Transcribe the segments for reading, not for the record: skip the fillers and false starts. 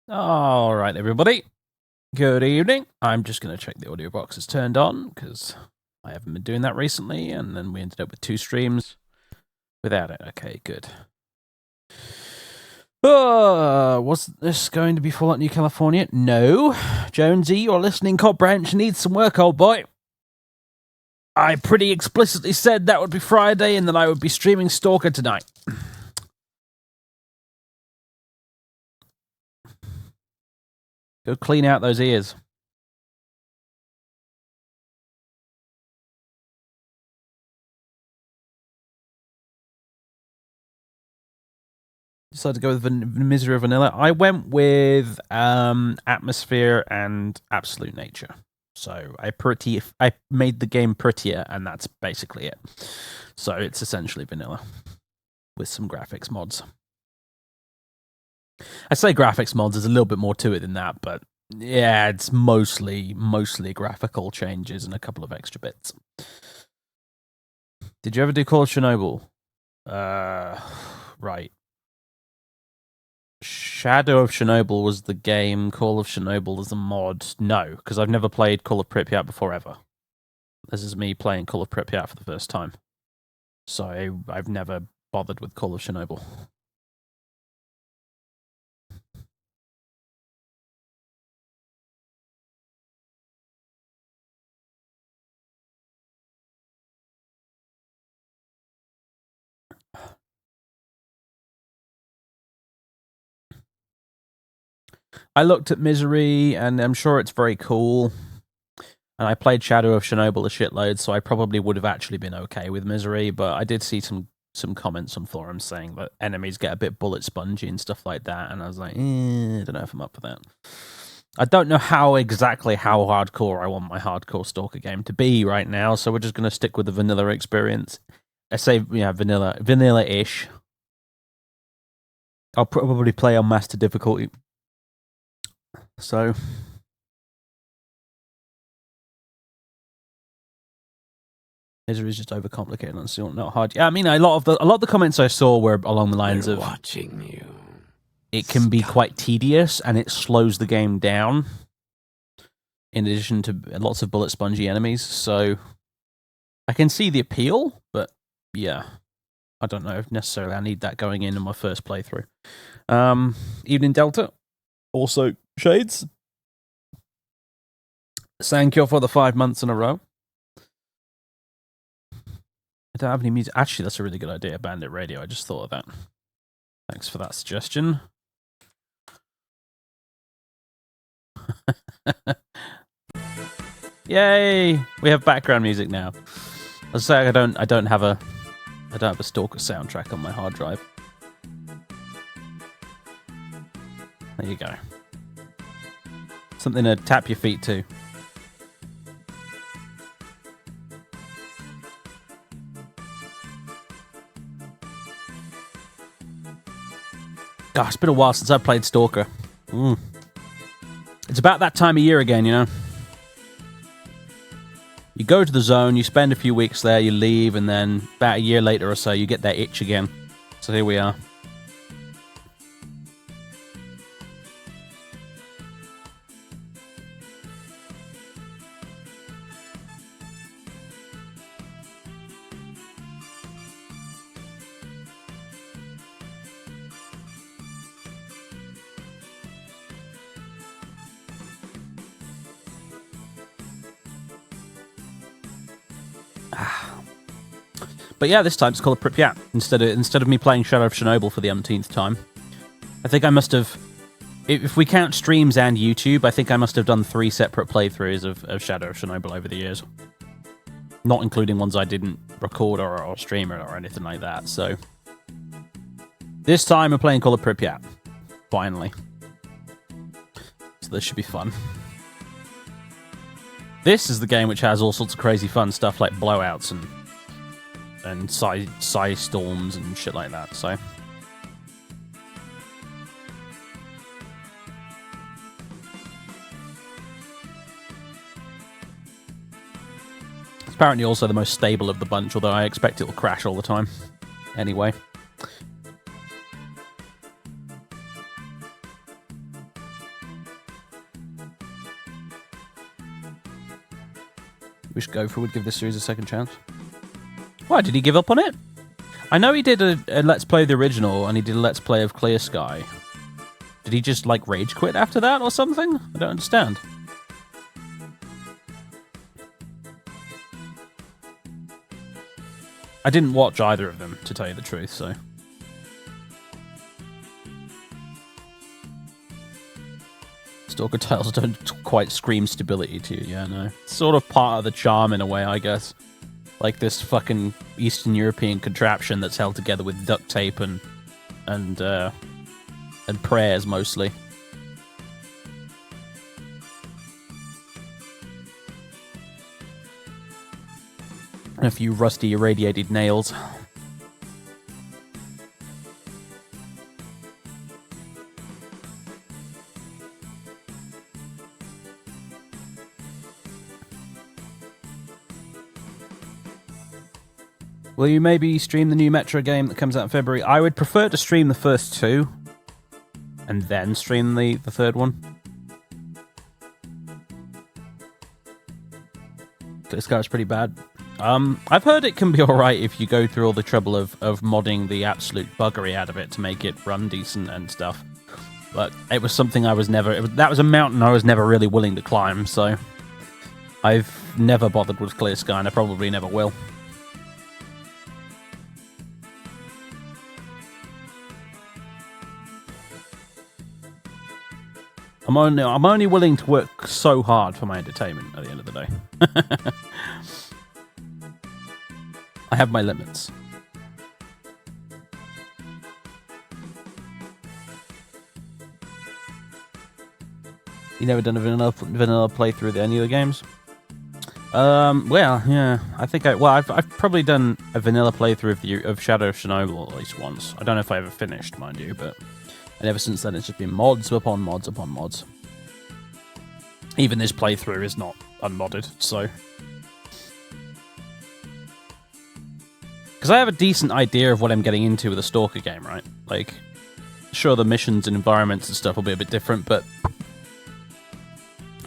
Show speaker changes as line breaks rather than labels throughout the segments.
All right, everybody. Good evening. I'm just going to check the audio box is turned on because I haven't been doing that recently, and then we ended up with 2 streams without it. Okay, good. Was this going to be Fallout New California? No. Jonesy, your listening cop branch needs some work, old boy. I pretty explicitly said that would be Friday and that I would be streaming Stalker tonight. Go clean out those ears. Decided to go with Misery of Vanilla. I went with Atmosphere and Absolute Nature. So I made the game prettier, and that's basically it. So it's essentially vanilla with some graphics mods. I say graphics mods, there's a little bit more to it than that, but yeah, it's mostly graphical changes and a couple of extra bits. Did you ever do Call of Chernobyl? Right. Shadow of Chernobyl was the game. Call of Chernobyl is a mod. No, because I've never played Call of Pripyat before ever. This is me playing Call of Pripyat for the first time. So I've never bothered with Call of Chernobyl. I looked at Misery, and I'm sure it's very cool. And I played Shadow of Chernobyl a shitload, so I probably would have actually been okay with Misery, but I did see some comments on forums saying that enemies get a bit bullet spongy and stuff like that, and I was like, I don't know if I'm up for that. I don't know how hardcore I want my hardcore Stalker game to be right now, so we're just going to stick with the vanilla experience. I say, vanilla-ish. I'll probably play on master difficulty. So Misery is just overcomplicated and still not hard. Yeah, I mean, a lot of the comments I saw were along the lines of
watching you.
It can be quite tedious and it slows the game down. In addition to lots of bullet spongy enemies, so I can see the appeal, but yeah, I don't know if necessarily I need that going in my first playthrough. Evening Delta, also Shades. Thank you for the 5 months in a row. I don't have any music. Actually, that's a really good idea, Bandit Radio. I just thought of that. Thanks for that suggestion. Yay! We have background music now. I was saying I don't have a Stalker soundtrack on my hard drive. There you go. Something to tap your feet to. Gosh, it's been a while since I played Stalker. It's about that time of year again, you know? You go to the zone, you spend a few weeks there, you leave, and then about a year later or so, you get that itch again. So here we are. But yeah, this time it's called Pripyat instead of me playing Shadow of Chernobyl for the umpteenth time. I think I must have, if we count streams and YouTube, I think I must have done 3 separate playthroughs of Shadow of Chernobyl over the years. Not including ones I didn't record or stream or anything like that, so... This time we're playing Call of Pripyat. Finally. So this should be fun. This is the game which has all sorts of crazy fun stuff like blowouts and side storms and shit like that, so... It's apparently also the most stable of the bunch, although I expect it will crash all the time. Anyway. We should give this series a second chance. Why, did he give up on it? I know he did a Let's Play of the original, and he did a Let's Play of Clear Sky. Did he just, like, rage quit after that or something? I don't understand. I didn't watch either of them, to tell you the truth, so... Stalker tiles don't quite scream stability to you, yeah, no. Sort of part of the charm in a way, I guess. Like this fucking Eastern European contraption that's held together with duct tape and prayers, mostly. And a few rusty irradiated nails. Will you maybe stream the new Metro game that comes out in February? I would prefer to stream the first two, and then stream the third one. Clear-Sky is pretty bad. I've heard it can be alright if you go through all the trouble of modding the absolute buggery out of it to make it run decent and stuff. But it was something I was never... that was a mountain I was never really willing to climb, so... I've never bothered with Clear-Sky, and I probably never will. I'm only willing to work so hard for my entertainment at the end of the day. I have my limits. You never done a vanilla playthrough of any of the games? Well, yeah, I think I've probably done a vanilla playthrough of Shadow of Chernobyl at least once. I don't know if I ever finished, mind you, but... And ever since then, it's just been mods upon mods upon mods. Even this playthrough is not unmodded, so... Because I have a decent idea of what I'm getting into with a Stalker game, right? Like, sure, the missions and environments and stuff will be a bit different, but...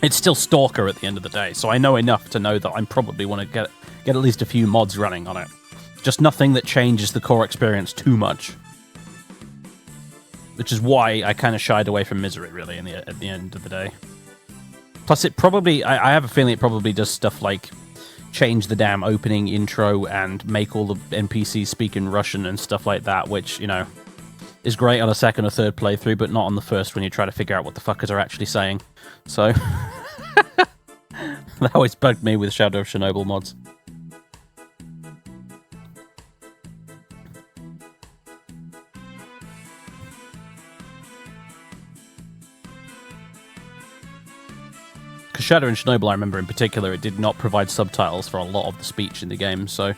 It's still Stalker at the end of the day, so I know enough to know that I probably want to get at least a few mods running on it. Just nothing that changes the core experience too much. Which is why I kind of shied away from Misery, really, at the end of the day. Plus, it probably... I have a feeling it probably does stuff like change the damn opening intro and make all the NPCs speak in Russian and stuff like that, which, you know, is great on a second or third playthrough, but not on the first when you try to figure out what the fuckers are actually saying. So... that always bugged me with Shadow of Chernobyl mods. Because Shadow and Chernobyl, I remember in particular, it did not provide subtitles for a lot of the speech in the game, so...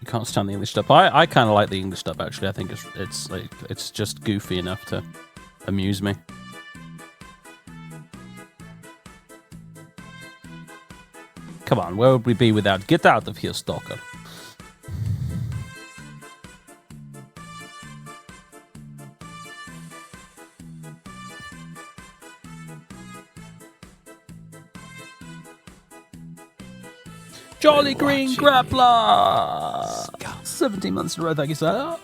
You can't stand the English stuff. I kind of like the English stuff, actually. I think it's just goofy enough to amuse me. Come on, where would we be without... Get out of here, Stalker. Jolly Green Grappler! 17 months in a row, thank you, sir.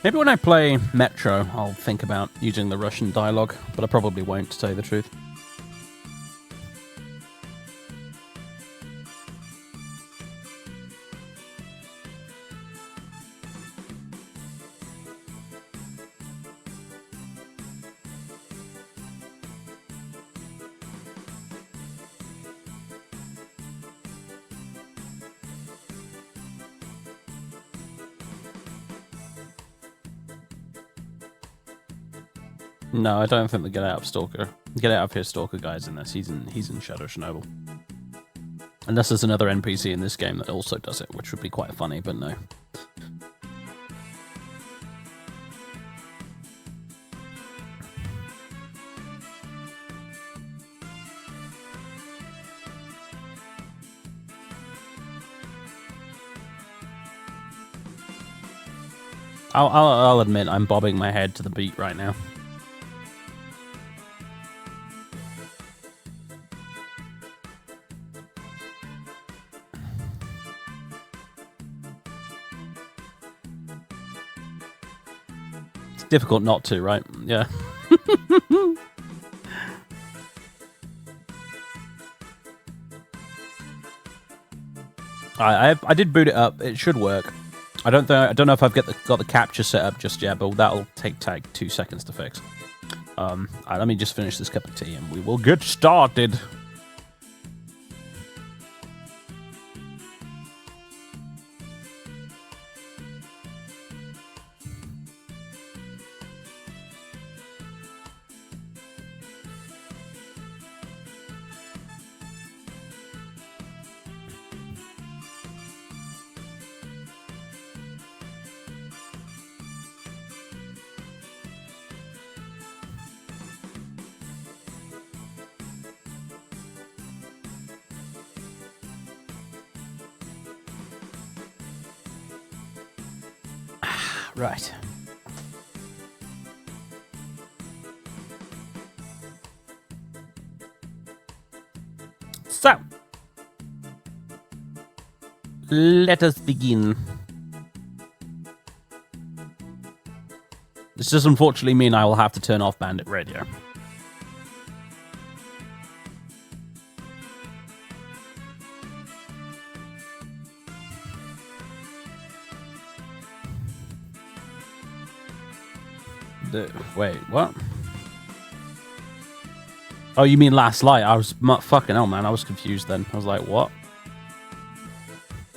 Maybe when I play Metro, I'll think about using the Russian dialogue, but I probably won't, to tell you the truth. No, I don't think the Get Out of Stalker. Get Out of Here Stalker guy's in this. He's in Shadow of Chernobyl. Unless there's another NPC in this game that also does it, which would be quite funny, but no. I'll admit I'm bobbing my head to the beat right now. It's difficult not to, right? Yeah. I did boot it up. It should work. I don't know if I've got the capture set up just yet, but that'll take 2 seconds to fix. Let me just finish this cup of tea and we will get started. Right. So, let us begin. This does unfortunately mean I will have to turn off Bandit Radio. Wait, what? Oh, you mean last light? I was fucking hell, man. I was confused then. I was like, what?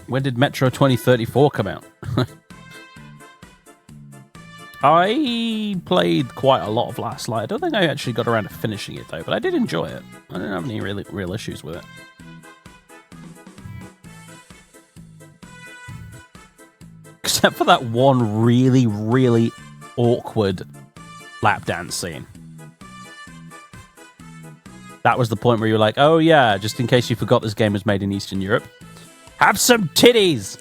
When did Metro 2034 come out? I played quite a lot of Last Light. I don't think I actually got around to finishing it though, but I did enjoy it. I didn't have any real issues with it. Except for that one really awkward lap dance scene. That was the point where you were like, oh yeah, just in case you forgot this game was made in Eastern Europe, have some titties!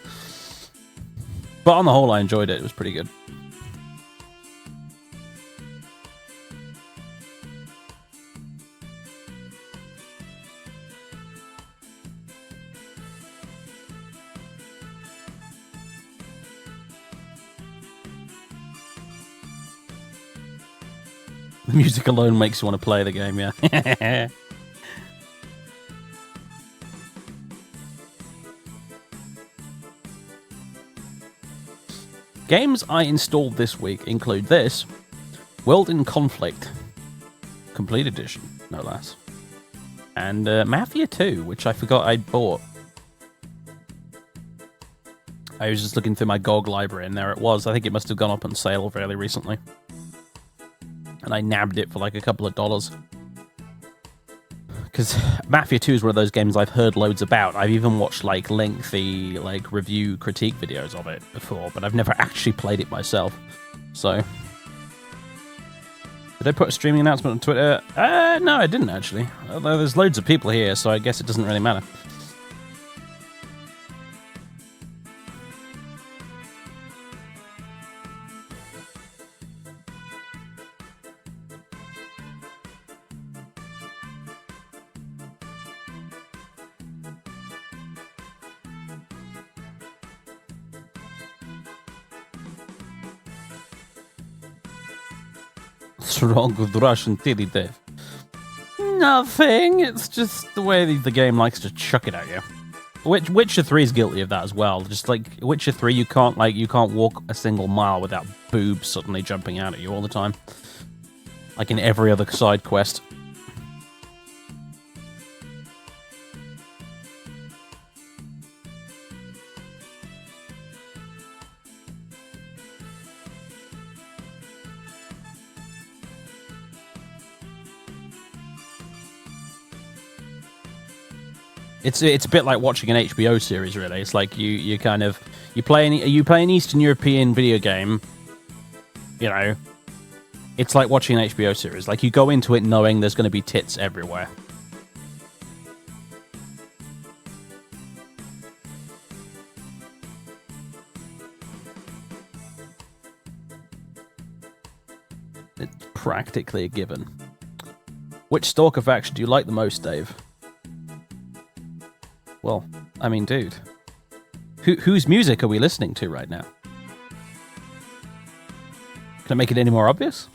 But on the whole, I enjoyed it. It was pretty good. The music alone makes you want to play the game, yeah. Games I installed this week include this, World in Conflict, Complete Edition, no less, and Mafia 2, which I forgot I'd bought. I was just looking through my GOG library, and there it was. I think it must have gone up on sale fairly recently. And I nabbed it for like a couple of dollars. Because Mafia 2 is one of those games I've heard loads about. I've even watched like lengthy like review critique videos of it before, but I've never actually played it myself. So, did I put a streaming announcement on Twitter? No, I didn't actually. Although there's loads of people here, so I guess it doesn't really matter. What's wrong with Russian titty death? Nothing. It's just the way the game likes to chuck it at you. Witcher 3 is guilty of that as well. Just like Witcher 3, you can't walk a single mile without boobs suddenly jumping out at you all the time. Like in every other side quest. It's a bit like watching an HBO series, really. It's like you play an Eastern European video game, you know. It's like watching an HBO series. Like you go into it knowing there's going to be tits everywhere. It's practically a given. Which Stalker faction do you like the most, Dave? Well, I mean, dude. Whose music are we listening to right now? Can I make it any more obvious?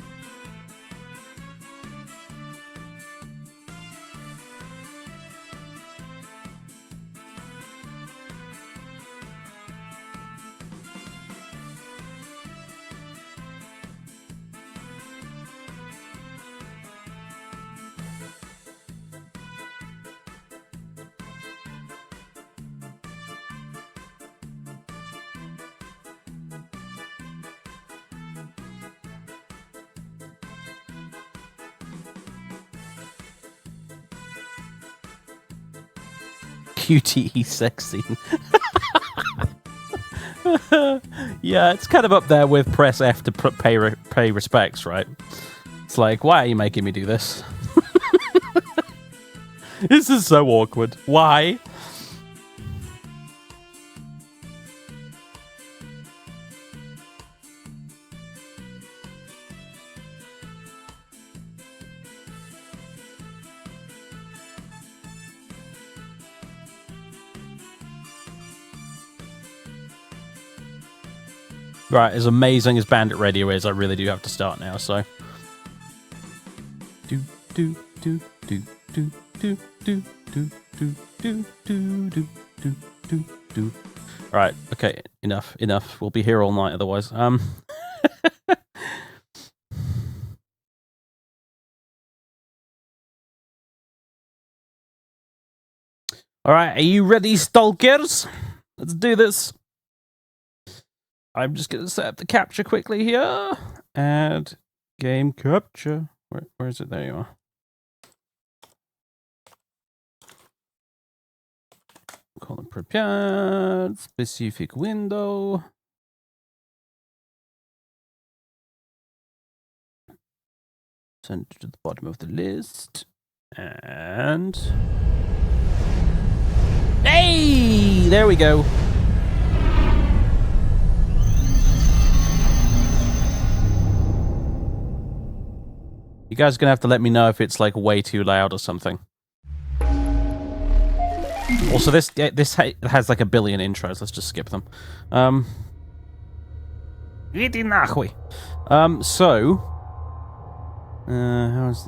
QTE sex scene. Yeah, it's kind of up there with press F to pay respects, right? It's like, why are you making me do this? This is so awkward. Why? Right, as amazing as Bandit Radio is, I really do have to start now, so. Do do do do do do do do do do do do do do. Right, okay, enough. We'll be here all night otherwise. All right, are you ready, Stalkers? Let's do this. I'm just going to set up the capture quickly here. Add game capture. Where is it? There you are. Call it Pripyat. Specific window. Send it to the bottom of the list. And... hey! There we go. You guys are going to have to let me know if it's like way too loud or something. Also, this has like a billion intros. Let's just skip them. How's the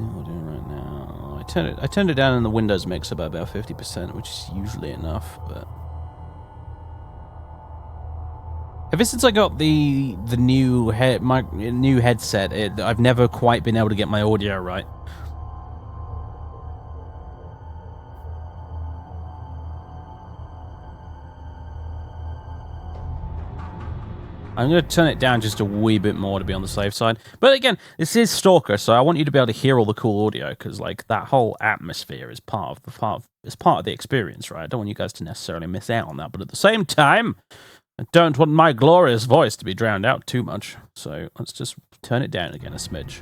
audio right now? I turned it down in the Windows mixer by about 50%, which is usually enough, but... ever since I got the new headset, I've never quite been able to get my audio right. I'm going to turn it down just a wee bit more to be on the safe side. But again, this is Stalker, so I want you to be able to hear all the cool audio, because like that whole atmosphere is part of the experience, right? I don't want you guys to necessarily miss out on that, but at the same time, I don't want my glorious voice to be drowned out too much, so let's just turn it down again a smidge.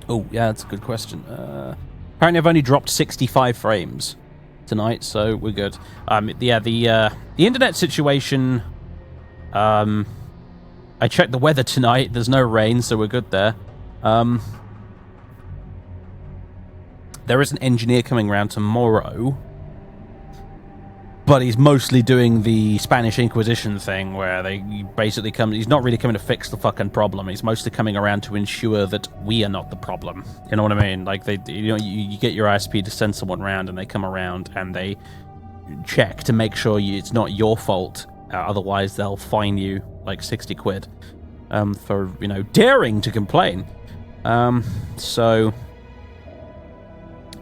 Oh, yeah, that's a good question. Apparently I've only dropped 65 frames tonight, so we're good. Yeah, the internet situation, I checked the weather tonight, there's no rain, so we're good there. There is an engineer coming around tomorrow, but he's mostly doing the Spanish Inquisition thing, where they basically come... he's not really coming to fix the fucking problem. He's mostly coming around to ensure that we are not the problem. You know what I mean? Like, you get your ISP to send someone around, and they come around, and they check to make sure it's not your fault. Otherwise, they'll fine you, like, 60 quid for, daring to complain. So,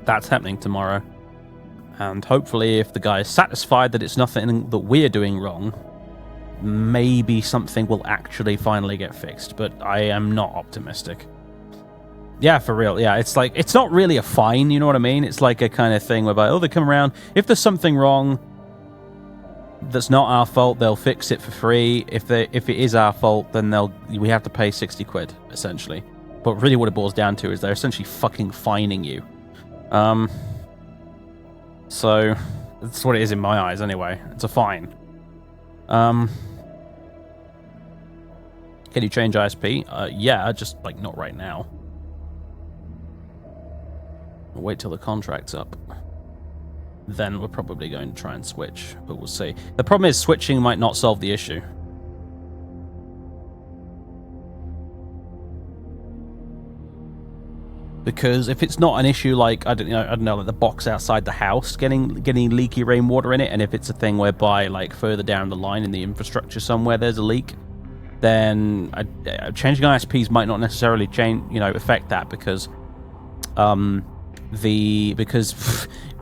that's happening tomorrow. And hopefully, if the guy is satisfied that it's nothing that we're doing wrong, maybe something will actually finally get fixed. But I am not optimistic. Yeah, for real. Yeah, it's like, it's not really a fine, you know what I mean? It's like a kind of thing whereby, oh, they come around. If there's something wrong that's not our fault, they'll fix it for free. If it is our fault, then we have to pay 60 quid, essentially. But really what it boils down to is they're essentially fucking fining you. So, that's what it is in my eyes, anyway. It's a fine. Can you change ISP? Yeah, just like not right now. We'll wait till the contract's up. Then we're probably going to try and switch, but we'll see. The problem is switching might not solve the issue. Because if it's not an issue like I don't know, like the box outside the house getting leaky rainwater in it, and if it's a thing whereby like further down the line in the infrastructure somewhere there's a leak, then changing ISPs might not necessarily affect that because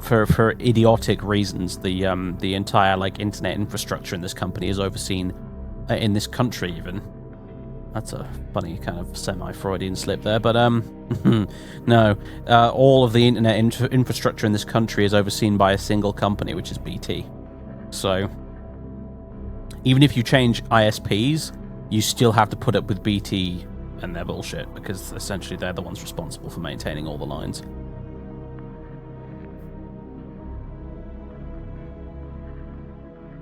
for idiotic reasons the entire like internet infrastructure in this company is overseen in this country even. That's a funny kind of semi-Freudian slip there, but no. All of the internet infrastructure in this country is overseen by a single company, which is BT. So, even if you change ISPs, you still have to put up with BT and their bullshit, because essentially they're the ones responsible for maintaining all the lines.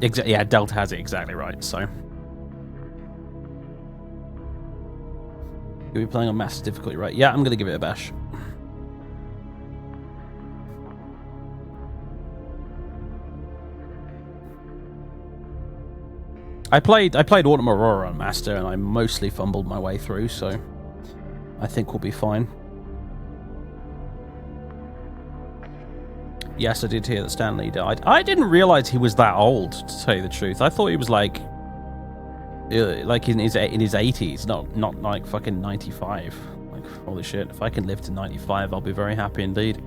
Yeah, Delta has it exactly right, so... You'll be playing on master difficulty, right? Yeah, I'm going to give it a bash. I played Autumn Aurora on master, and I mostly fumbled my way through, so I think we'll be fine. Yes, I did hear that Stan Lee died. I didn't realize he was that old, to tell you the truth. I thought he was like in his 80s, not like fucking 95. Like, holy shit, if I can live to 95, I'll be very happy indeed.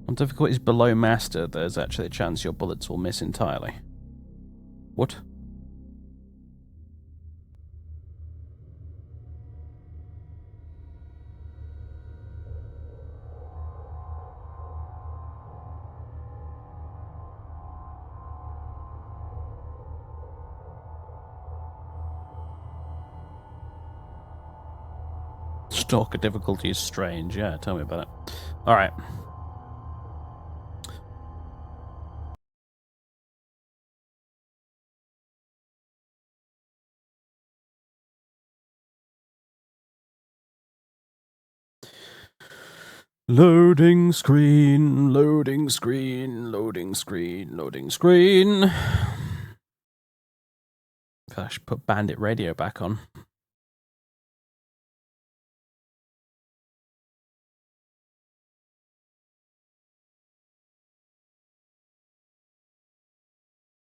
On difficulties below master, there's actually a chance your bullets will miss entirely. What? Stalker difficulty is strange. Yeah, tell me about it. All right. Loading screen, loading screen, loading screen, loading screen. Gosh, put Bandit Radio back on.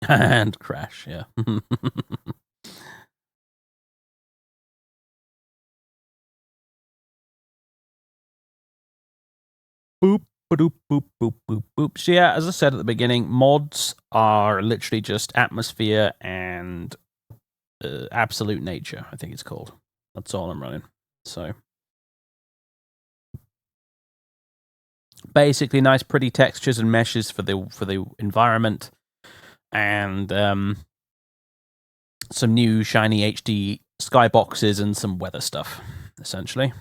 And crash, yeah. Boop, boop, boop, boop, boop, boop. So yeah, as I said at the beginning, mods are literally just atmosphere and absolute nature, I think it's called. That's all I'm running. So basically nice pretty textures and meshes for the environment, and some new shiny HD skyboxes and some weather stuff, essentially.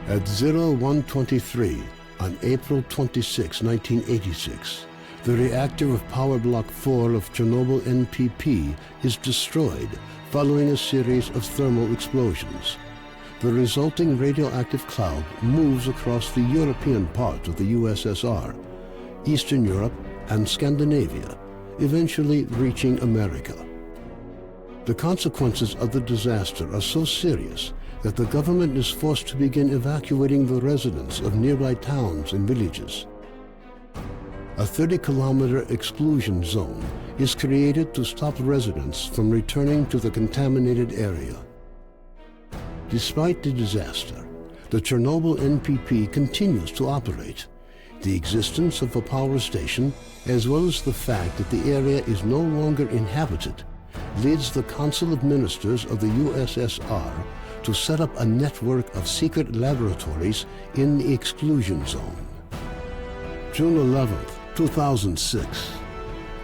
At 0123 on April 26, 1986, the reactor of Power Block 4 of Chernobyl NPP is destroyed following a series of thermal explosions. The resulting radioactive cloud moves across the European part of the USSR, Eastern Europe, and Scandinavia, eventually reaching America. The consequences of the disaster are so serious that the government is forced to begin evacuating the residents of nearby towns and villages. A 30-kilometer exclusion zone is created to stop residents from returning to the contaminated area. Despite the disaster, the Chernobyl NPP continues to operate. The existence of a power station, as well as the fact that the area is no longer inhabited, leads the Council of Ministers of the USSR to set up a network of secret laboratories in the exclusion zone. June 11, 2006.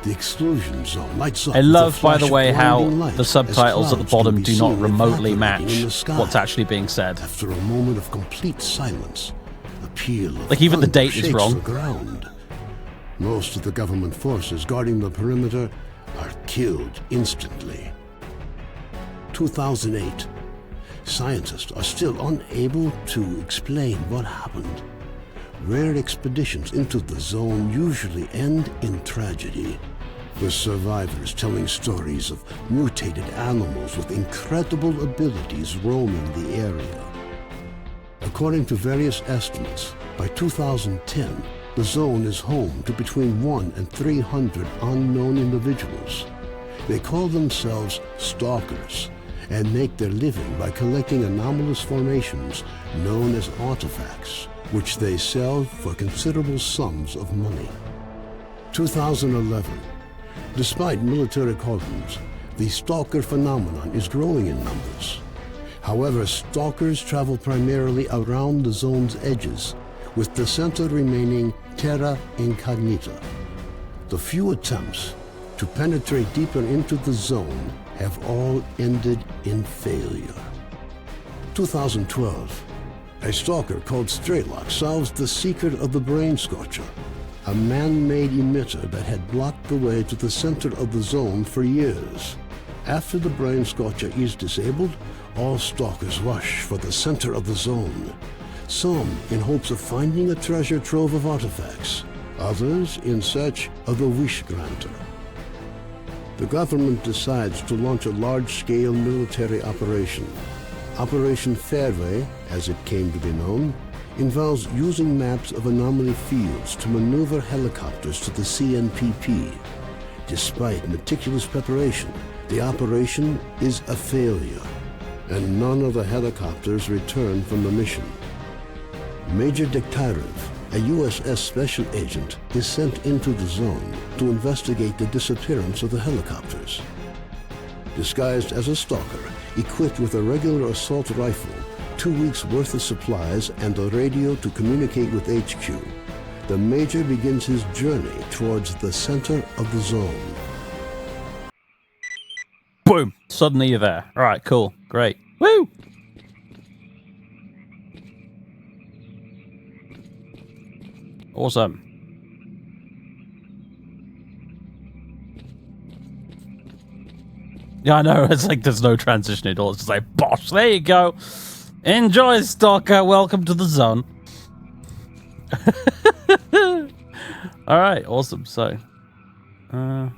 The exclusion zone lights up.
I
with a
love, by the
flash of
way, how
blinding light
the
as
subtitles at the
clouds can
bottom
be
do not
seen
remotely
evaporating
match
in the sky.
what's actually being said.
After a moment of complete silence, a peal of
Like, even the
thunder
date is
shakes
wrong.
the ground. Most of the government forces guarding the perimeter are killed instantly. 2008. Scientists are still unable to explain what happened. Rare expeditions into the zone usually end in tragedy, with survivors telling stories of mutated animals with incredible abilities roaming the area. According to various estimates, by 2010, the zone is home to between 100 and 300 unknown individuals. They call themselves Stalkers and make their living by collecting anomalous formations known as artifacts, which they sell for considerable sums of money. 2011. Despite military cordons, the Stalker phenomenon is growing in numbers. However, Stalkers travel primarily around the zone's edges, with the center remaining terra incognita. The few attempts to penetrate deeper into the zone have all ended in failure. 2012. A stalker called S.T.A.L.K.E.R solves the secret of the Brain Scorcher, a man-made emitter that had blocked the way to the center of the zone for years. After the Brain Scorcher is disabled, all stalkers rush for the center of the zone, some in hopes of finding a treasure trove of artifacts, others in search of a wish granter. The government decides to launch a large-scale military operation. Operation Fairway, as it came to be known, involves using maps of anomaly fields to maneuver helicopters to the CNPP. Despite meticulous preparation, the operation is a failure, and none of the helicopters return from the mission. Major S.T.A.L.K.E.R, a USS special agent, is sent into the zone to investigate the disappearance of the helicopters. Disguised as a stalker, equipped with a regular assault rifle, 2 weeks' worth of supplies, and a radio to communicate with HQ, the Major begins his journey towards the center of the zone.
Boom! Suddenly you're there. All right, cool. Great. Woo! Awesome. Yeah, I know. It's like there's no transition at all. It's just like, bosh, there you go. Enjoy, Stalker. Welcome to the zone. All right, awesome. So, I'm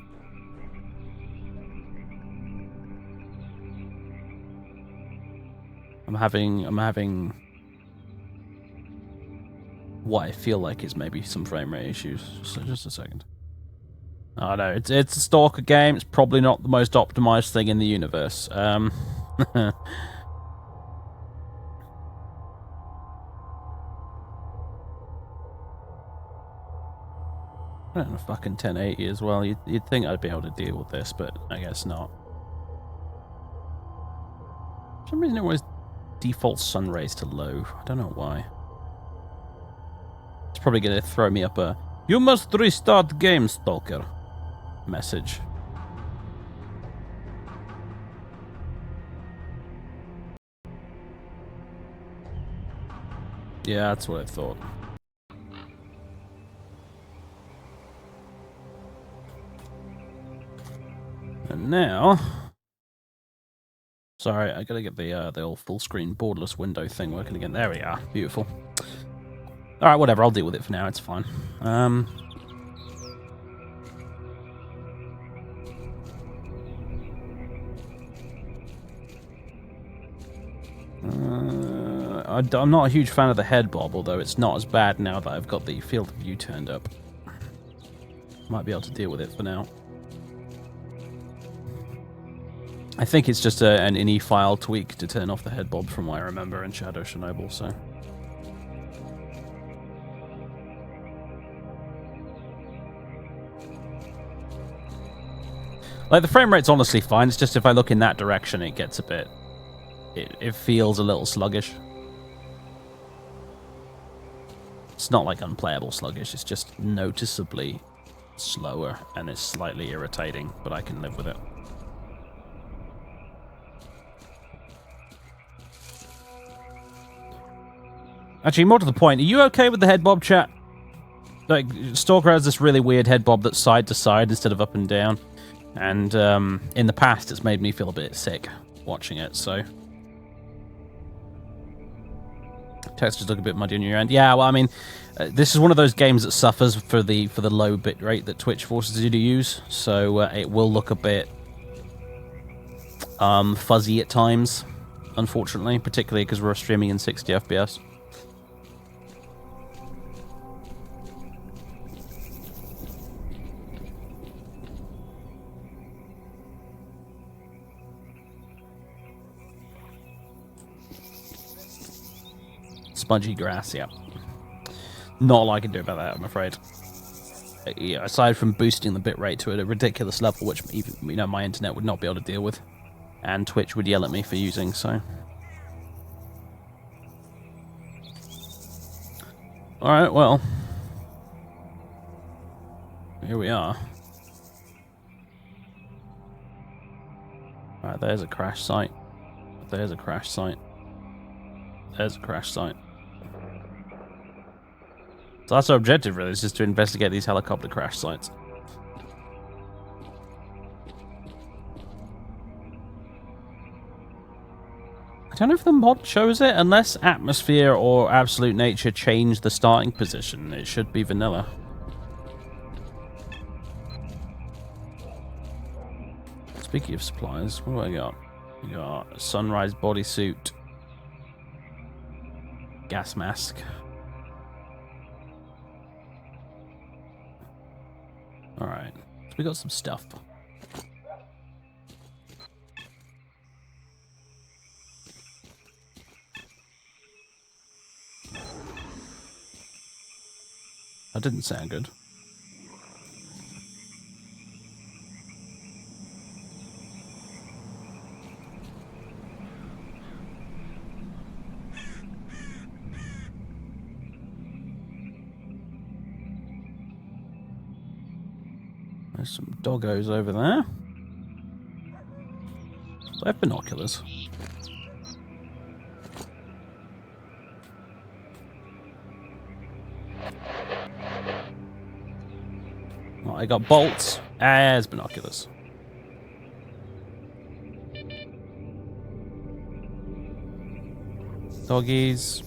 having what I feel like is maybe some frame rate issues. So just a second. Oh no, it's a Stalker game. It's probably not the most optimized thing in the universe. I don't know, fucking 1080 as well. You'd think I'd be able to deal with this, but I guess not. For some reason it always defaults sun rays to low. I don't know why. It's probably going to throw me up a "You must restart game, Stalker" message. Yeah, that's what I thought. And now, sorry, I gotta get the old full screen borderless window thing working again. There we are. Beautiful. All right, whatever. I'll deal with it for now. It's fine. I'm not a huge fan of the head bob, although it's not as bad now that I've got the field of view turned up. Might be able to deal with it for now. I think it's just an ini file tweak to turn off the head bob from what I remember in Shadow Chernobyl, so. Like, the frame rate's honestly fine, it's just if I look in that direction it gets a bit... It feels a little sluggish. It's not like unplayable sluggish, it's just noticeably slower and it's slightly irritating, but I can live with it. Actually, more to the point, are you okay with the head bob, chat? Like, Stalker has this really weird head bob that's side to side instead of up and down. And in the past, it's made me feel a bit sick watching it, so... Textures look a bit muddy on your end. Yeah, well, I mean, this is one of those games that suffers for the low bit rate that Twitch forces you to use, so it will look a bit fuzzy at times, unfortunately, particularly because we're streaming in 60 FPS. Smudgy grass, yeah. Not a lot I can do about that, I'm afraid. Yeah, aside from boosting the bitrate to a ridiculous level, which even, my internet would not be able to deal with, and Twitch would yell at me for using, so. Alright, well. Here we are. Alright, there's a crash site. There's a crash site. There's a crash site. So that's our objective, really, is just to investigate these helicopter crash sites. I don't know if the mod shows it, unless atmosphere or absolute nature change the starting position. It should be vanilla. Speaking of supplies, what do I got? We got a sunrise bodysuit, gas mask. Alright, so we got some stuff. That didn't sound good. There's some doggos over there. They have binoculars. Oh, I got bolts as binoculars. Doggies.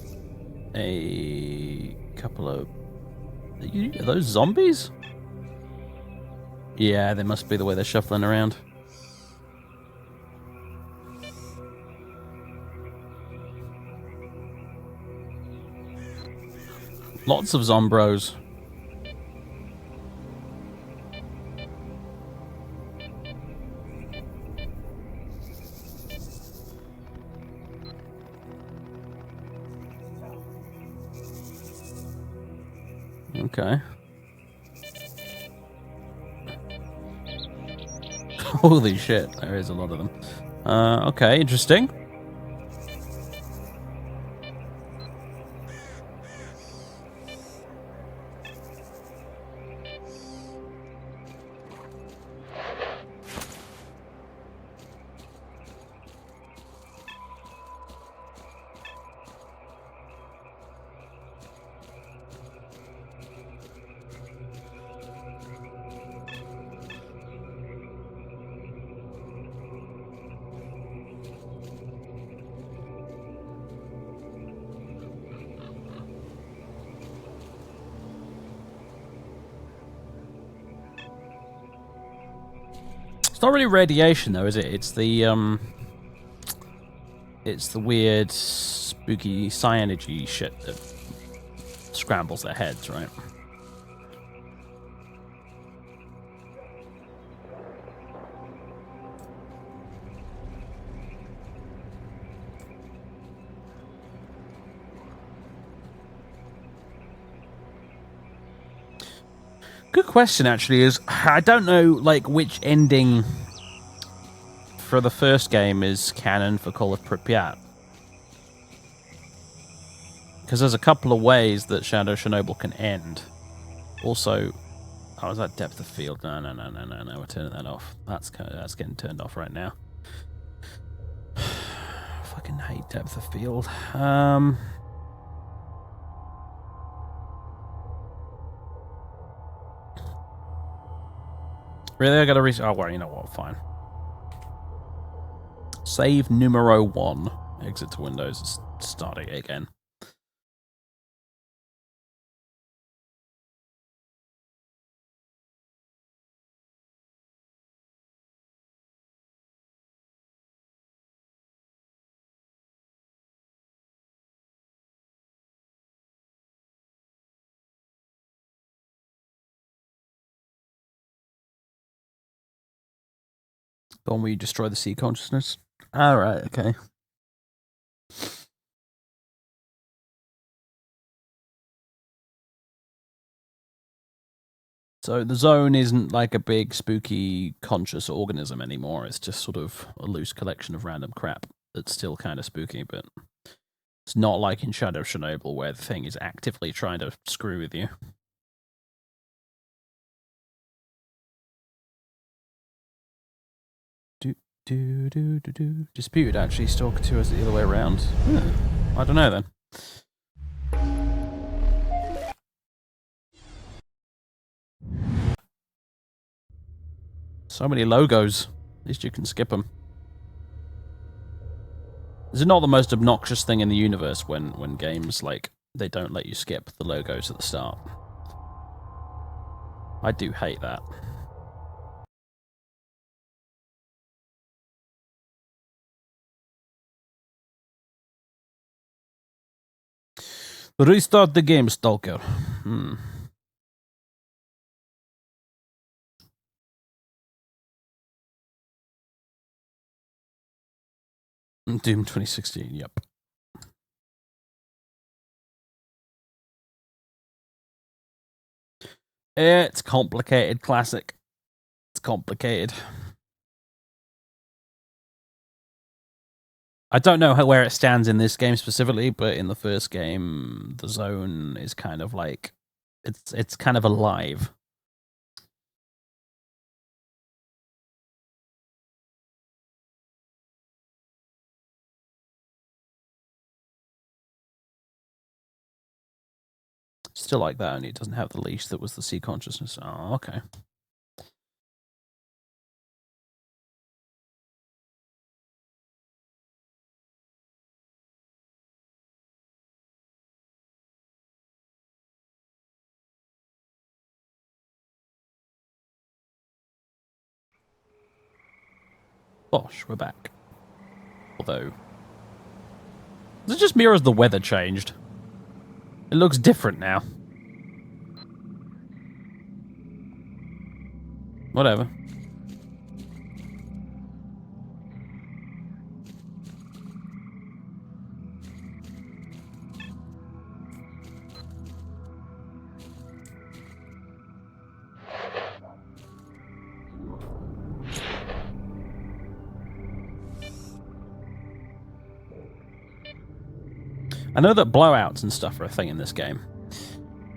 A couple of... Are those zombies? Yeah, they must be the way they're shuffling around. Lots of zombros. Okay. Holy shit, there is a lot of them. Okay, interesting. It's not really radiation, though, is it? It's the weird, spooky cyanogy shit that scrambles their heads, right? Good question, actually, is I don't know, like, which ending for the first game is canon for Call of Pripyat. Because there's a couple of ways that Shadow Chernobyl can end. Also, Oh, is that depth of field? No. We're turning that off. That's getting turned off right now. Fucking hate depth of field. Really, I gotta oh, well, you know what? Fine. Save numero 1. Exit to Windows. Starting again. The one where you destroy the sea consciousness? Alright, okay. So the zone isn't like a big, spooky, conscious organism anymore. It's just sort of a loose collection of random crap that's still kind of spooky, but it's not like in Shadow of Chernobyl where the thing is actively trying to screw with you. Disputed, actually. Stalker 2 is the other way around. I don't know, then. So many logos. At least you can skip them. Is it not the most obnoxious thing in the universe when games, like, they don't let you skip the logos at the start? I do hate that. Restart the game, Stalker. Doom 2016, yep. It's complicated, classic. It's complicated. I don't know where it stands in this game specifically, but in the first game, the zone is kind of like... It's kind of alive. Still like that, only it doesn't have the leash that was the sea consciousness. Oh, okay. Bosh, we're back. Although... It just mirrors the weather changed. It looks different now. Whatever. I know that blowouts and stuff are a thing in this game.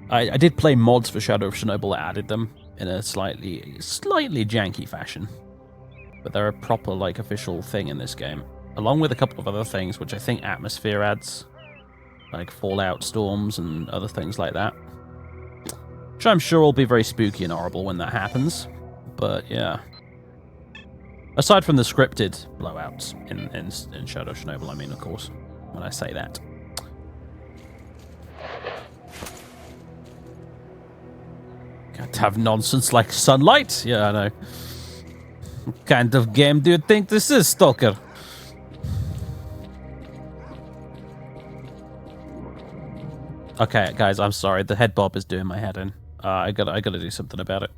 I did play mods for Shadow of Chernobyl that added them in a slightly janky fashion. But they're a proper, like, official thing in this game. Along with a couple of other things, which I think Atmosphere adds. Like fallout storms and other things like that. Which I'm sure will be very spooky and horrible when that happens. But, yeah. Aside from the scripted blowouts in Shadow of Chernobyl, I mean, of course, when I say that. Can't have nonsense like sunlight? Yeah, I know. What kind of game do you think this is, Stalker? Okay, guys, I'm sorry. The head bob is doing my head in. I gotta do something about it.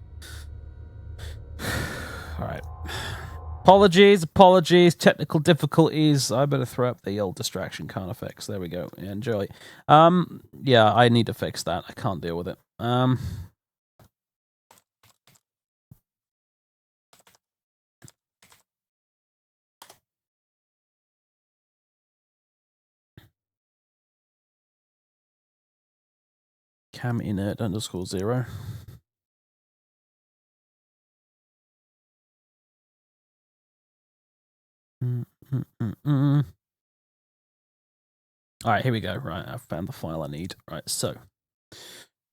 All right. Apologies, technical difficulties. I better throw up the old distraction card effects. There we go. Enjoy. Yeah, I need to fix that. I can't deal with it. Cam inert _0. All right, here we go. Right, I've found the file I need. Right, so.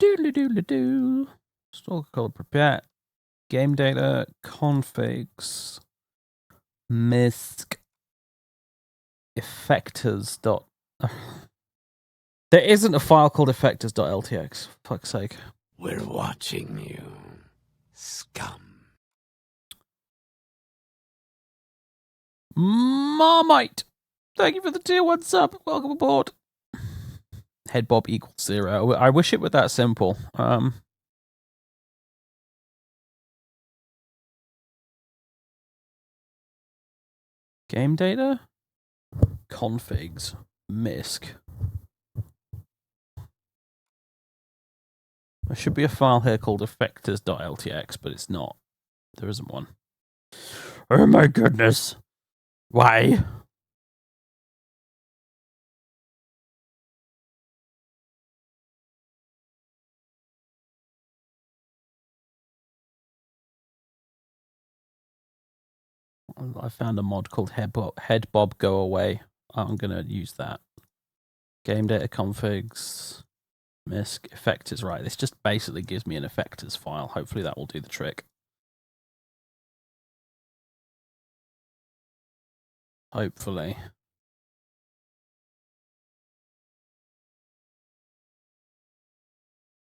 Doodly-doodly-doo. Stalker called Pripyat. Game data, configs, misc, effectors. There isn't a file called effectors.ltx. For fuck's sake.
We're watching you, scum.
Marmite! Thank you for the tier 1 sub. Welcome aboard. Head bob equals 0. I wish it were that simple. Game data? Configs. Misc. There should be a file here called effectors.ltx, but it's not. There isn't one. Oh my goodness. Why? I found a mod called Head Bob Go Away. I'm going to use that. Game data configs. Misc. Effectors. Right. This just basically gives me an effectors file. Hopefully that will do the trick. Hopefully.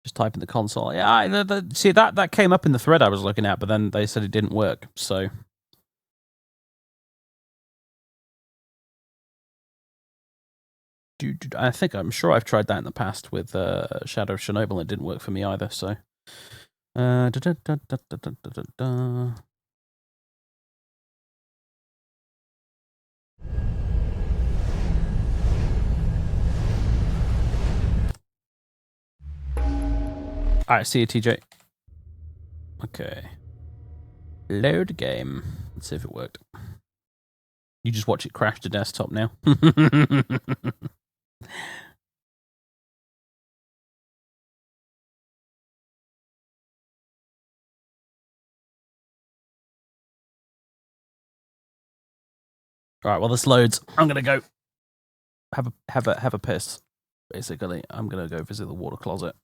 Just type in the console. Yeah, see, that came up in the thread I was looking at, but then they said it didn't work, so... I'm sure I've tried that in the past with Shadow of Chernobyl, and it didn't work for me either, so... Alright, see you, TJ. Okay. Load game. Let's see if it worked. You just watch it crash to desktop now. Alright, well this loads. I'm gonna go have a piss. Basically, I'm gonna go visit the water closet.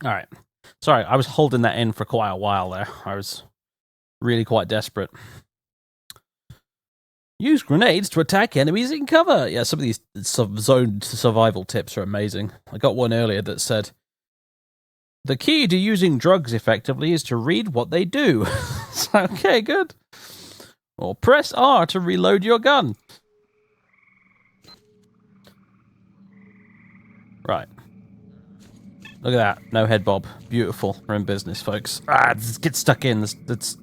All right. Sorry, I was holding that in for quite a while there. I was really quite desperate. Use grenades to attack enemies in cover. Yeah, some of these zone survival tips are amazing. I got one earlier that said, The key to using drugs effectively is to read what they do. Okay, good. Or press R to reload your gun. Right. Look at that. No head bob. Beautiful. We're in business, folks. Let's get stuck in. Let's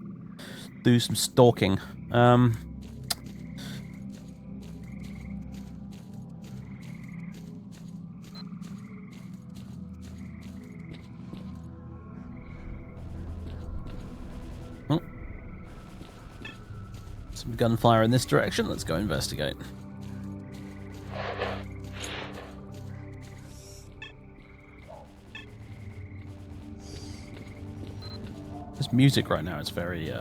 do some stalking. Oh. Some gunfire in this direction. Let's go investigate. This music right now is very,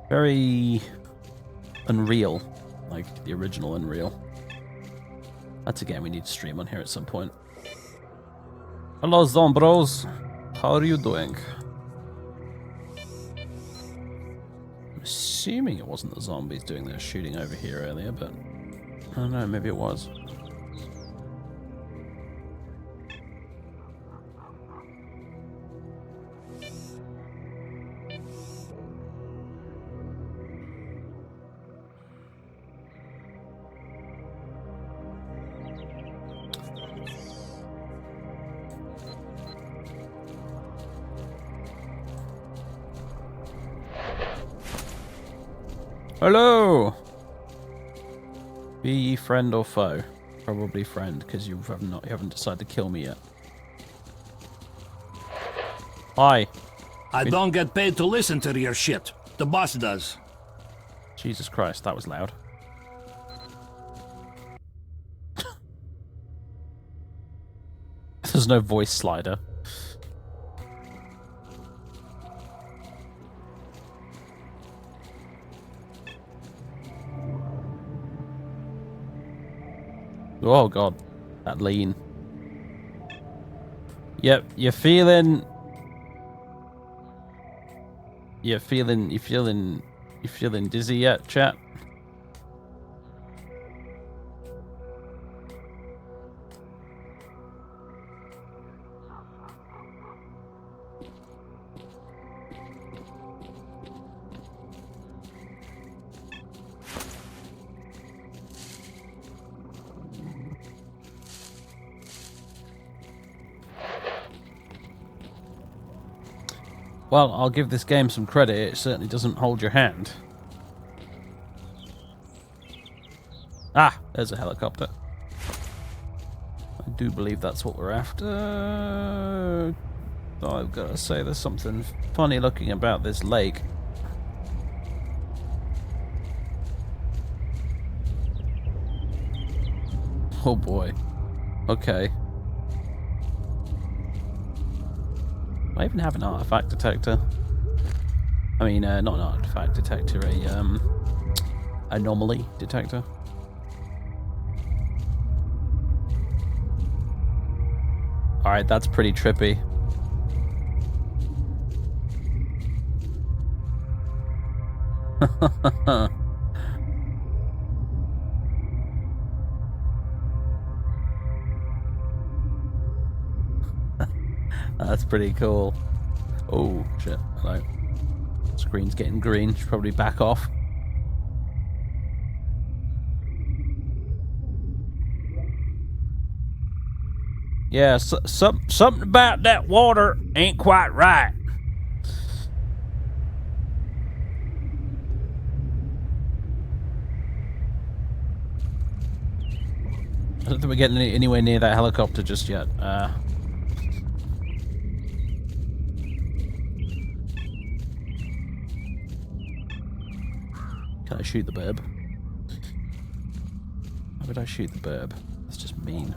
very Unreal, like the original Unreal. That's a game we need to stream on here at some point. Hello, Zombros. How are you doing? I'm assuming it wasn't the zombies doing their shooting over here earlier, but I don't know, maybe it was. Hello! Be ye friend or foe? Probably friend, because you haven't decided to kill me yet. Hi.
I don't get paid to listen to your shit. The boss does.
Jesus Christ, that was loud. There's no voice slider. Oh god, that lean. Yep, you're feeling dizzy yet, chat? Well, I'll give this game some credit. It certainly doesn't hold your hand. Ah, there's a helicopter. I do believe that's what we're after. I've got to say, there's something funny looking about this lake. Oh boy. Okay. Do I even have an artifact detector? I mean, not an artifact detector, a anomaly detector. Alright, that's pretty trippy. That's pretty cool. Oh, shit. Hello. Screen's getting green. Should probably back off. Yeah, something about that water ain't quite right. I don't think we're getting anywhere near that helicopter just yet. Can I shoot the burb? Why would I shoot the burb? That's just mean.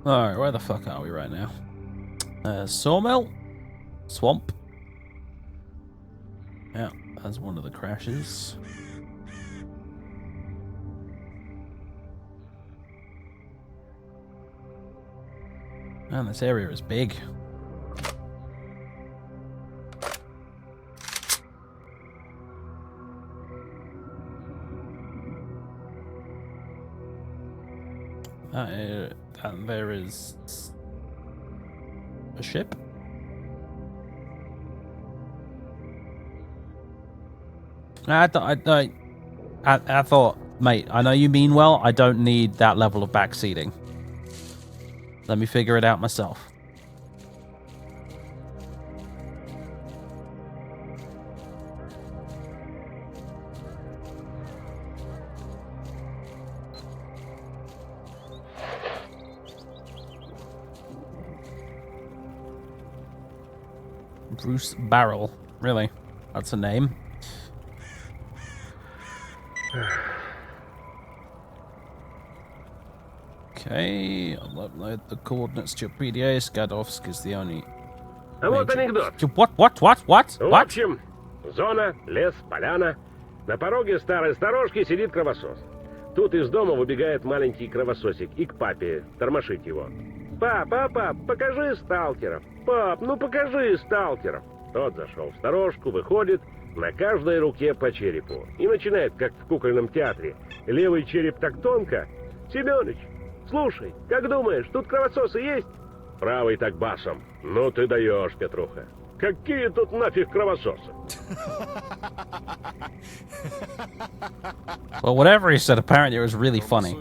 Alright, where the fuck are we right now? Sawmill? Swamp? Yeah, that's one of the crashes. Man, this area is big. And there is a ship. I thought, mate, I know you mean well. I don't need that level of backseating. Let me figure it out myself. Bruce Barrel. Really? That's a name? Okay, I'll upload the coordinates to your PDA. Skadovsk is the only...
А вот анекдот.
What?
В общем, зона, лес, поляна. На пороге старой сторожки сидит кровосос. Тут из дома выбегает маленький кровососик и к папе тормошит его. Пап, покажи сталкеров. Пап, ну покажи сталкеров. Тот зашел в сторожку, выходит, на каждой руке по черепу. И начинает, как в кукольном театре. Левый череп так тонко. Семёныч, слушай, как думаешь, тут кровососы есть? Правый так басом. Ну ты даешь, Петруха. Какие тут нафиг кровососы?
Well, whatever he said, apparently it was really funny.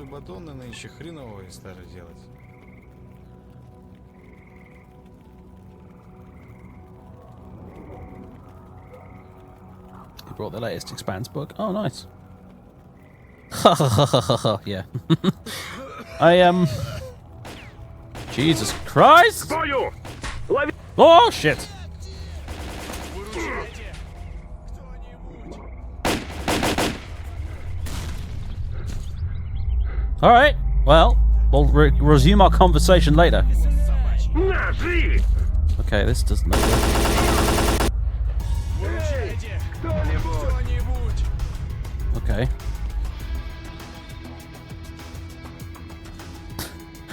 He brought the latest Expanse book. Oh, nice. Yeah. Jesus Christ! Oh, shit! Alright, well, we'll resume our conversation later. Okay, this doesn't look good. Okay.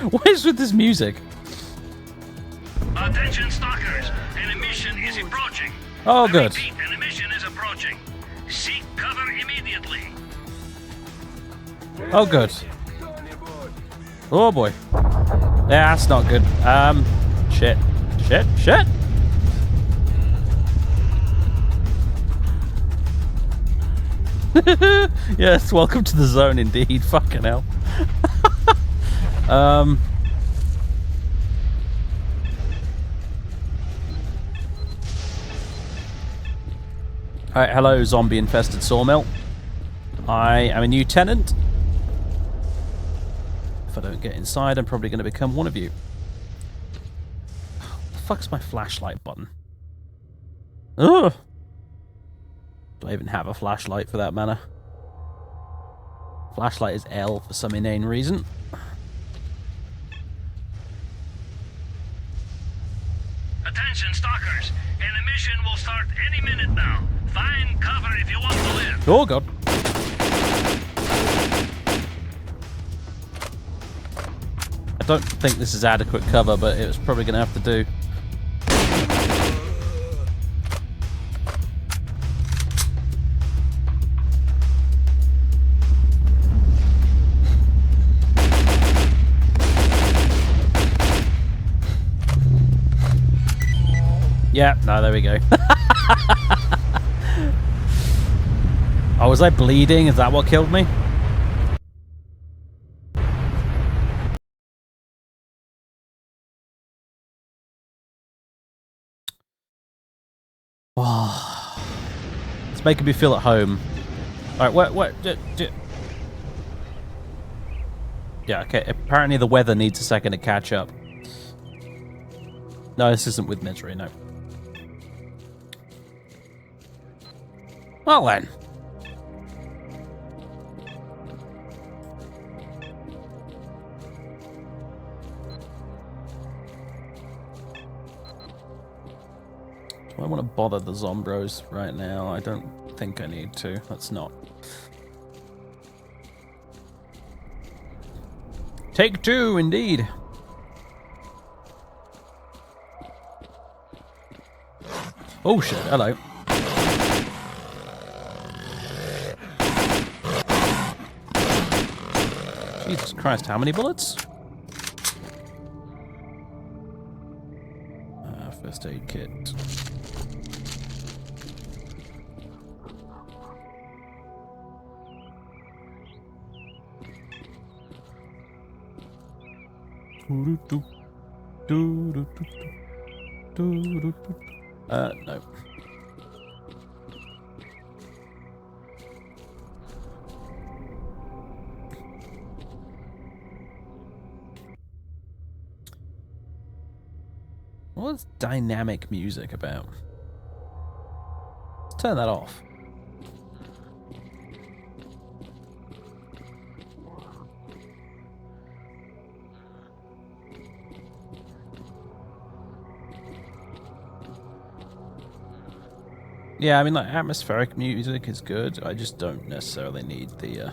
What is with this music?
Attention, stalkers! An emission is approaching.
Oh, good.
Repeat, an emission is approaching. Seek cover immediately.
Oh, good. Oh, boy. Yeah, that's not good. Shit. Yes, welcome to the zone, indeed. Fucking hell. Alright, hello, zombie-infested sawmill. I am a new tenant. If I don't get inside, I'm probably going to become one of you. What the fuck's my flashlight button? Ugh! Do I even have a flashlight for that matter? Flashlight is L for some inane reason.
Attention, stalkers! An emission will start any minute now. Find cover if you want to live.
Oh, God. I don't think this is adequate cover, but it was probably going to have to do. Yeah, no, there we go. Oh, was I bleeding? Is that what killed me? Oh, it's making me feel at home. All right, what? Yeah, okay. Apparently the weather needs a second to catch up. No, this isn't with Misery, no. Well then. Do I want to bother the Zombros right now? I don't think I need to. Let's not. Take two, indeed. Oh shit, hello. Jesus Christ, how many bullets? First aid kit. No. What's dynamic music about? Let's turn that off. Yeah, I mean, like, atmospheric music is good. I just don't necessarily need the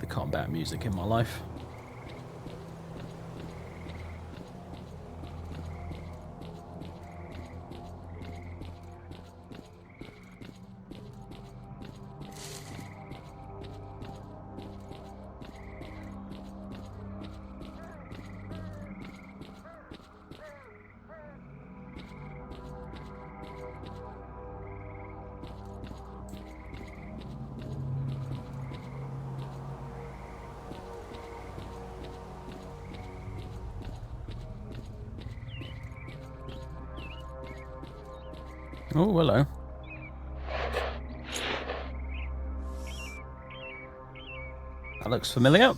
combat music in my life. Oh, hello. That looks familiar.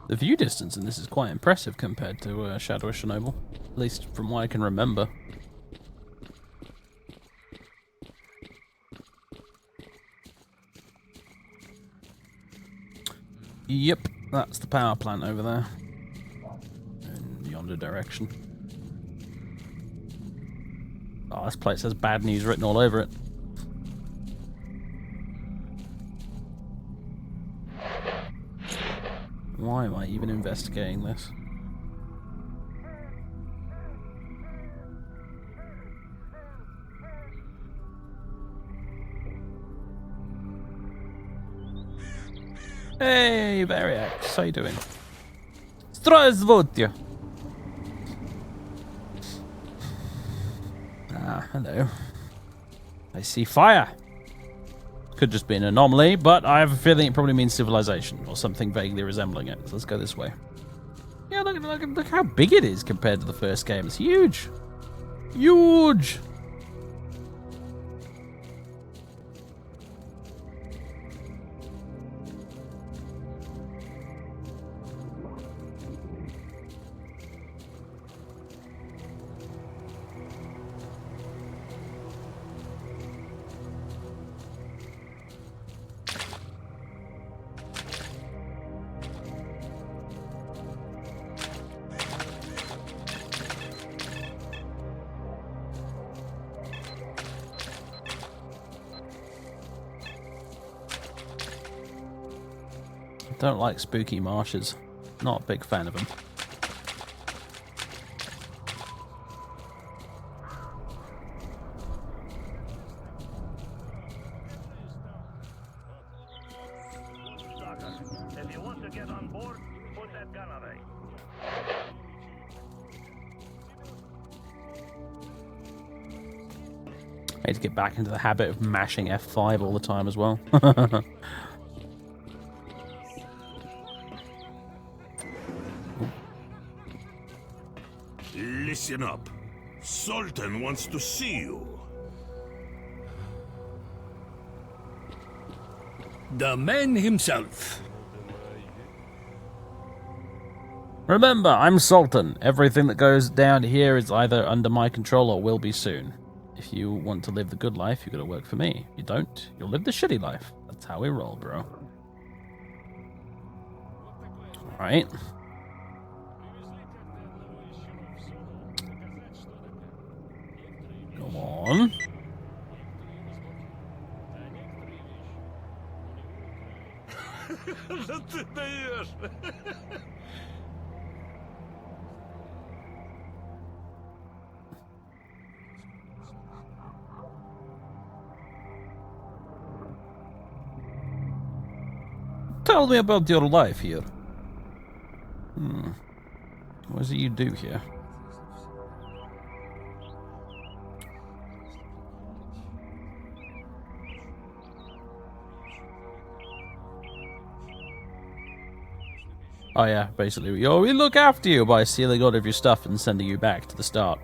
The view distance in this is quite impressive compared to Shadow of Chernobyl, at least from what I can remember. Yep, that's the power plant over there. In yonder direction. Oh, this place has bad news written all over it. Why am I even investigating this? Hey, Variax, how you doing? Здравствуйте. Ah, hello. I see fire. Could just be an anomaly, but I have a feeling it probably means civilization or something vaguely resembling it. So let's go this way. Yeah, look how big it is compared to the first game. It's huge. Huge. Don't like spooky marshes. Not a big fan of them.
If you want to get on board, put that gun away.
I need to get back into the habit of mashing F5 all the time as well.
Listen up. Sultan wants to see you.
The man himself.
Remember, I'm Sultan. Everything that goes down here is either under my control or will be soon. If you want to live the good life, you gotta work for me. If you don't, you'll live the shitty life. That's how we roll, bro. Alright. Come on.
Да ты даешь.
Tell me about your life here. What do you do here? Oh yeah, basically, we look after you by stealing all of your stuff and sending you back to the start.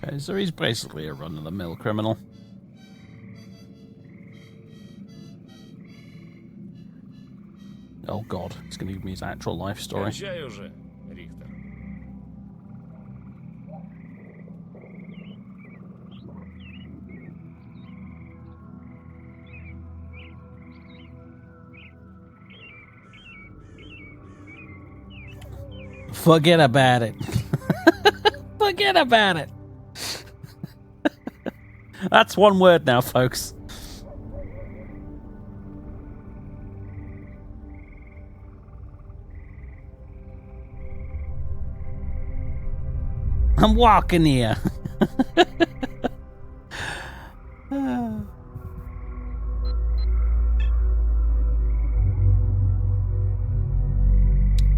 Okay, so he's basically a run-of-the-mill criminal. Oh god, he's going to give me his actual life story.
Кончай уже, Рихтер.
Forget about it. Forget about it. That's one word now, folks. I'm walking here.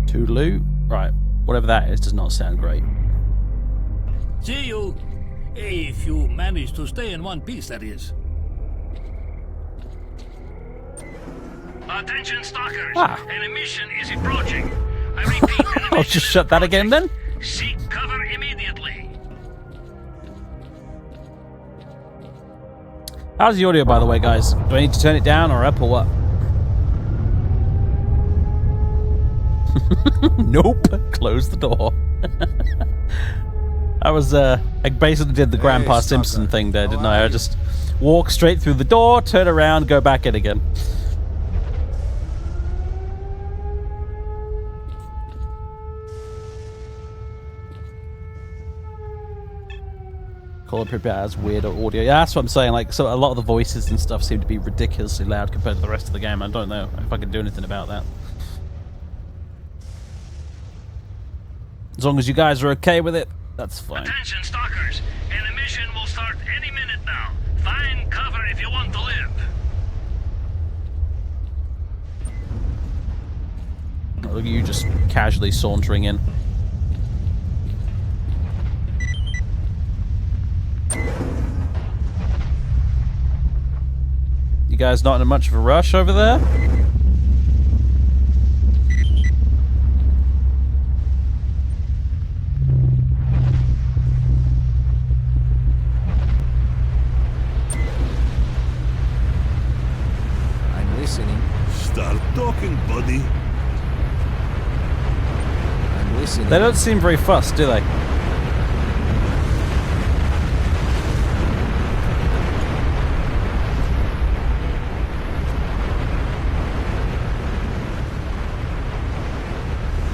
Toodaloo. Right. Whatever that is does not sound great.
See you. If you manage to stay in one piece, that is.
Attention, Stalkers.
Ah.
An mission is approaching. I repeat, an
I'll
mission
just shut that again then.
Seek cover immediately.
How's the audio, by the way, guys? Do I need to turn it down or up or what? Nope. Close the door. I was, I basically did the Grandpa Simpson thing there, didn't I? I just walk straight through the door, turn around, go back in again. Call it Pripyat has weird audio. Yeah, that's what I'm saying. Like, so a lot of the voices and stuff seem to be ridiculously loud compared to the rest of the game. I don't know if I can do anything about that. As long as you guys are okay with it, that's fine.
Attention, Stalkers. An mission will start any minute now. Find cover if you want to live.
Oh, look at you just casually sauntering in. You guys not in much of a rush over there?
I'm listening.
Start talking, buddy.
I'm listening.
They don't seem very fussed, do they?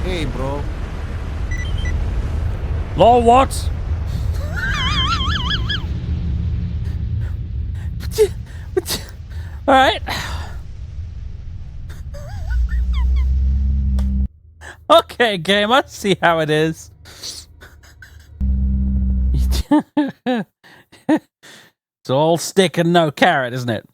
Hey, bro.
Law what? Alright. Okay, game, I see how it is. It's all stick and no carrot, isn't it?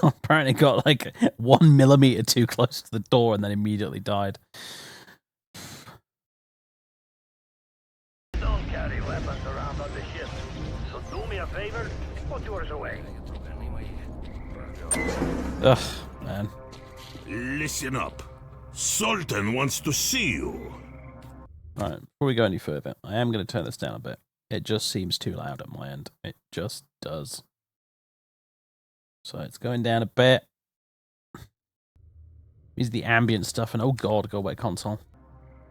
Apparently got like 1 millimeter too close to the door and then immediately died.
Don't carry weapons around on the ship. So do me a favor, put yours away.
Ugh, man.
Listen up. Sultan wants to see you.
Right, before we go any further, I am going to turn this down a bit. It just seems too loud at my end. It just does. So it's going down a bit. Is the ambient stuff, and oh god, go away console.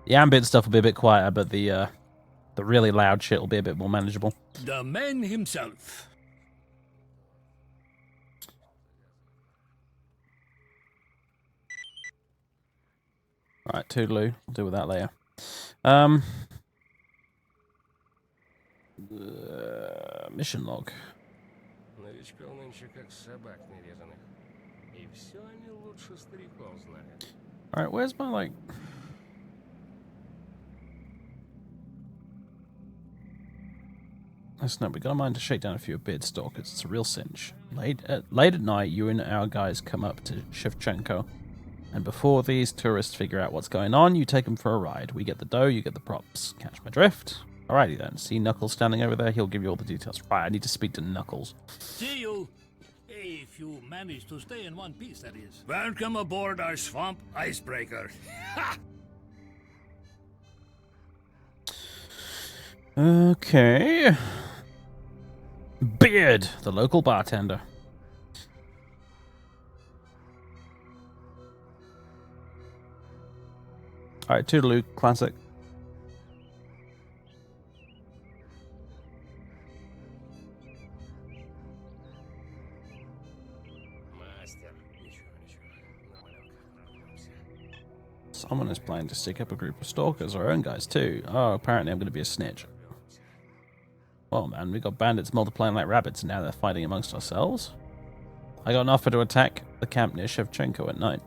The ambient stuff will be a bit quieter, but the The really loud shit will be a bit more manageable.
The man himself.
Right, toodaloo. We'll deal with that later. Mission log. Alright, where's my, like... Listen up, we got a mind to shake down a few beard stalkers. It's a real cinch. Late at night, you and our guys come up to Shevchenko. And before these tourists figure out what's going on, you take them for a ride. We get the dough, you get the props. Catch my drift? Alrighty then. See Knuckles standing over there? He'll give you all the details. Right, I need to speak to Knuckles.
See you. If you manage to stay in one piece, that is. Welcome aboard our swamp icebreaker.
Okay. Beard, the local bartender. Alright, toodaloo, classic. Someone is planning to stick up a group of stalkers, our own guys too. Oh, apparently I'm going to be a snitch. Well, man, we got bandits multiplying like rabbits, and now they're fighting amongst ourselves. I got an offer to attack the camp near Shevchenko at night.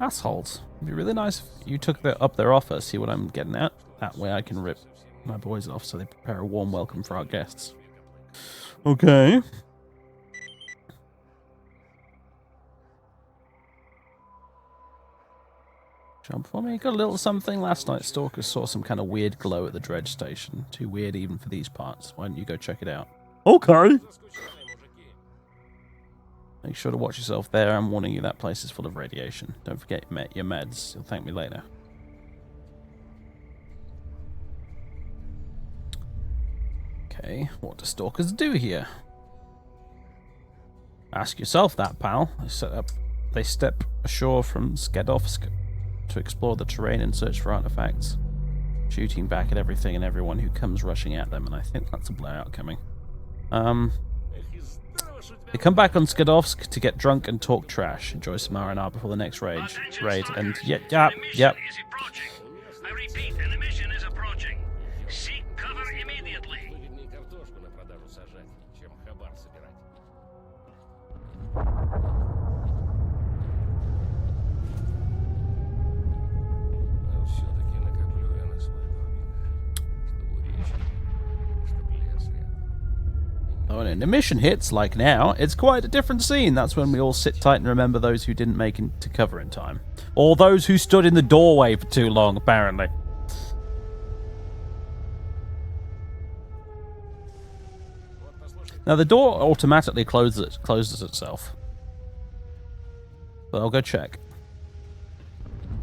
Assholes. It'd be really nice if you took up their offer, see what I'm getting at. That way I can rip my boys off so they prepare a warm welcome for our guests. Okay. Jump for me. Got a little something. Last night, stalkers saw some kind of weird glow at the dredge station. Too weird even for these parts. Why don't you go check it out? Okay. Make sure to watch yourself there. I'm warning you, that place is full of radiation. Don't forget your meds. You'll thank me later. Okay, what do stalkers do here? Ask yourself that, pal. They step ashore from S.T.A.L.K.E.R to explore the terrain and search for artifacts, shooting back at everything and everyone who comes rushing at them, and I think that's a blowout coming. They come back on S.T.A.L.K.E.R to get drunk and talk trash, enjoy some R&R before the next raid, and yep.
I repeat, an emission is approaching. Seek cover immediately.
Oh, and an emission hits, like now, it's quite a different scene. That's when we all sit tight and remember those who didn't make it to cover in time. Or those who stood in the doorway for too long, apparently. Now, the door automatically closes itself. But I'll go check.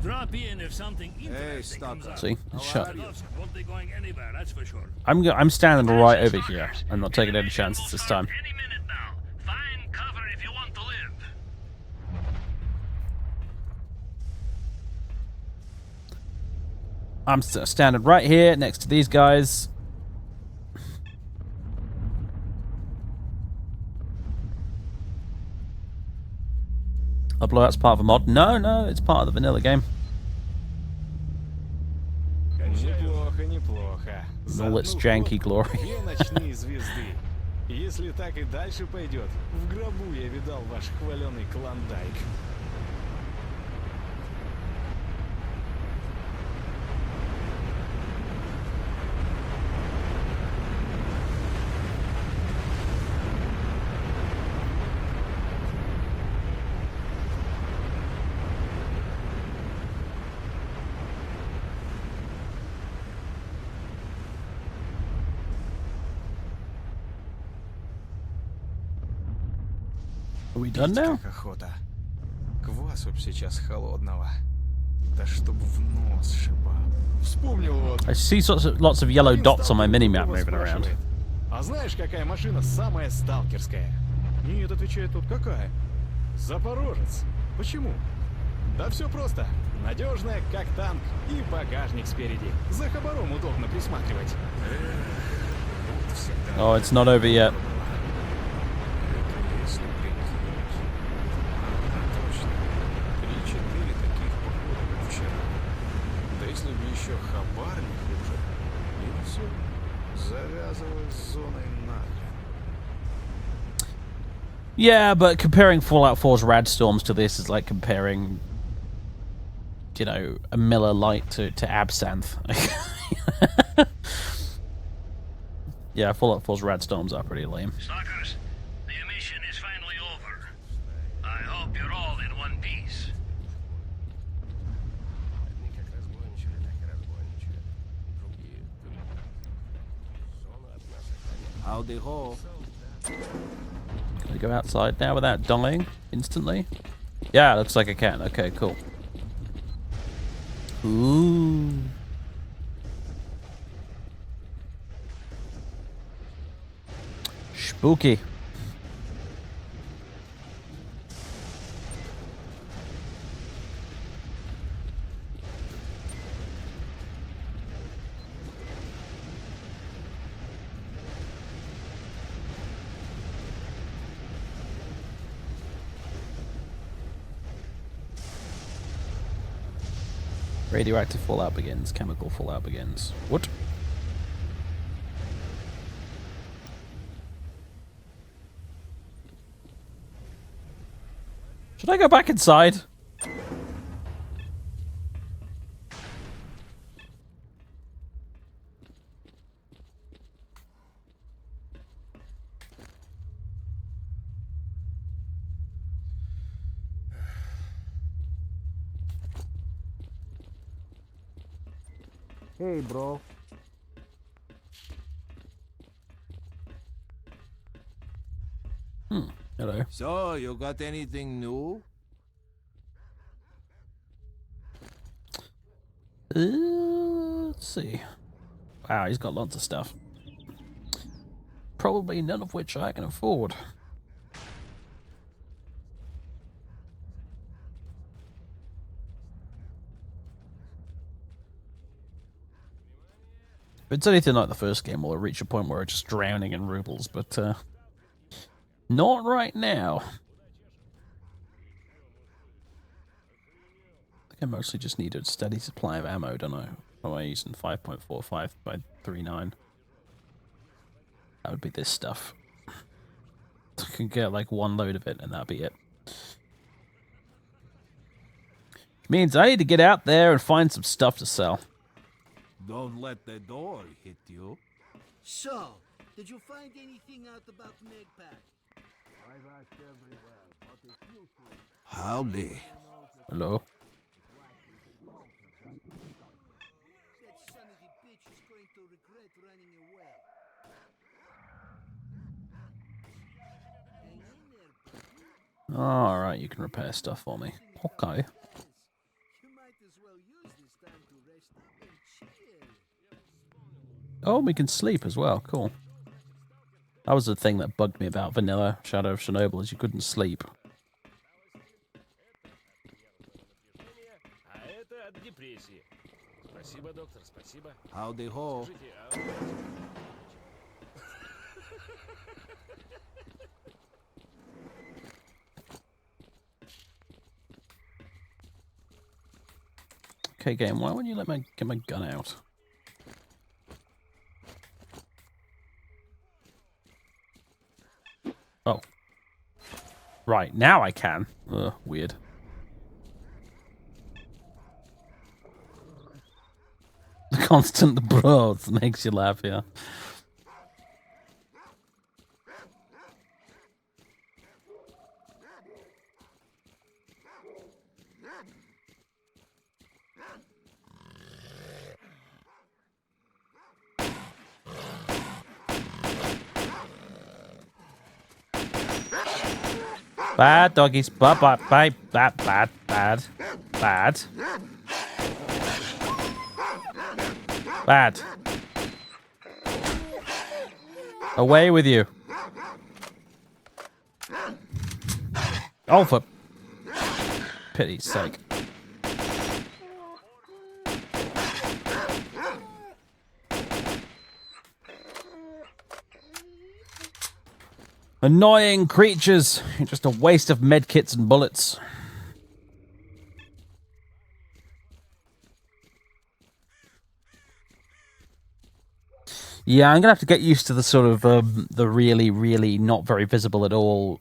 Drop in if something interesting comes up.
See? It's shut.
Won't be going anywhere, that's for sure.
I'm standing right over here. I'm not taking any chances this time.
Any minute now. Find cover if you want to live.
I'm standing right here next to these guys. A blowout's part of a mod? No, it's part of the vanilla game. In all its janky glory.
Если так и дальше пойдет, в гробу я видал ваш хваленый клондайк.
Are we done now?
Как охота. Квасу б сейчас холодного. Да чтоб в нос шибал. Вспомнил вот.
I see lots of yellow dots on my minimap moving around.
А знаешь, какая машина самая сталкерская? Нет, отвечает тут, какая? Запорожец. Почему? Да все просто. Надежная, как танк, и багажник спереди. За хабаром удобно присматривать. Вот всегда.
Oh, it's not over yet.
Если прикинуть. Точно. 3-4 таких похода, как вчера. Да если бы еще хабар не хуже. И все. Завязывай с зоной нахрен.
Yeah, but comparing Fallout 4's rad storms to this is like comparing, you know, a Miller Lite to absinthe. Yeah, Fallout 4's rad storms are pretty lame.
Stalkers, the mission is finally over. I hope you're all in one piece.
Howdy ho.
Can I go outside now without dying instantly? Yeah, looks like I can. Okay, cool. Ooh. Spooky. Radioactive fallout begins. Chemical fallout begins. What? Should I go back inside?
Hey, bro.
Hello.
So, you got anything new?
Let's see. Wow, he's got lots of stuff. Probably none of which I can afford. If it's anything like the first game, we'll reach a point where it's just drowning in rubles, but not right now. I think I mostly just need a steady supply of ammo, don't I? Am I using 5.45 by 39? That would be this stuff. I can get like one load of it and that'll be it. Which means I need to get out there and find some stuff to sell.
Don't let the door hit you.
So, did you find anything out about Megpack?
Howdy.
Hello?
That son of a bitch is going to regret running away. Hang in there, buddy.
Alright, you can repair stuff for me. Okay.
You might as well use this time to rest up and chill.
Oh, we can sleep as well. Cool. That was the thing that bugged me about vanilla Shadow of Chernobyl, is you couldn't sleep.
Howdy ho.
Okay, game, why wouldn't you let me get my gun out? Oh. Right, now I can. Ugh, weird. The constant bros makes you laugh, yeah. Bad doggies. Bad. Bad. Away with you. Oh, for pity's sake. Annoying creatures. Just a waste of medkits and bullets. Yeah, I'm gonna have to get used to the sort of the really, really not very visible at all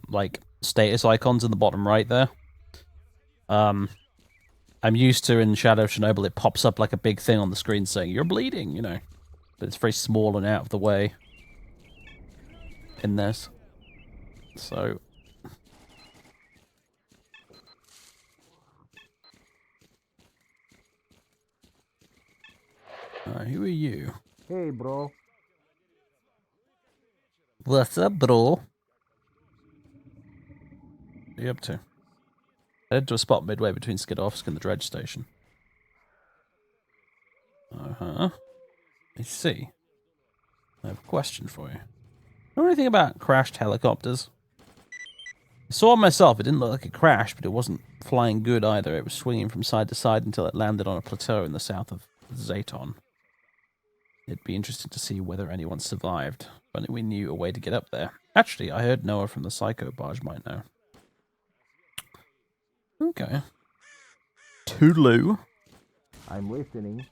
like status icons in the bottom right there. I'm used to in Shadow of Chernobyl it pops up like a big thing on the screen saying you're bleeding, you know, but it's very small and out of the way in this. So who are you?
Hey, bro.
What's up, bro? What are you up to? Head to a spot midway between Skidovsk and the dredge station. I see. I have a question for you. Know anything about crashed helicopters? I saw it myself. It didn't look like it crashed, but it wasn't flying good either. It was swinging from side to side until it landed on a plateau in the south of Zaton. It'd be interesting to see whether anyone survived. If only we knew a way to get up there. Actually, I heard Noah from the Psycho Barge might know. Okay. Toodaloo.
I'm listening.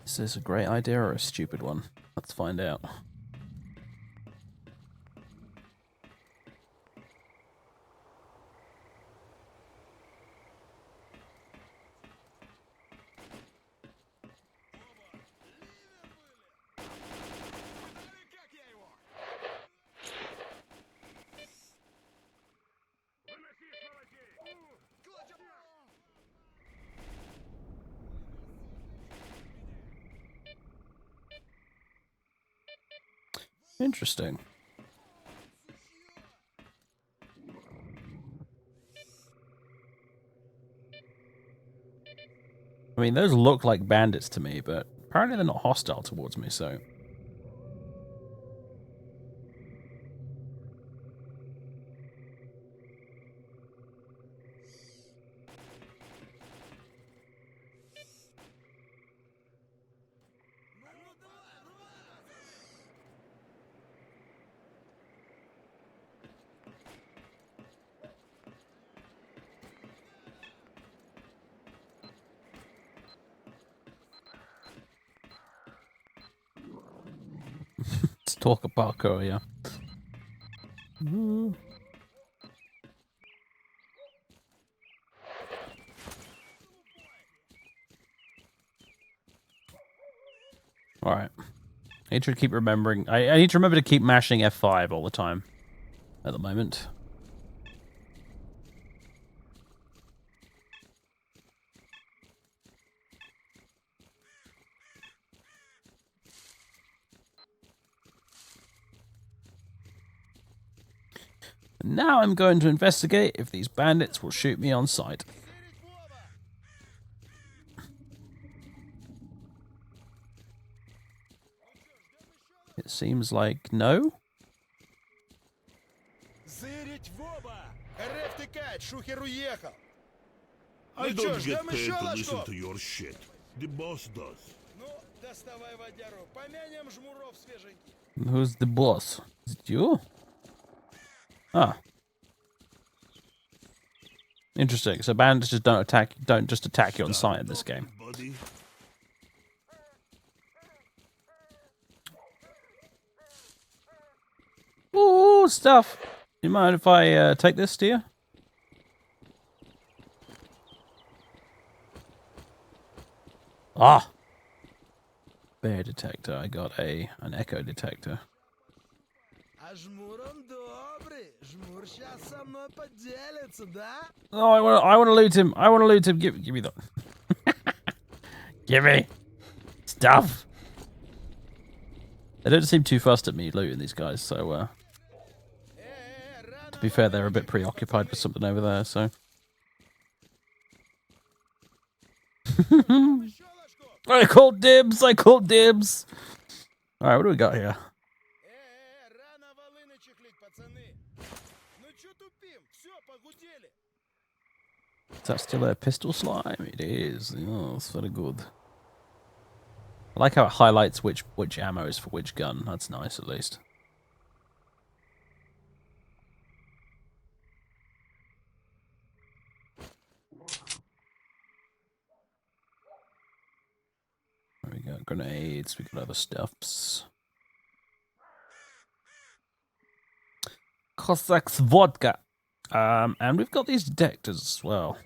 Is this a great idea or a stupid one? Let's find out. Interesting. I mean, those look like bandits to me, but apparently they're not hostile towards me, so... Stalker parkour, yeah. Alright. I need to keep remembering... I need to remember to keep mashing F5 all the time. At the moment. Now I'm going to investigate if these bandits will shoot me on sight. It seems like no.
I don't get paid to listen to your shit. The boss does.
Who's the boss? Is it you? Ah. Interesting. So bandits just don't just attack you on sight in this game.
Buddy.
Ooh, stuff. You mind if I take this, do you? Ah. Bear detector. I got an echo detector. Oh, I want to loot him. I want to loot him. Give me that. Give me stuff. They don't seem too fussed at me looting these guys, so to be fair, they're a bit preoccupied with something over there, so I called dibs. I called dibs. All right, what do we got here? Is that still a pistol slime? It is. Oh, it's very good. I like how it highlights which ammo is for which gun. That's nice, at least. We got grenades. We got other stuffs. Cossacks vodka. And we've got these detectors as well.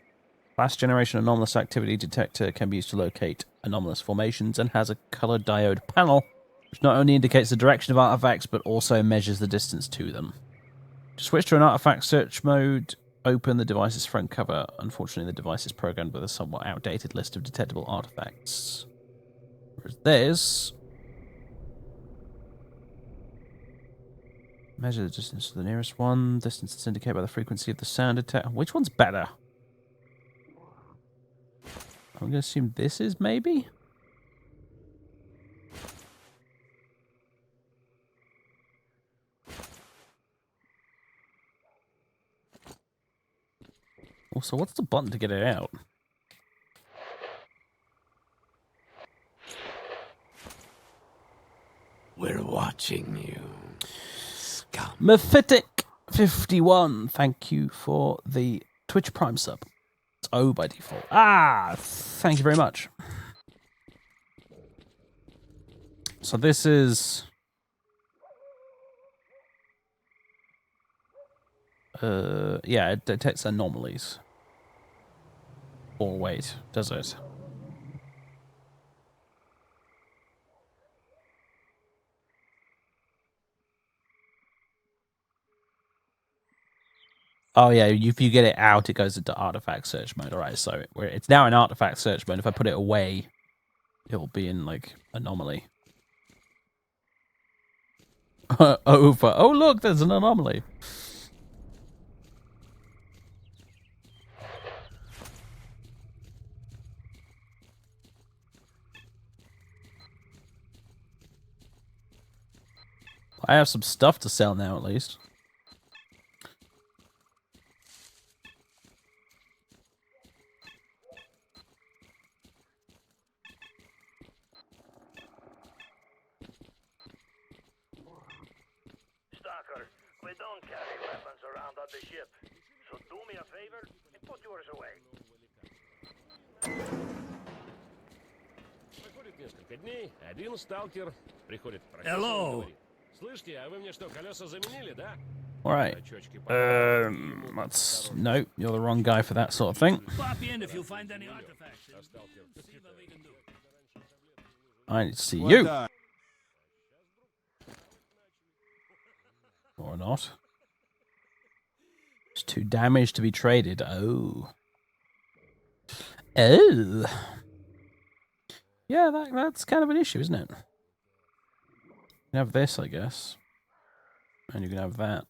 Last generation anomalous activity detector can be used to locate anomalous formations and has a color diode panel, which not only indicates the direction of artifacts, but also measures the distance to them. To switch to an artifact search mode, open the device's front cover. Unfortunately, the device is programmed with a somewhat outdated list of detectable artifacts. Whereas this... measure the distance to the nearest one. Distance is indicated by the frequency of the sound detector. Which one's better? I'm going to assume this is maybe? Also, what's the button to get it out?
We're watching you. Scum.
Mephitic51, thank you for the Twitch Prime sub. It's O by default. Ah, thank you very much. So this is... yeah, it detects anomalies. Or wait, does it? Oh yeah, if you get it out, it goes into artifact search mode. Alright, so it's now in artifact search mode. If I put it away, it'll be in, like, anomaly. Over. Oh look, there's an anomaly. I have some stuff to sell now, at least.
Stalker, we don't carry weapons around on the ship. So do me a favor and put yours away.
Проходит несколько дней, один сталкер приходит к профессору и
Hello.
говорит: слышите, а вы мне что, колеса заменили, да?
Alright. That's... no, you're the wrong guy for that sort of thing.
Pop in if you find any artifacts. And see what we can do.
I need to see you. Or not. It's too damaged to be traded. Oh. Oh. Yeah, that's kind of an issue, isn't it? You can have this, I guess. And you can have that.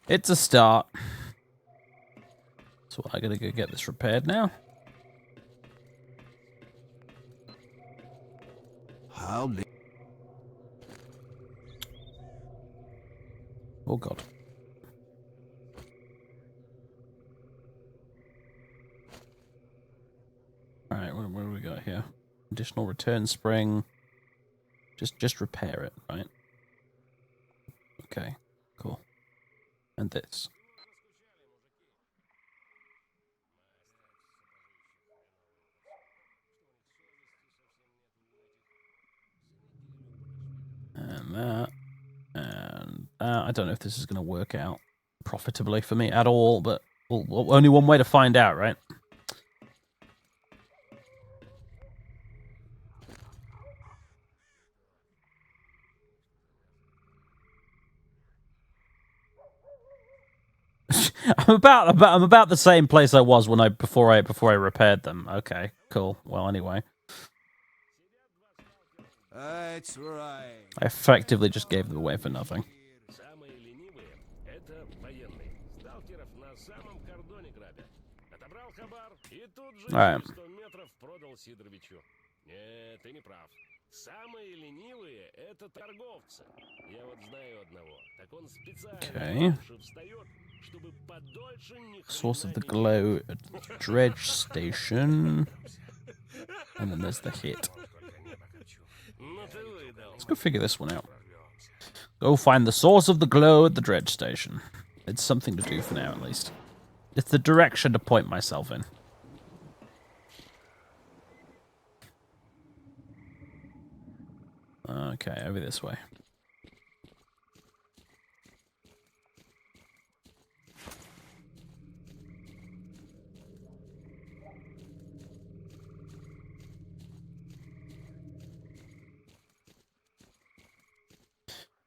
It's a start. So I gotta go get this repaired now.
How big?
Oh god. Alright, what do we got here? Additional return spring. Just repair it, right? Okay, cool. And this. And that. And I don't know if this is going to work out profitably for me at all, but only one way to find out, right? I'm about the same place I was when before I repaired them. Okay, cool. Well, anyway,
That's right.
I effectively just gave them away for nothing.
Самые ленивые
Alright. Okay. Source of the glow at dredge station. And then there's the hit. Let's go figure this one out. Go find the source of the glow at the dredge station. It's something to do for now, at least. It's the direction to point myself in. Okay, over this way.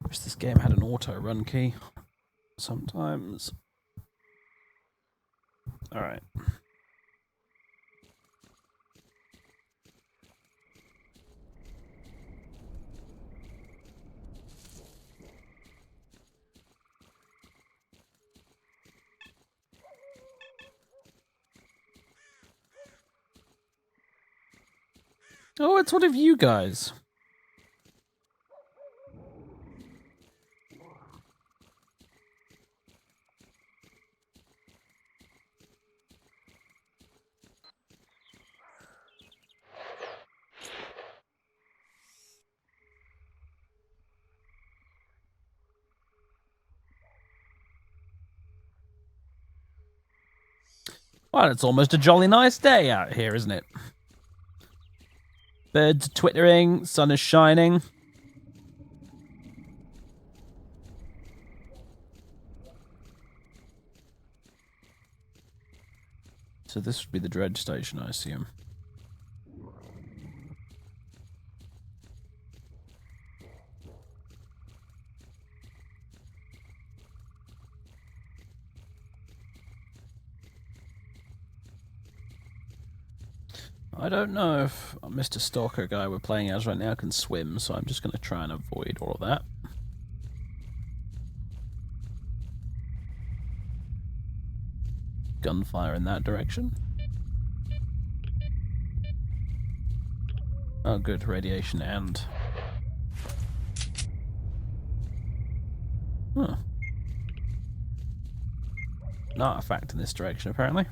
Wish this game had an auto run key. Sometimes. Alright. Oh, it's one of you guys. Well, it's almost a jolly nice day out here, isn't it? Birds twittering, sun is shining. So this would be the dredge station, I assume. I don't know if Mr. Stalker guy we're playing as right now can swim, so I'm just going to try and avoid all of that. Gunfire in that direction. Oh good, radiation and... Huh. An artifact in this direction, apparently.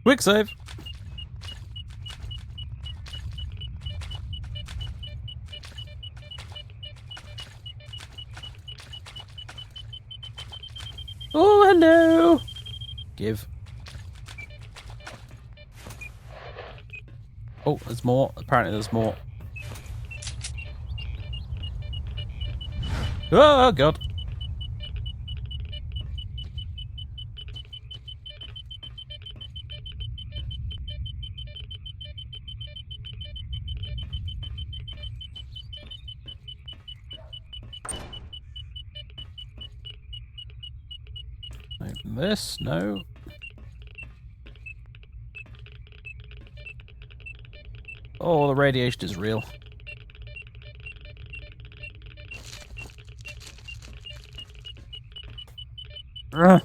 Quick save. Oh, hello. Give. Oh, there's more. Apparently there's more. Oh, God. Open this. No. Oh, the radiation is real. Ugh.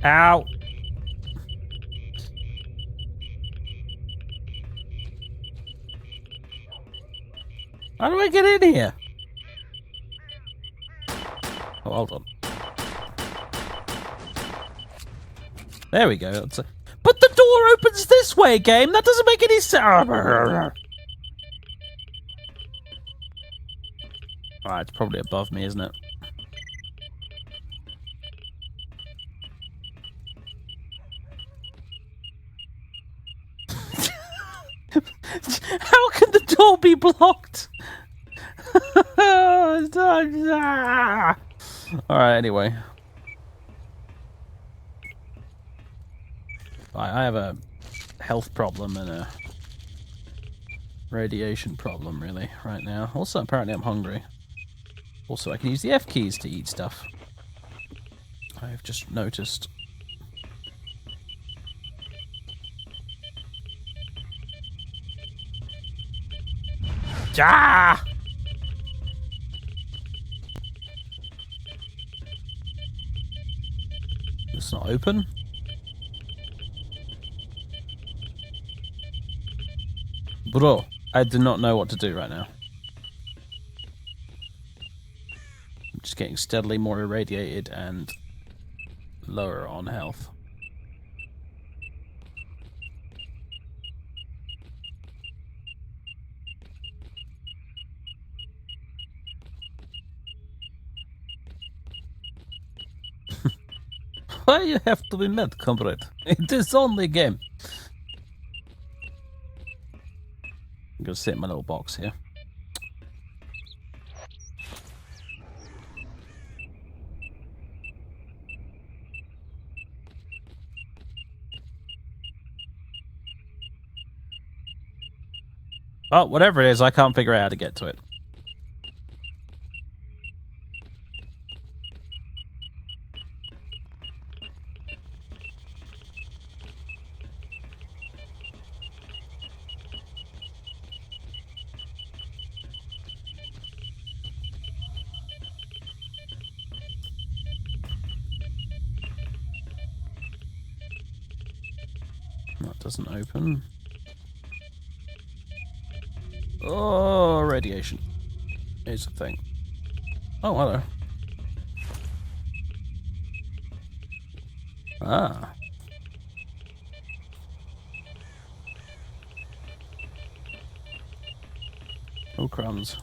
Ow! How do I get in here? Oh, hold on. There we go. That's but the door opens this way, game! That doesn't make any sense! Alright, it's probably above me, isn't it? How can the door be blocked. Alright, anyway. I have a health problem and a radiation problem, really, right now. Also, apparently I'm hungry. Also, I can use the F keys to eat stuff. I've just noticed. Ah! It's not open. Bro, I do not know what to do right now. I'm just getting steadily more irradiated and lower on health. Why you have to be mad, comrade? It is only a game. I'm gonna sit in my little box here. Oh, whatever it is, I can't figure out how to get to it. That doesn't open. Oh, radiation. Here's the thing. Oh, hello. Ah. Oh, crumbs.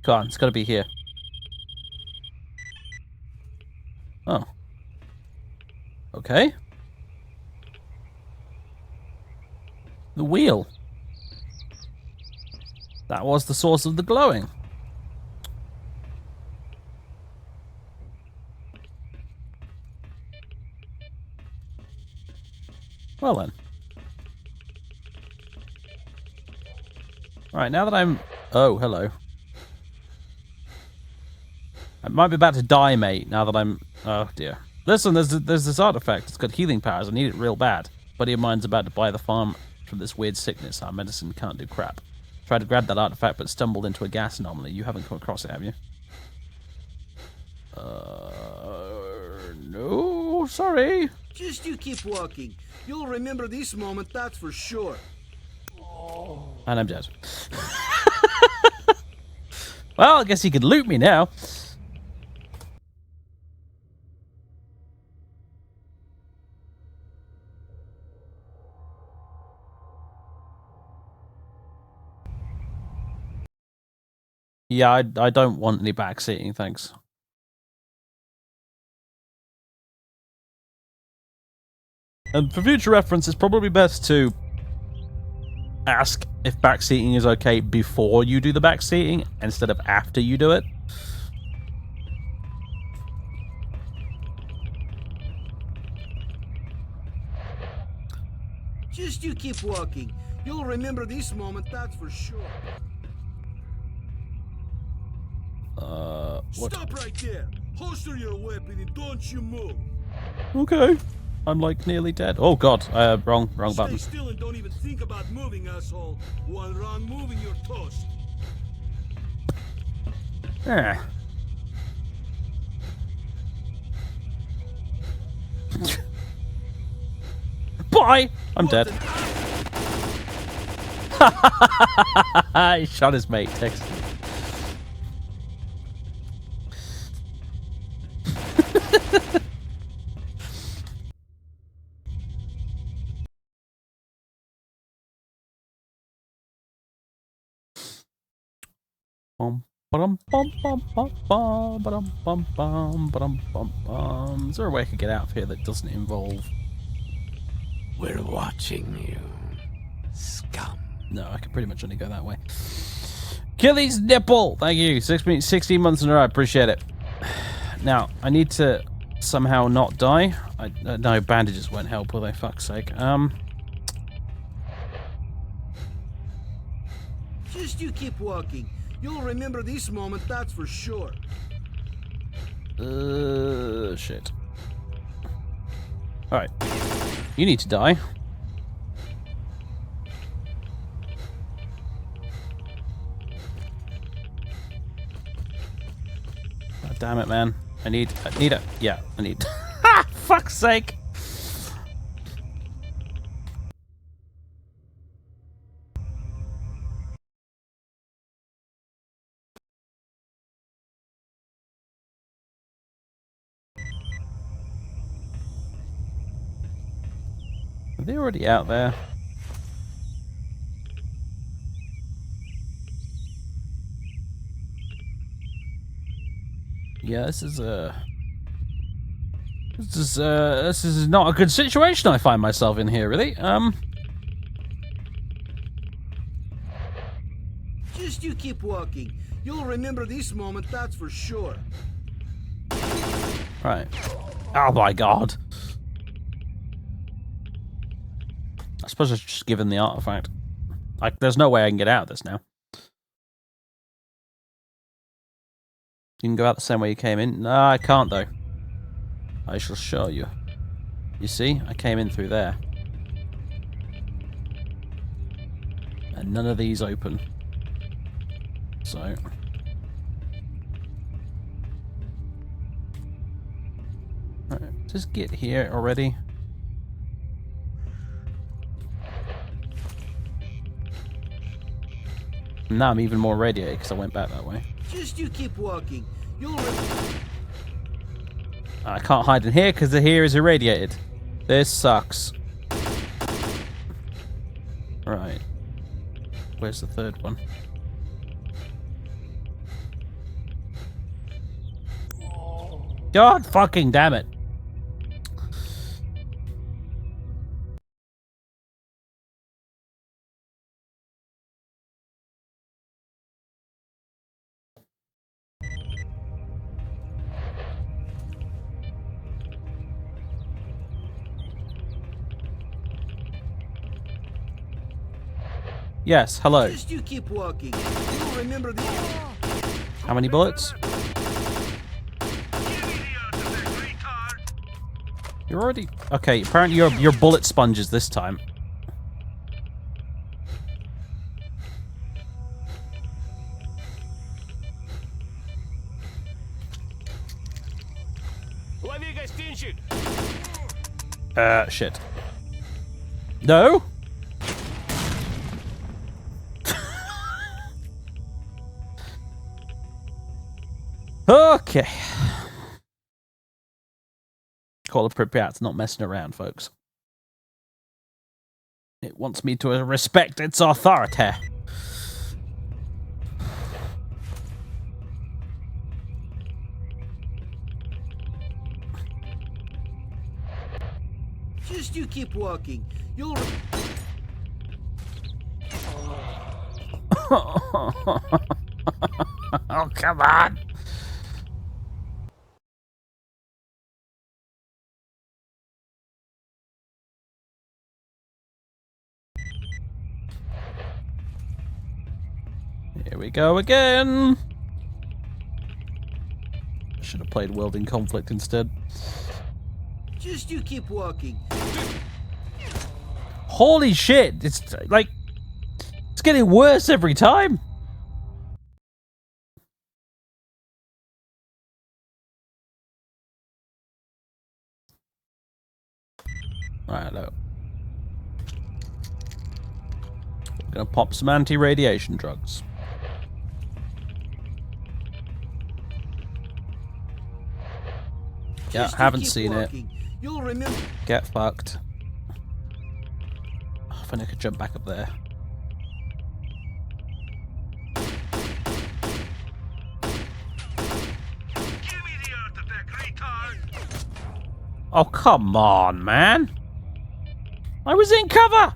Come on, it's gotta be here. Oh. Okay. The wheel. That was the source of the glowing. Well then. Alright, now that I'm... Oh, hello. I might be about to die, mate, now that I'm... Oh, dear. Listen, there's this artifact. It's got healing powers. I need it real bad. Buddy of mine's about to buy the farm from this weird sickness. Our medicine can't do crap. Tried to grab that artifact, but stumbled into a gas anomaly. You haven't come across it, have you? No, sorry.
Just you keep walking. You'll remember this moment, that's for sure.
And I'm dead. Well, I guess he could loot me now. Yeah, I don't want any backseating, thanks. And for future reference, it's probably best to ask if backseating is okay before you do the backseating instead of after you do it.
Just you keep walking. You'll remember this moment, that's for sure.
What?
Stop right there! Holster your weapon and don't you move!
Okay. I'm like nearly dead. Oh god, wrong button.
Stay still and don't even think about moving, asshole. One wrong move and you're toast.
Ah. Bye! I'm dead. He shot his mate, text. Is there a way I could get out of here that doesn't involve...
We're watching you, scum.
No, I can pretty much only go that way. Achilles nipple! Thank you. 16 months in a row. I appreciate it. Now, I need to somehow not die. No, bandages won't help, will they? Fuck's sake.
Just you keep walking. You'll remember this moment, that's for sure.
Shit. Alright. You need to die. God damn it, man. I need fuck's sake. Are they already out there? Yeah, this is not a good situation I find myself in here, really.
Just you keep walking. You'll remember this moment, that's for sure.
Right. Oh my god. I suppose I should just give him the artifact. Like, there's no way I can get out of this now. You can go out the same way you came in. No, I can't, though. I shall show you. You see? I came in through there. And none of these open. So... Alright, just get here already. Now I'm even more radiated because I went back that way.
Just you keep walking. You'll
I can't hide in here because the here is irradiated. This sucks. Right. Where's the third one? God fucking damn it. Yes, hello.
Just you keep walking. You'll remember the...
How many bullets? You're already... Okay, apparently you're bullet sponges this time. Shit. No? Okay. Call of Pripyat's not messing around, folks. It wants me to respect its authority.
Just you keep walking. You'll...
Oh, come on. Here we go again. Should have played World in Conflict instead.
Just you keep walking.
Holy shit! It's like... It's getting worse every time. Alright, hello. We're gonna pop some anti-radiation drugs. Yeah, haven't seen it.
You'll remember.
Get fucked. Oh, if only I could jump back up there. Oh, come on, man. I was in cover.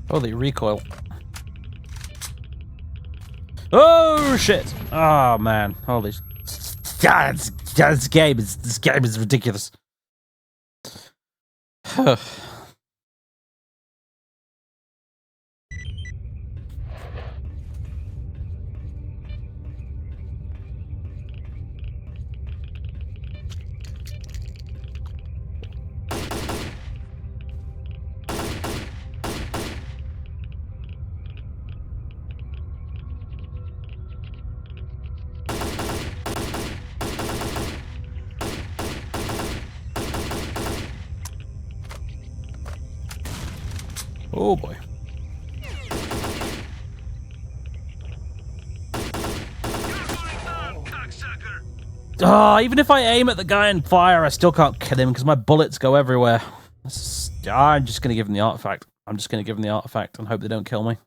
Holy recoil. Oh shit! Oh man, holy! God, this game is ridiculous. Oh boy. Oh, even if I aim at the guy and fire, I still can't kill him because my bullets go everywhere. I'm just going to give him the artifact. I'm just going to give him the artifact and hope they don't kill me.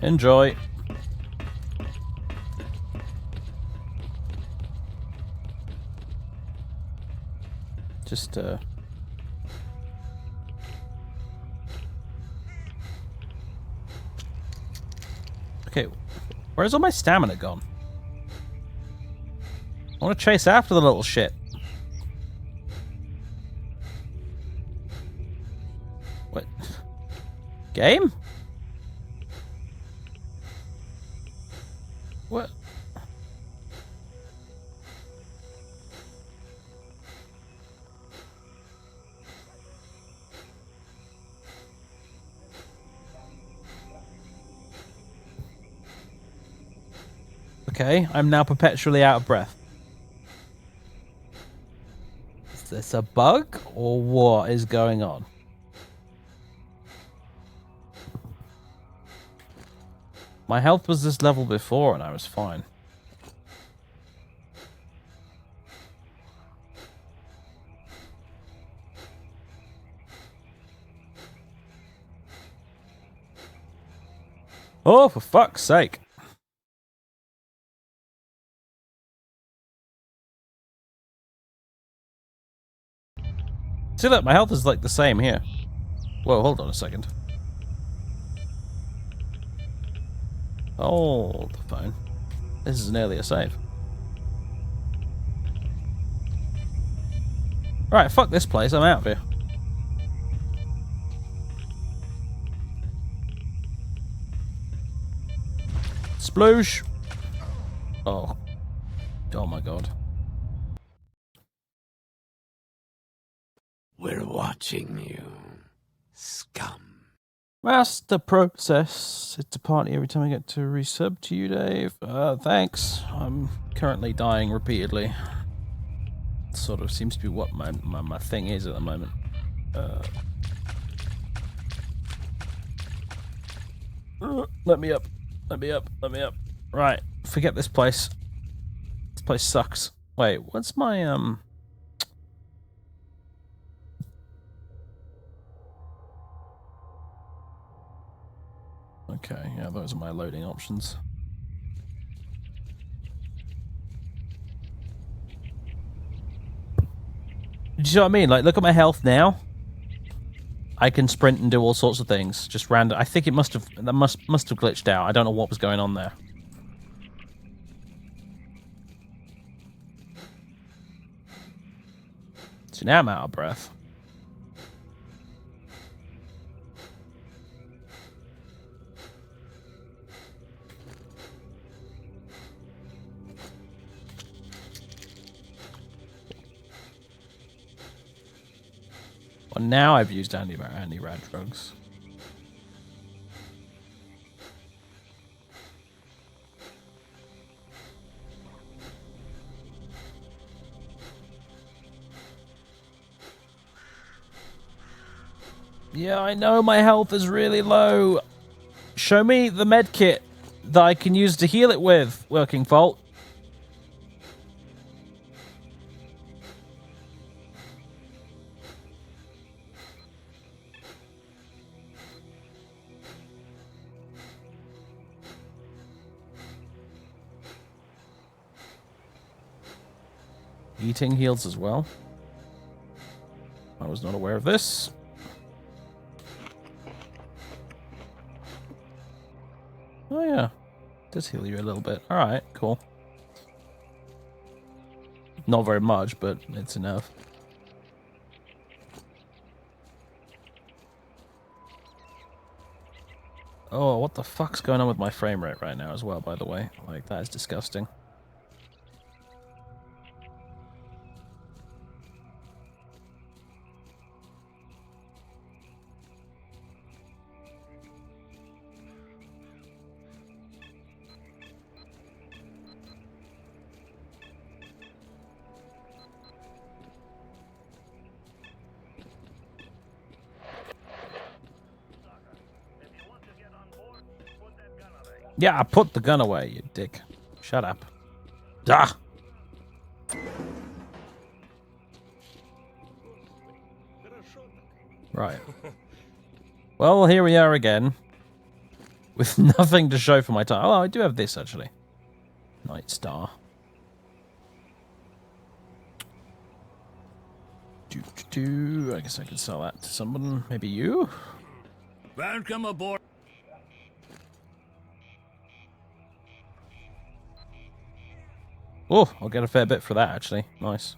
Enjoy. Just, okay, where's all my stamina gone? I want to chase after the little shit. What? Game? What? Okay, I'm now perpetually out of breath. Is this a bug, or what is going on? My health was this level before, and I was fine. Oh, for fuck's sake. See that? My health is like the same here. Whoa, hold on a second. Hold the phone. This is nearly a save. Right, fuck this place. I'm out of here. Sploosh. Oh. Oh my god.
We're watching you, scum.
Master process. It's a party every time I get to resub to you, Dave. Thanks. I'm currently dying repeatedly. Sort of seems to be what my thing is at the moment. Let me up. Let me up. Let me up. Right. Forget this place. This place sucks. Wait, what's my, Okay, yeah, those are my loading options. Do you see what I mean? Like, look at my health now. I can sprint and do all sorts of things. Just random. I think it must have glitched out. I don't know what was going on there. So now I'm out of breath. Well, now I've used anti-rad drugs. Yeah, I know my health is really low. Show me the med kit that I can use to heal it with, Working Fault. Eating heals as well. I was not aware of this. Oh yeah, it does heal you a little bit. Alright, cool. Not very much, but it's enough. Oh, what the fuck's going on with my frame rate right now as well, by the way? Like, that is disgusting. Yeah, I put the gun away, you dick. Shut up. Ah! Right. Well, here we are again. With nothing to show for my time. Oh, I do have this, actually. Night Star. I guess I could sell that to someone. Maybe you?
Welcome aboard.
Oh, I'll get a fair bit for that, actually. Nice.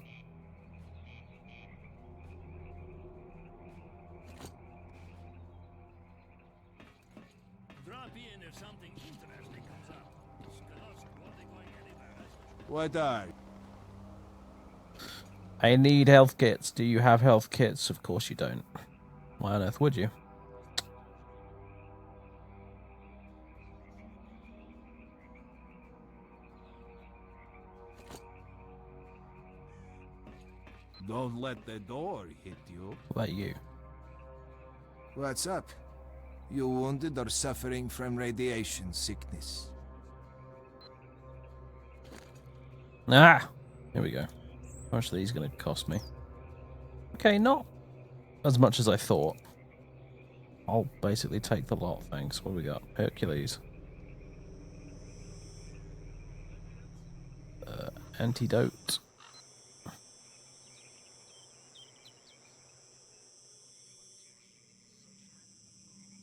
Drop in if something interesting comes up. Scouts won't be going anywhere.
What are?
I need health kits. Do you have health kits? Of course you don't. Why on earth would you?
Don't let the door hit you.
What about you?
What's up? You wounded or suffering from radiation sickness?
Ah! Here we go. How much are these going to cost me? Okay, not as much as I thought. I'll basically take the lot, thanks. What do we got? Hercules. Antidote.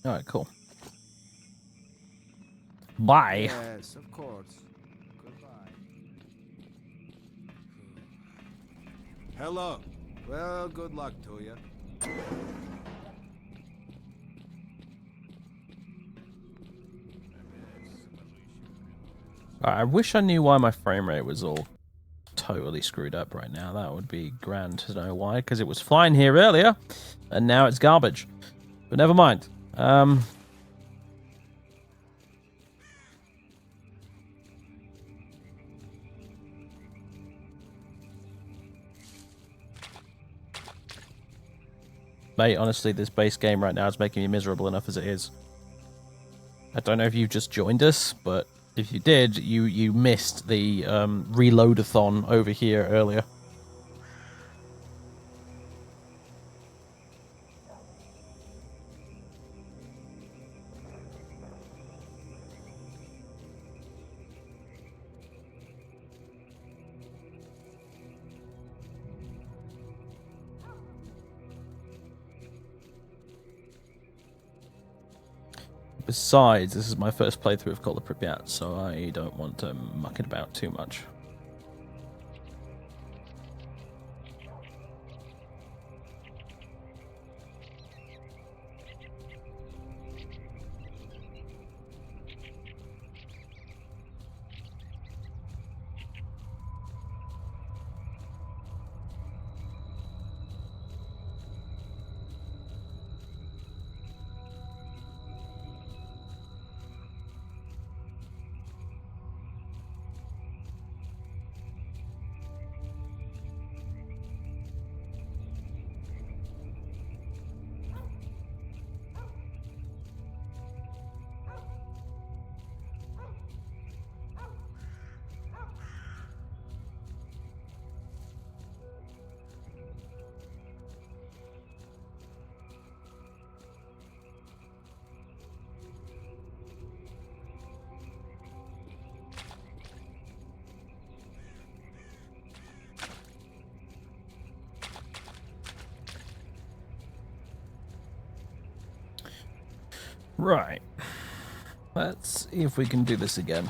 Alright, cool. Bye.
Yes, of course. Goodbye.
Hello. Well, good luck to you.
I wish I knew why my frame rate was all totally screwed up right now. That would be grand to know why, because it was fine here earlier, and now it's garbage. But never mind. Mate, honestly, this base game right now is making me miserable enough as it is. I don't know if you've just joined us, but if you did, you missed the reload-a-thon over here earlier. Besides, this is my first playthrough of Call of Pripyat, so I don't want to muck it about too much. Right. Let's see if we can do this again.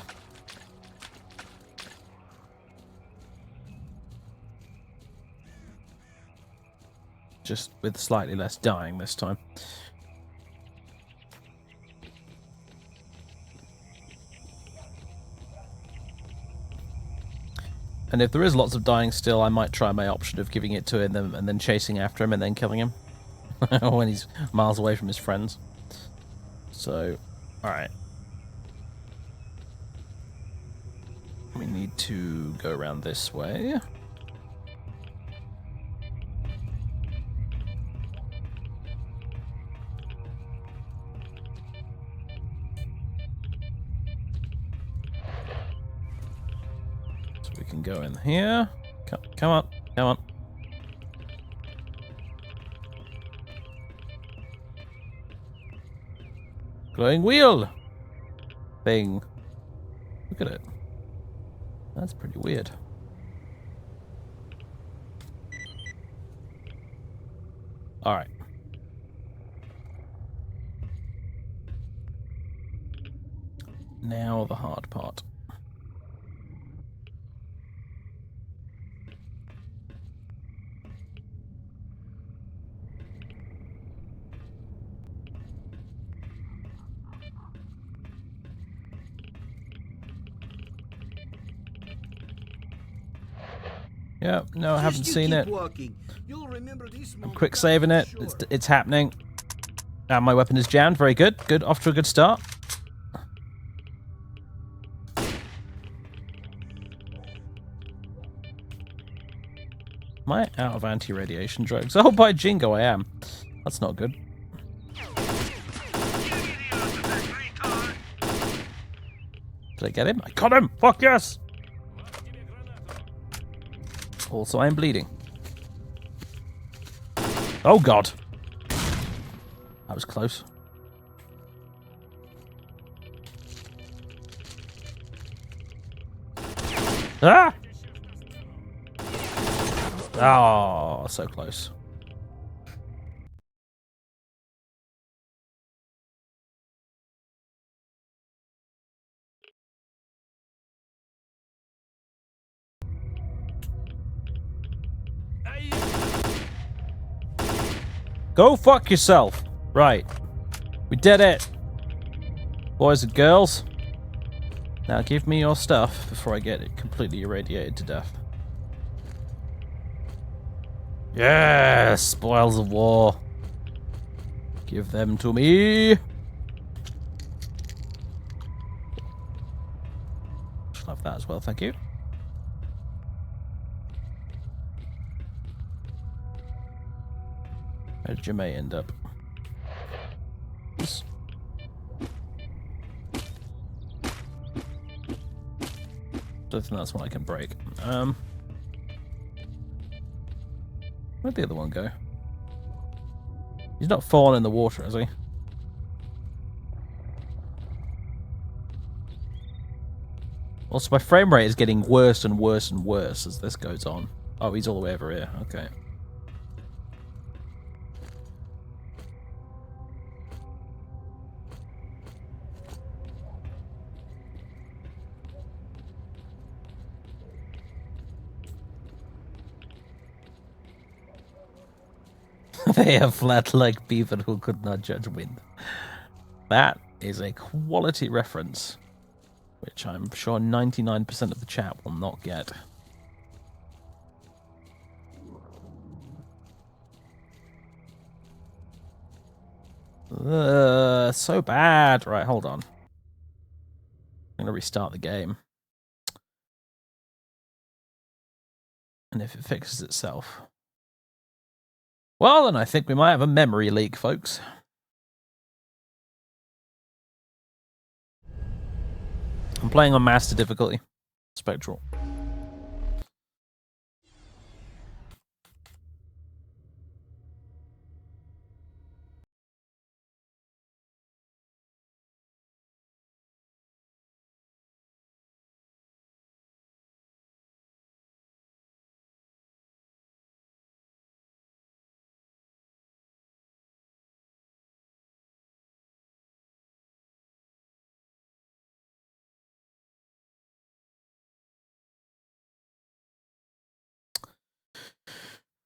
Just with slightly less dying this time. And if there is lots of dying still, I might try my option of giving it to him and then chasing after him and then killing him. When he's miles away from his friends. So, alright. We need to go around this way. So we can go in here. Come on, come on. Glowing wheel thing. Look at it. That's pretty weird. Alright. Now the hard part. Yeah, no, I haven't seen it. I'm quick saving it. It's happening. And my weapon is jammed. Very good. Good. Off to a good start. Am I out of anti-radiation drugs? Oh, by jingo, I am. That's not good. Did I get him? I got him! Fuck yes! Also, I'm bleeding. Oh, God. That was close. Ah! Oh, so close. Go fuck yourself. Right. We did it. Boys and girls. Now give me your stuff before I get it completely irradiated to death. Yes! Spoils of war. Give them to me. Should have that as well, thank you. Where did your mate end up? Oops. Don't think that's one I can break. Where'd the other one go? He's not fallen in the water, has he? Also, my frame rate is getting worse and worse and worse as this goes on. Oh, he's all the way over here. Okay. They are flat like beaver who could not judge wind. That is a quality reference, which I'm sure 99% of the chat will not get. So bad. Right, hold on. I'm going to restart the game. And if it fixes itself... Well, then I think we might have a memory leak, folks. I'm playing on master difficulty. Spectral.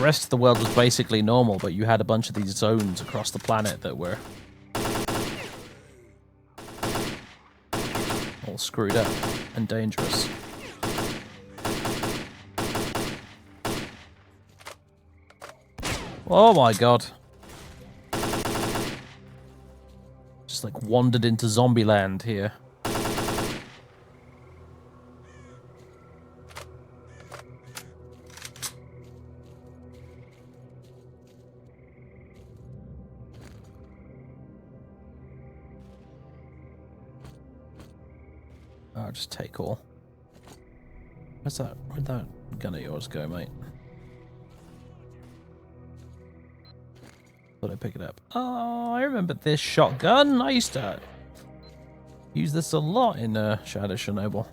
the rest of the world was basically normal, but you had a bunch of these zones across the planet that were all screwed up and dangerous. Oh my god. Just like wandered into zombie land here. I'll just take all. Where'd that gun of yours go, mate? Thought I'd pick it up. Oh, I remember this shotgun. I used to use this a lot in Shadow Chernobyl.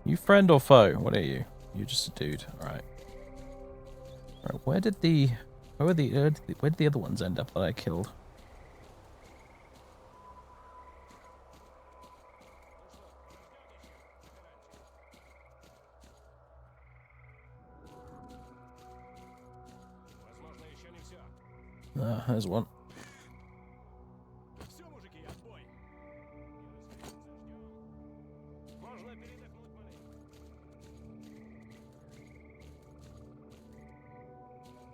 You friend or foe? What are you? You're just a dude. Alright. Alright, where did the other ones end up that I killed? There's one.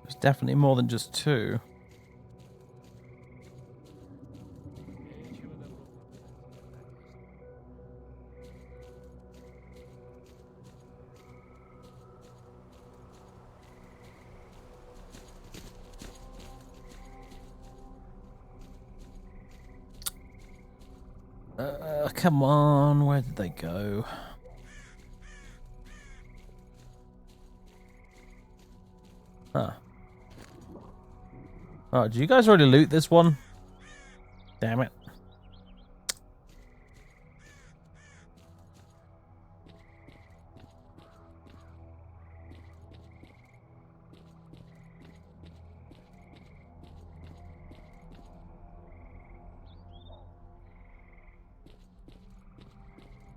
There's definitely more than just two. Come on, where did they go? Huh. Oh, did you guys already loot this one? Damn it.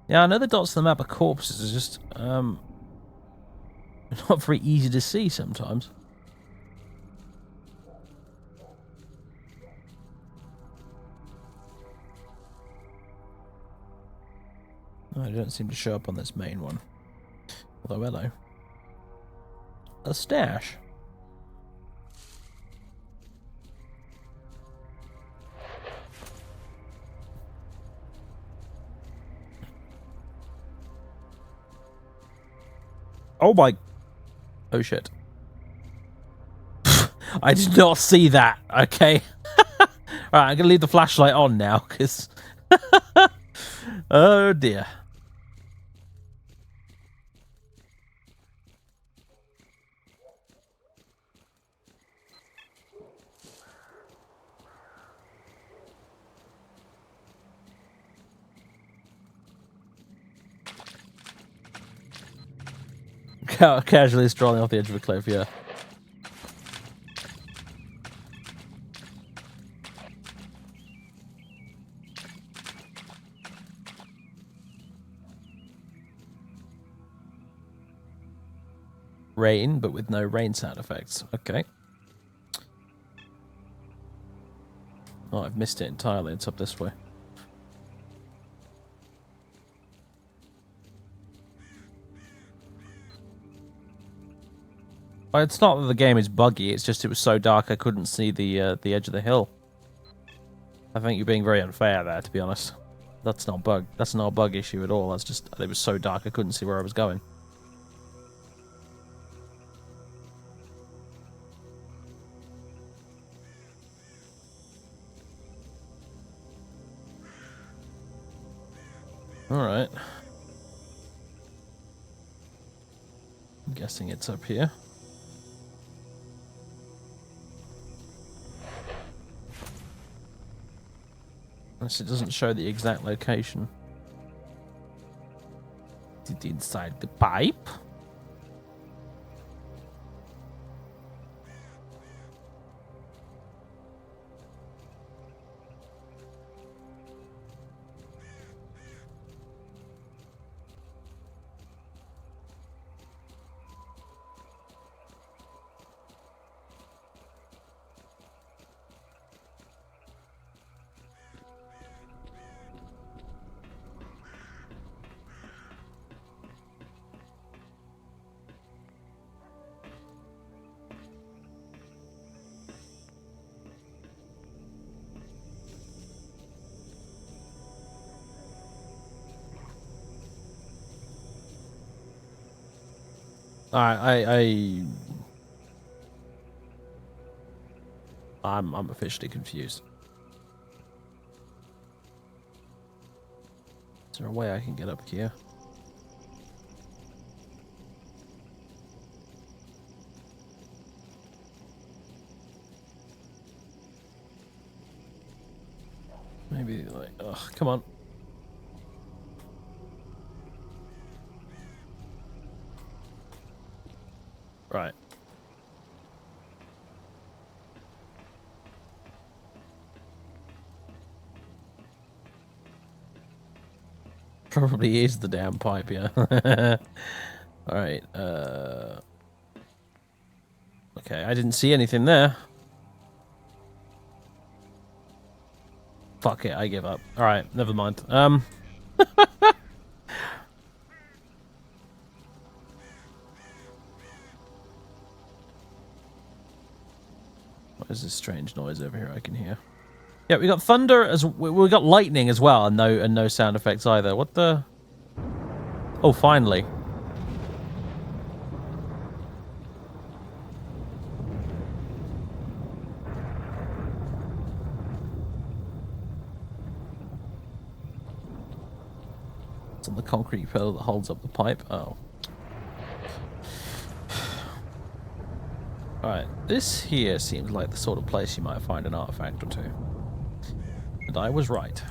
Yeah, I know the dots on the map of corpses are just not very easy to see sometimes. Oh, they don't seem to show up on this main one. Although, hello. A stash. Oh my... Oh shit. I did not see that, okay? Alright, I'm gonna leave the flashlight on now, because... Oh dear. Casually strolling off the edge of a cliff, yeah. Rain, but with no rain sound effects. Okay. Oh, I've missed it entirely. It's up this way. Well, it's not that the game is buggy, it's just it was so dark I couldn't see the edge of the hill. I think you're being very unfair there, to be honest. That's not a bug issue at all. That's just it was so dark I couldn't see where I was going. Alright. I'm guessing it's up here. Unless it doesn't show the exact location. Is it inside the pipe? I'm officially confused. Is there a way I can get up here? Maybe like, ugh, come on. Right. Probably is the damn pipe, yeah. Alright, okay, I didn't see anything there. Fuck it, I give up. Alright, never mind. What is this strange noise over here I can hear? Yeah, we got thunder as we got lightning as well, and no sound effects either. What the? Oh, finally. It's on the concrete pillar that holds up the pipe. Oh. Alright, this here seems like the sort of place you might find an artifact or two. And I was right.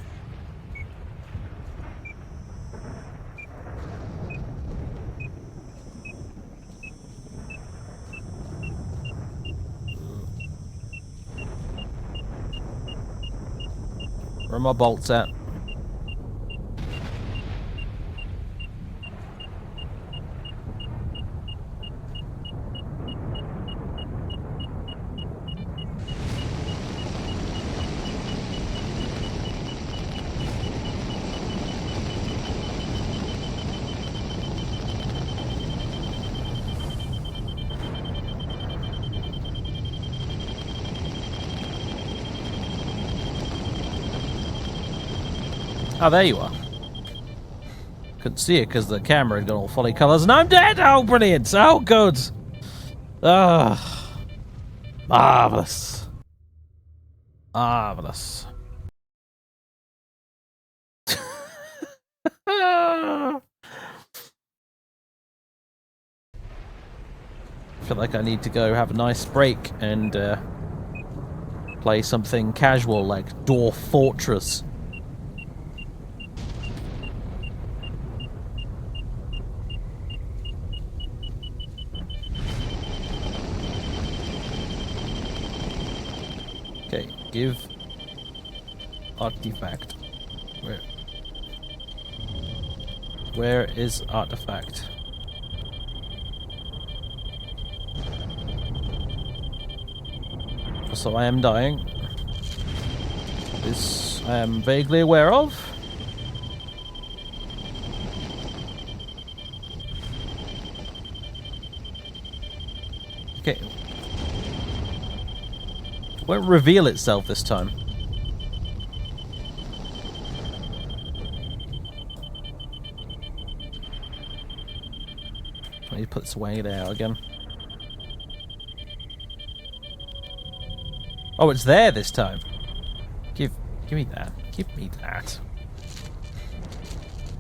Where are my bolts at? Oh, there you are. Couldn't see it because the camera had got all fully colours, and I'm dead! Oh, brilliant! Oh, good! Ah, marvellous. Marvellous. I feel like I need to go have a nice break and play something casual like Dwarf Fortress. Okay, give artifact. Where is artifact? So I am dying. This I am vaguely aware of. Okay. It won't reveal itself this time. I need to put this away there again. Oh, it's there this time. Give me that. Give me that.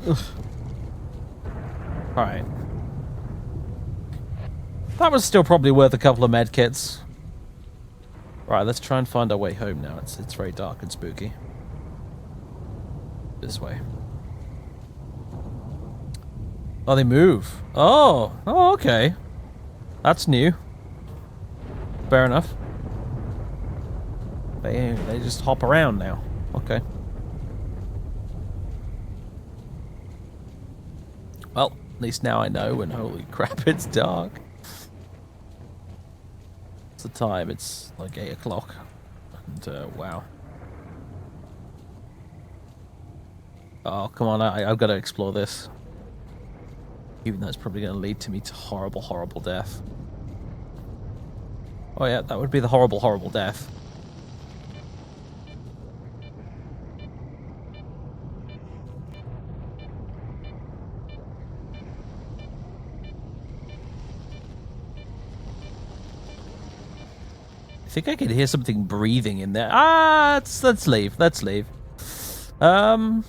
Ugh. Alright. That was still probably worth a couple of medkits. Right, let's try and find our way home now. It's very dark and spooky. This way. Oh, they move. Oh, okay. That's new. Fair enough. They just hop around now. Okay. Well, at least now I know, and holy crap, it's dark. What's the time? It's like 8 o'clock. And, wow. Oh, come on, I've got to explore this. Even though it's probably going to lead to me to horrible, horrible death. Oh yeah, that would be the horrible, horrible death. I think I can hear something breathing in there. Let's leave. Let's leave. Having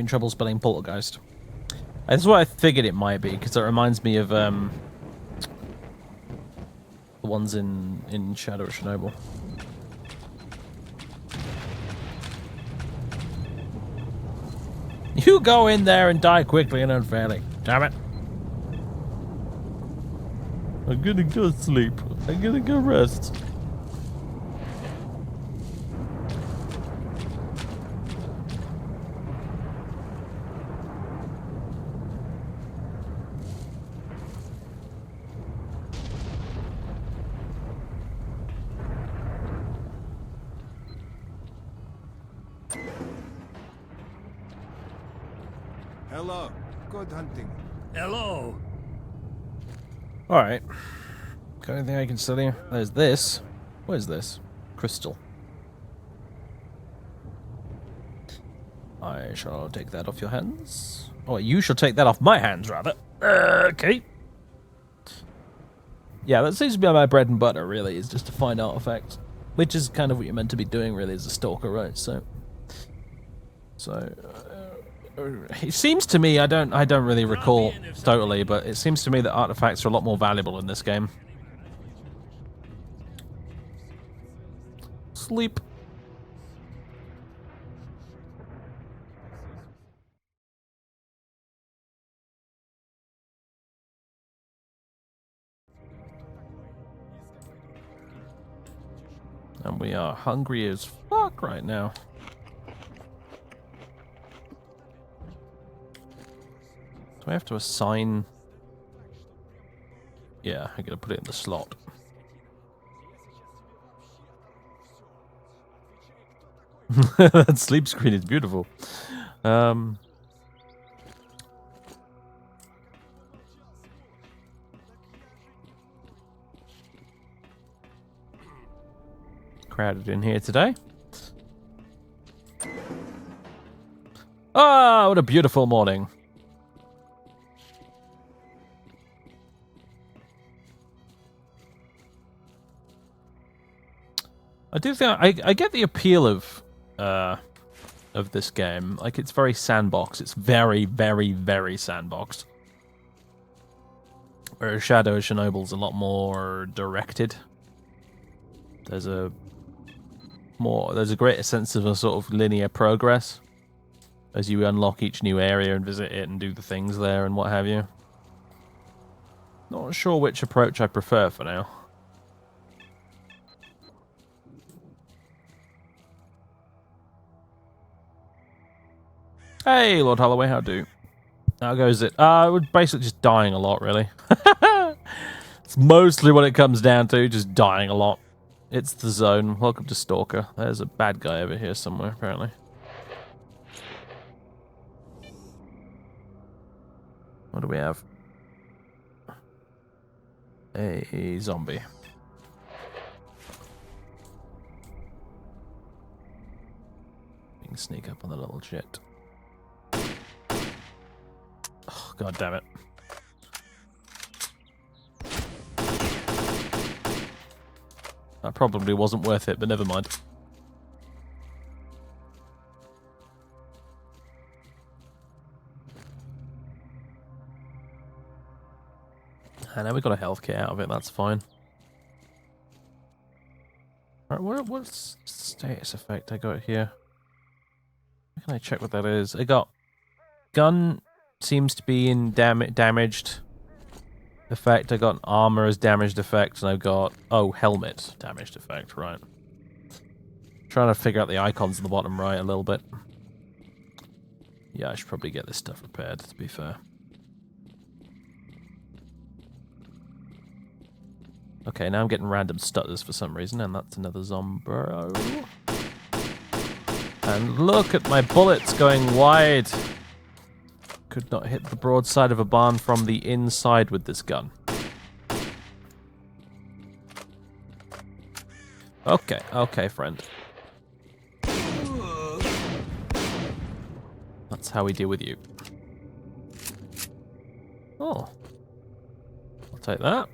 trouble spelling poltergeist. That's what I figured it might be, because it reminds me of the ones in Shadow of Chernobyl. You go in there and die quickly and unfairly. Damn it. I'm gonna go sleep. I'm gonna go rest.
Hello. Good hunting.
Hello.
Alright. Got anything I can study? There's this. What is this? Crystal. I shall take that off your hands. Oh, you shall take that off my hands, rather. Okay. Yeah, that seems to be my bread and butter, really, is just to find artifacts. Which is kind of what you're meant to be doing, really, as a stalker, right? So it seems to me, I don't really recall totally, but it seems to me that artifacts are a lot more valuable in this game. Sleep. And we are hungry as fuck right now. Do I have to assign? Yeah, I'm gonna put it in the slot. That sleep screen is beautiful. Crowded in here today. Ah, what a beautiful morning. I do think I get the appeal of this game. Like, it's very sandbox. It's very, very, very sandboxed. Whereas Shadow of Chernobyl's a lot more directed. There's a greater sense of a sort of linear progress as you unlock each new area and visit it and do the things there and what have you. Not sure which approach I prefer for now. Hey, Lord Holloway, how do? How goes it? We're basically just dying a lot, really. It's mostly what it comes down to, just dying a lot. It's the zone. Welcome to Stalker. There's a bad guy over here somewhere, apparently. What do we have? A zombie. You can sneak up on the little shit. Oh, God damn it. That probably wasn't worth it, but never mind. And now we got a health kit out of it, that's fine. Alright, what's the status effect I got here? How can I check what that is? I got gun seems to be in damaged effect. I got armor as damaged effect, and I've got helmet damaged effect. Right. Trying to figure out the icons in the bottom right a little bit. Yeah, I should probably get this stuff repaired. To be fair. Okay, now I'm getting random stutters for some reason, and that's another zombie. And look at my bullets going wide. Could not hit the broadside of a barn from the inside with this gun. Okay, okay, friend. That's how we deal with you. Oh. I'll take that.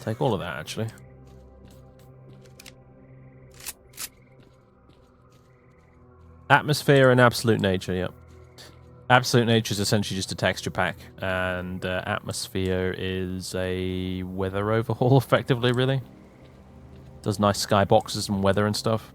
Take all of that, actually. Atmosphere and absolute nature, yep. Absolute nature is essentially just a texture pack, and atmosphere is a weather overhaul, effectively, really. Does nice skyboxes and weather and stuff.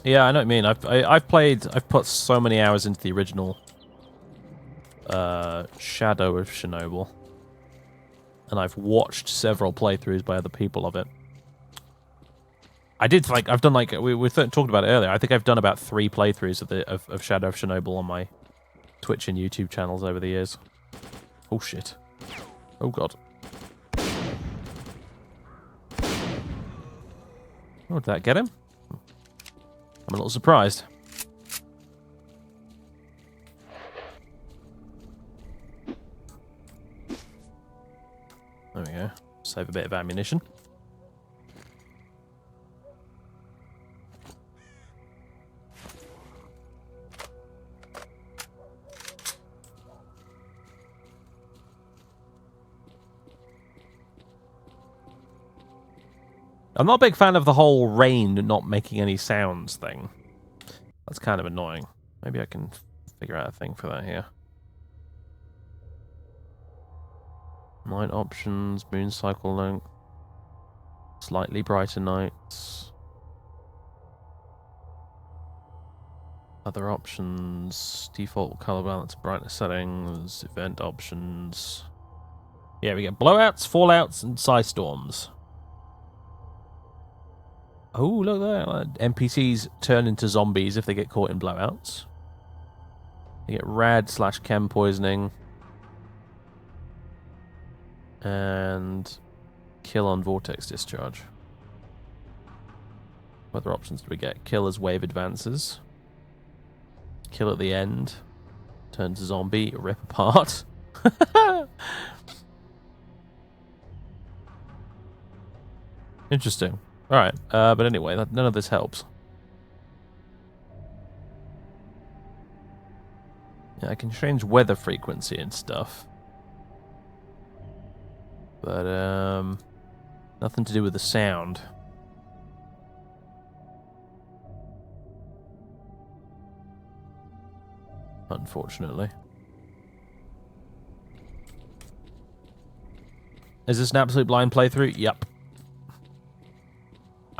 Yeah, I know what you mean. I've put so many hours into the original Shadow of Chernobyl, and I've watched several playthroughs by other people of it. I've done like we talked about it earlier. I think I've done about 3 playthroughs of Shadow of Chernobyl on my Twitch and YouTube channels over the years. Oh shit! Oh god! Oh, did that get him? I'm a little surprised. There we go. Save a bit of ammunition. I'm not a big fan of the whole rain not making any sounds thing. That's kind of annoying. Maybe I can figure out a thing for that here. Night options, moon cycle length, slightly brighter nights. Other options, default color balance, brightness settings, event options. Yeah, we get blowouts, fallouts, and storms. Oh, look there. NPCs turn into zombies if they get caught in blowouts. You get rad/chem poisoning. And kill on vortex discharge. What other options do we get? Kill as wave advances. Kill at the end. Turn to zombie. Rip apart. Interesting. Alright, but anyway, none of this helps. Yeah, I can change weather frequency and stuff. But, nothing to do with the sound. Unfortunately. Is this an absolute blind playthrough? Yep.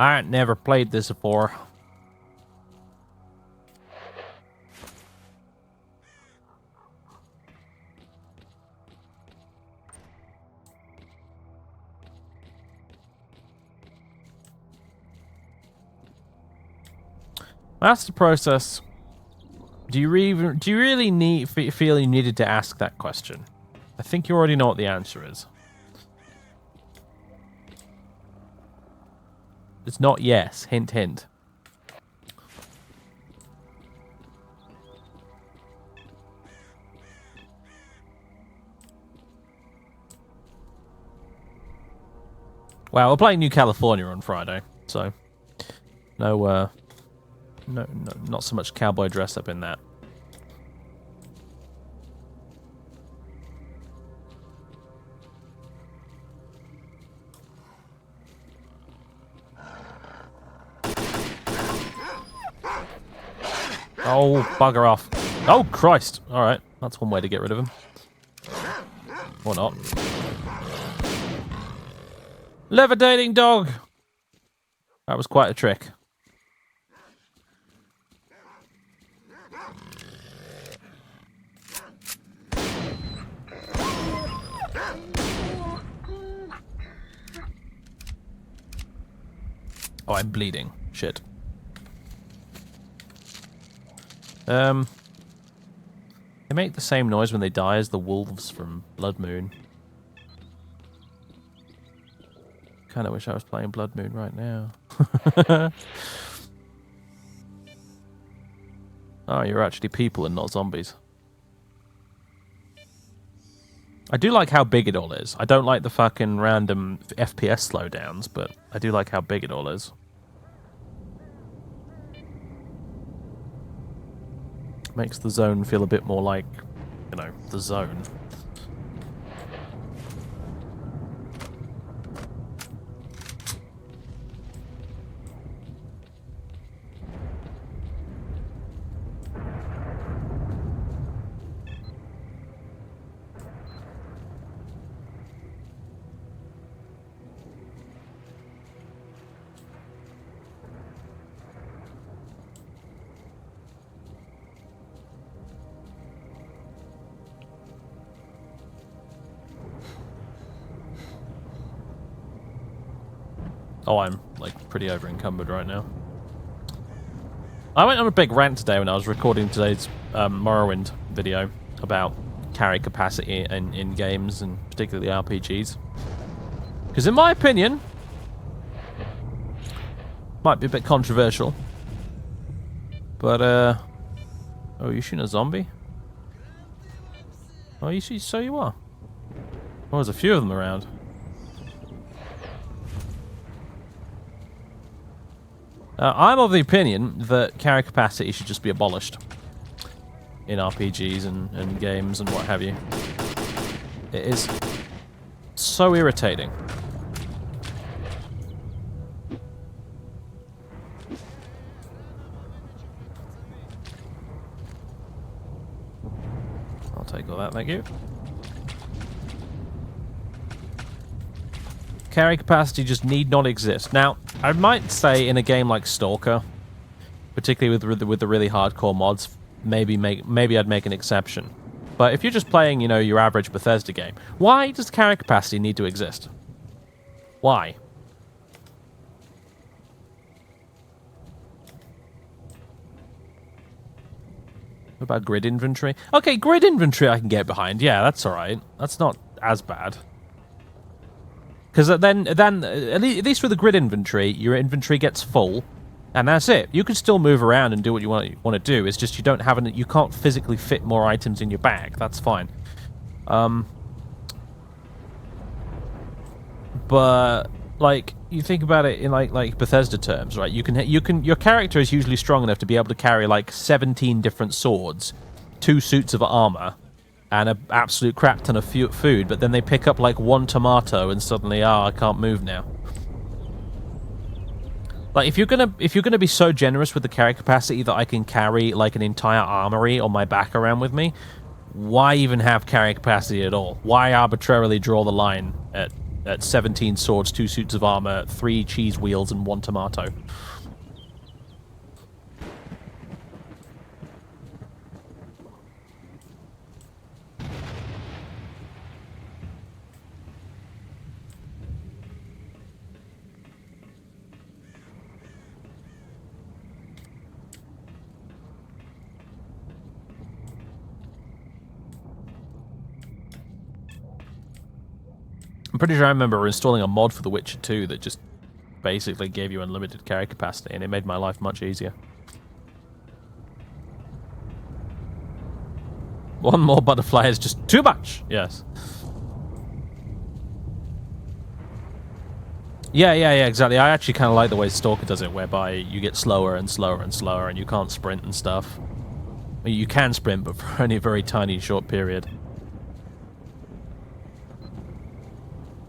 I ain't never played this before. That's the process. Do you really feel you needed to ask that question? I think you already know what the answer is. It's not yes. Hint, hint. Well, we're playing New California on Friday, so no, not so much cowboy dress up in that. Oh, bugger off. Oh, Christ. All right, that's one way to get rid of him. Or not. Levitating dog! That was quite a trick. Oh, I'm bleeding. Shit. They make the same noise when they die as the wolves from Blood Moon. Kind of wish I was playing Blood Moon right now. Oh, you're actually people and not zombies. I do like how big it all is. I don't like the fucking random FPS slowdowns, but I do like how big it all is. Makes the zone feel a bit more like, you know, the zone. Oh, I'm, like, pretty over-encumbered right now. I went on a big rant today when I was recording today's Morrowind video about carry capacity in games, and particularly RPGs. Because in my opinion, might be a bit controversial, but, oh, you shooting a zombie? Oh, you see, so you are. Oh, there's a few of them around. I'm of the opinion that carry capacity should just be abolished in RPGs and games and what have you. It is so irritating. I'll take all that, thank you. Carry capacity just need not exist. Now, I might say in a game like Stalker, particularly with the really hardcore mods, maybe I'd make an exception. But if you're just playing, you know, your average Bethesda game, why does carry capacity need to exist? Why? What about grid inventory? Okay, grid inventory I can get behind. Yeah, that's alright. That's not as bad. Because then, at least with the grid inventory, your inventory gets full, and that's it. You can still move around and do what you want to do. It's just you can't physically fit more items in your bag. That's fine. But like you think about it in like Bethesda terms, right? Your character is usually strong enough to be able to carry like 17 different swords, 2 suits of armor, and an absolute crap ton of food, but then they pick up like 1 tomato and suddenly, I can't move now. Like if you're gonna be so generous with the carry capacity that I can carry like an entire armory on my back around with me, why even have carry capacity at all? Why arbitrarily draw the line at 17 swords, 2 suits of armor, 3 cheese wheels, and 1 tomato? I'm pretty sure I remember installing a mod for The Witcher 2 that just basically gave you unlimited carry capacity, and it made my life much easier. 1 more butterfly is just too much. Yes. Yeah, exactly. I actually kind of like the way Stalker does it, whereby you get slower and slower and slower, and you can't sprint and stuff. I mean, you can sprint, but for only a very tiny, short period.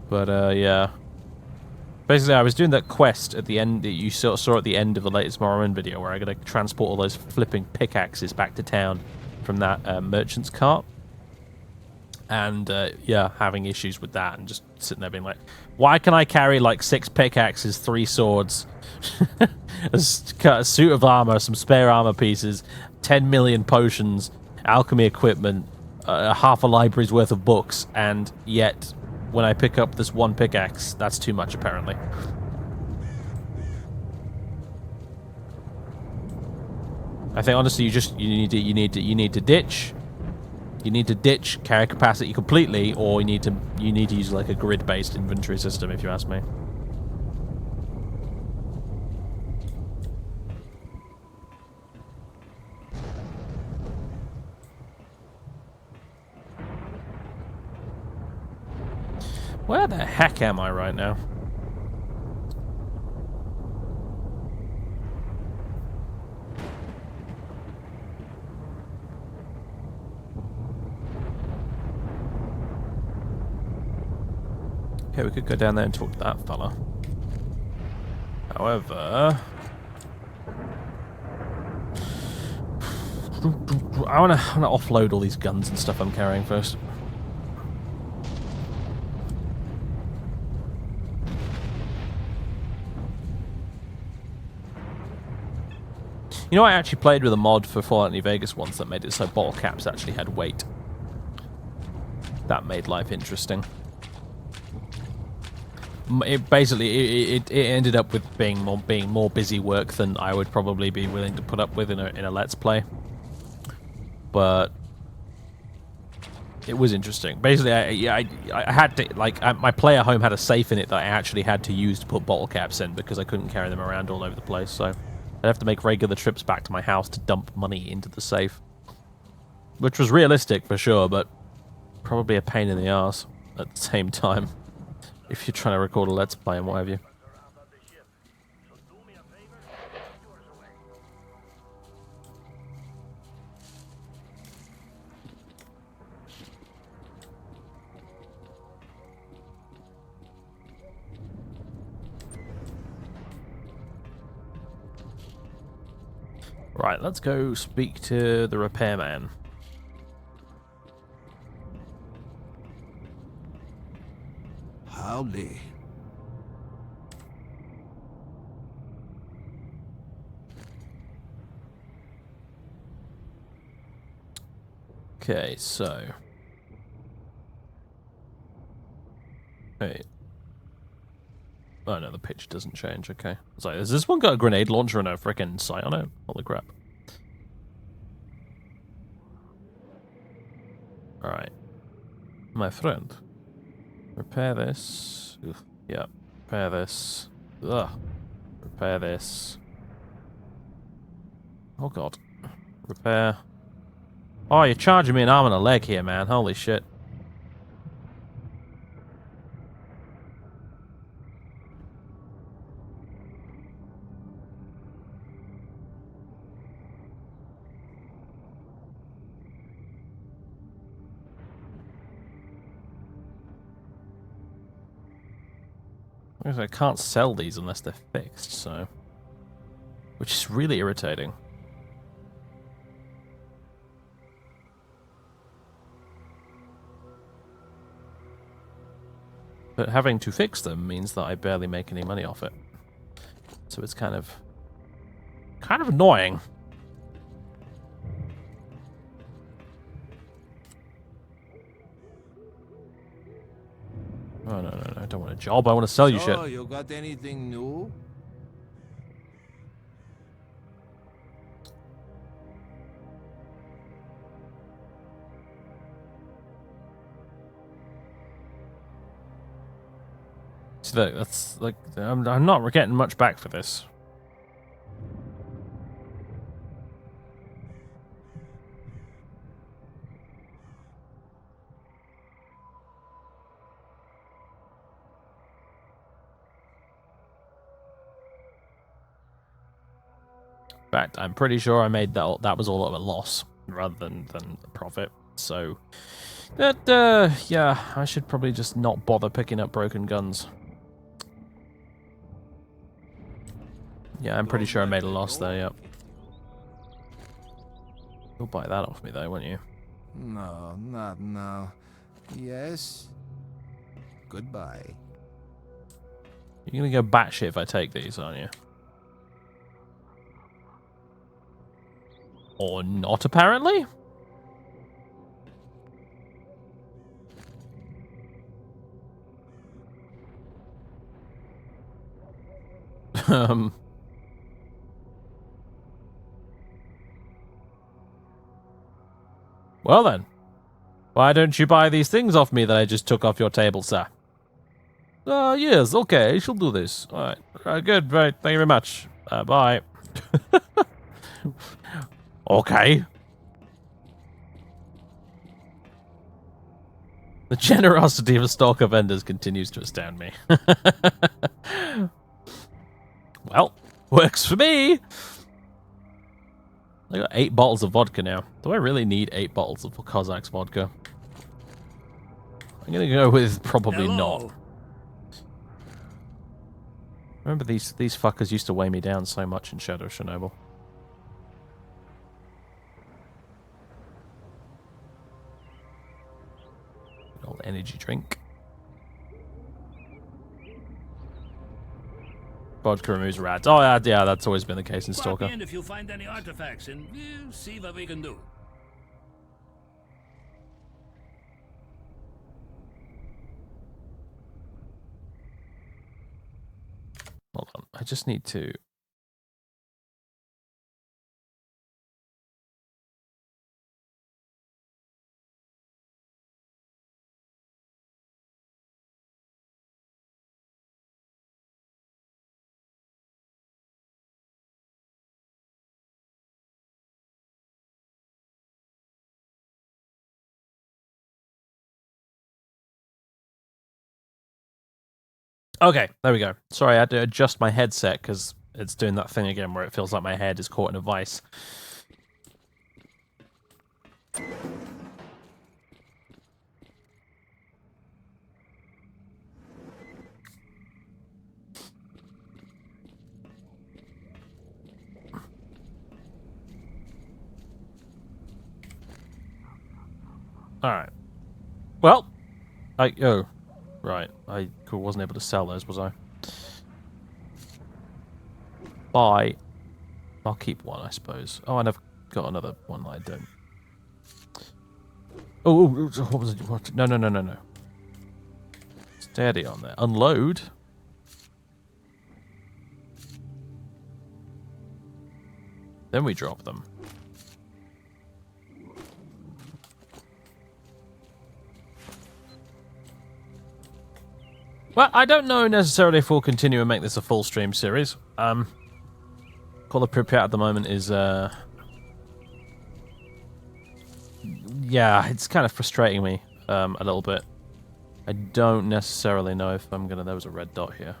But, yeah. Basically, I was doing that quest at the end that you saw at the end of the latest Morrowind video, where I gotta transport all those flipping pickaxes back to town from that merchant's cart. And, yeah, having issues with that and just sitting there being like, why can I carry, like, 6 pickaxes, 3 swords, a suit of armor, some spare armor pieces, 10 million potions, alchemy equipment, half a library's worth of books, and yet when I pick up this 1 pickaxe, that's too much, apparently. I think honestly, you need to ditch. You need to ditch carry capacity completely, or you need to use like a grid-based inventory system, if you ask me. Where the heck am I right now? Okay, we could go down there and talk to that fella. However, I wanna offload all these guns and stuff I'm carrying first. You know, I actually played with a mod for Fallout New Vegas once that made it so bottle caps actually had weight. That made life interesting. It basically it ended up with being more busy work than I would probably be willing to put up with in a Let's Play. But it was interesting. Basically, I had to, like, my player home had a safe in it that I actually had to use to put bottle caps in because I couldn't carry them around all over the place. So I'd have to make regular trips back to my house to dump money into the safe, which was realistic for sure, but probably a pain in the arse at the same time. If you're trying to record a Let's Play and what have you. Right, let's go speak to the repairman.
Howdy.
Okay, so... Wait. Oh no, the picture doesn't change, okay. It's like, has this one got a grenade launcher and a frickin' sight on it? Holy crap. Alright. My friend. Repair this. Ugh. Yeah. Repair this. Ugh. Repair this. Oh god. Repair. Oh, you're charging me an arm and a leg here, man. Holy shit. I can't sell these unless they're fixed, so... Which is really irritating. But having to fix them means that I barely make any money off it. So it's kind of annoying. Oh, no, I don't want a job. I want to sell you shit.
Oh, you got anything new?
So that's like, I'm not getting much back for this. In fact, I'm pretty sure I made that was all at a loss rather than a profit. So, yeah, I should probably just not bother picking up broken guns. Yeah, I'm pretty sure I made a loss there, yep. You'll buy that off me though, won't you?
No, not now. Yes? Goodbye.
You're gonna go batshit if I take these, aren't you? Or not, apparently? Well then. Why don't you buy these things off me that I just took off your table, sir? Yes, okay, I shall do this. Alright, good, right, thank you very much. Bye. Okay. The generosity of Stalker vendors continues to astound me. Well, works for me. I got 8 bottles of vodka now. Do I really need 8 bottles of Cossacks vodka? I'm gonna go with probably not. Remember these fuckers used to weigh me down so much in Shadow of Chernobyl. Good old energy drink. Vodka removes rats. Oh yeah, that's always been the case in Stalker.
Pop in if you find any artifacts, and we'll see what we can do.
Hold on, I just need to... Okay, there we go. Sorry, I had to adjust my headset because it's doing that thing again where it feels like my head is caught in a vice. Alright. Well, oh, right. I wasn't able to sell those, was I? Bye. I'll keep one, I suppose. Oh, and I've got another one that I don't. Oh, what was it? What? No. Steady on there. Unload. Then we drop them. Well, I don't know necessarily if we'll continue and make this a full stream series. Call of Pripyat at the moment is, yeah, it's kind of frustrating me a little bit. I don't necessarily know if I'm gonna... There was a red dot here.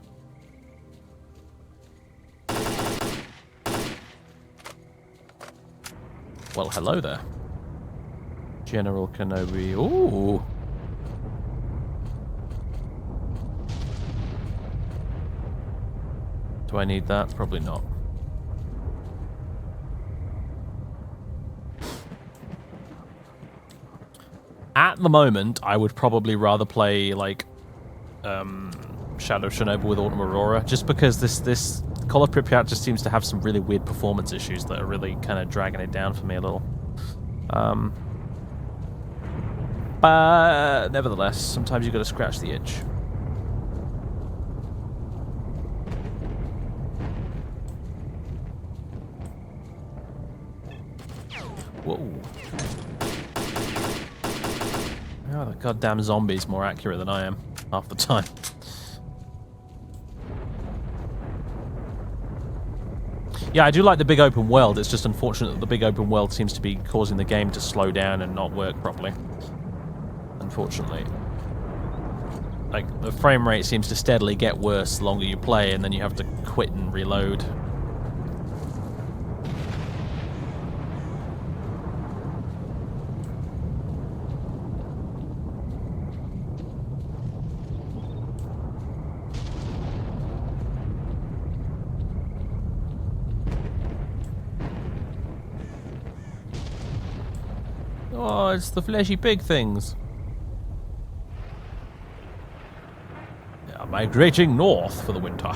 Well, hello there. General Kenobi. Ooh! Do I need that? Probably not. At the moment, I would probably rather play, like, Shadow of Chernobyl with Autumn Aurora, just because this Call of Pripyat just seems to have some really weird performance issues that are really kind of dragging it down for me a little. But nevertheless, sometimes you've got to scratch the itch. Whoa. Oh, the goddamn zombie's more accurate than I am half the time. Yeah, I do like the big open world. It's just unfortunate that the big open world seems to be causing the game to slow down and not work properly. Unfortunately. Like, the frame rate seems to steadily get worse the longer you play, and then you have to quit and reload. Oh, it's the fleshy pig things. They are migrating north for the winter.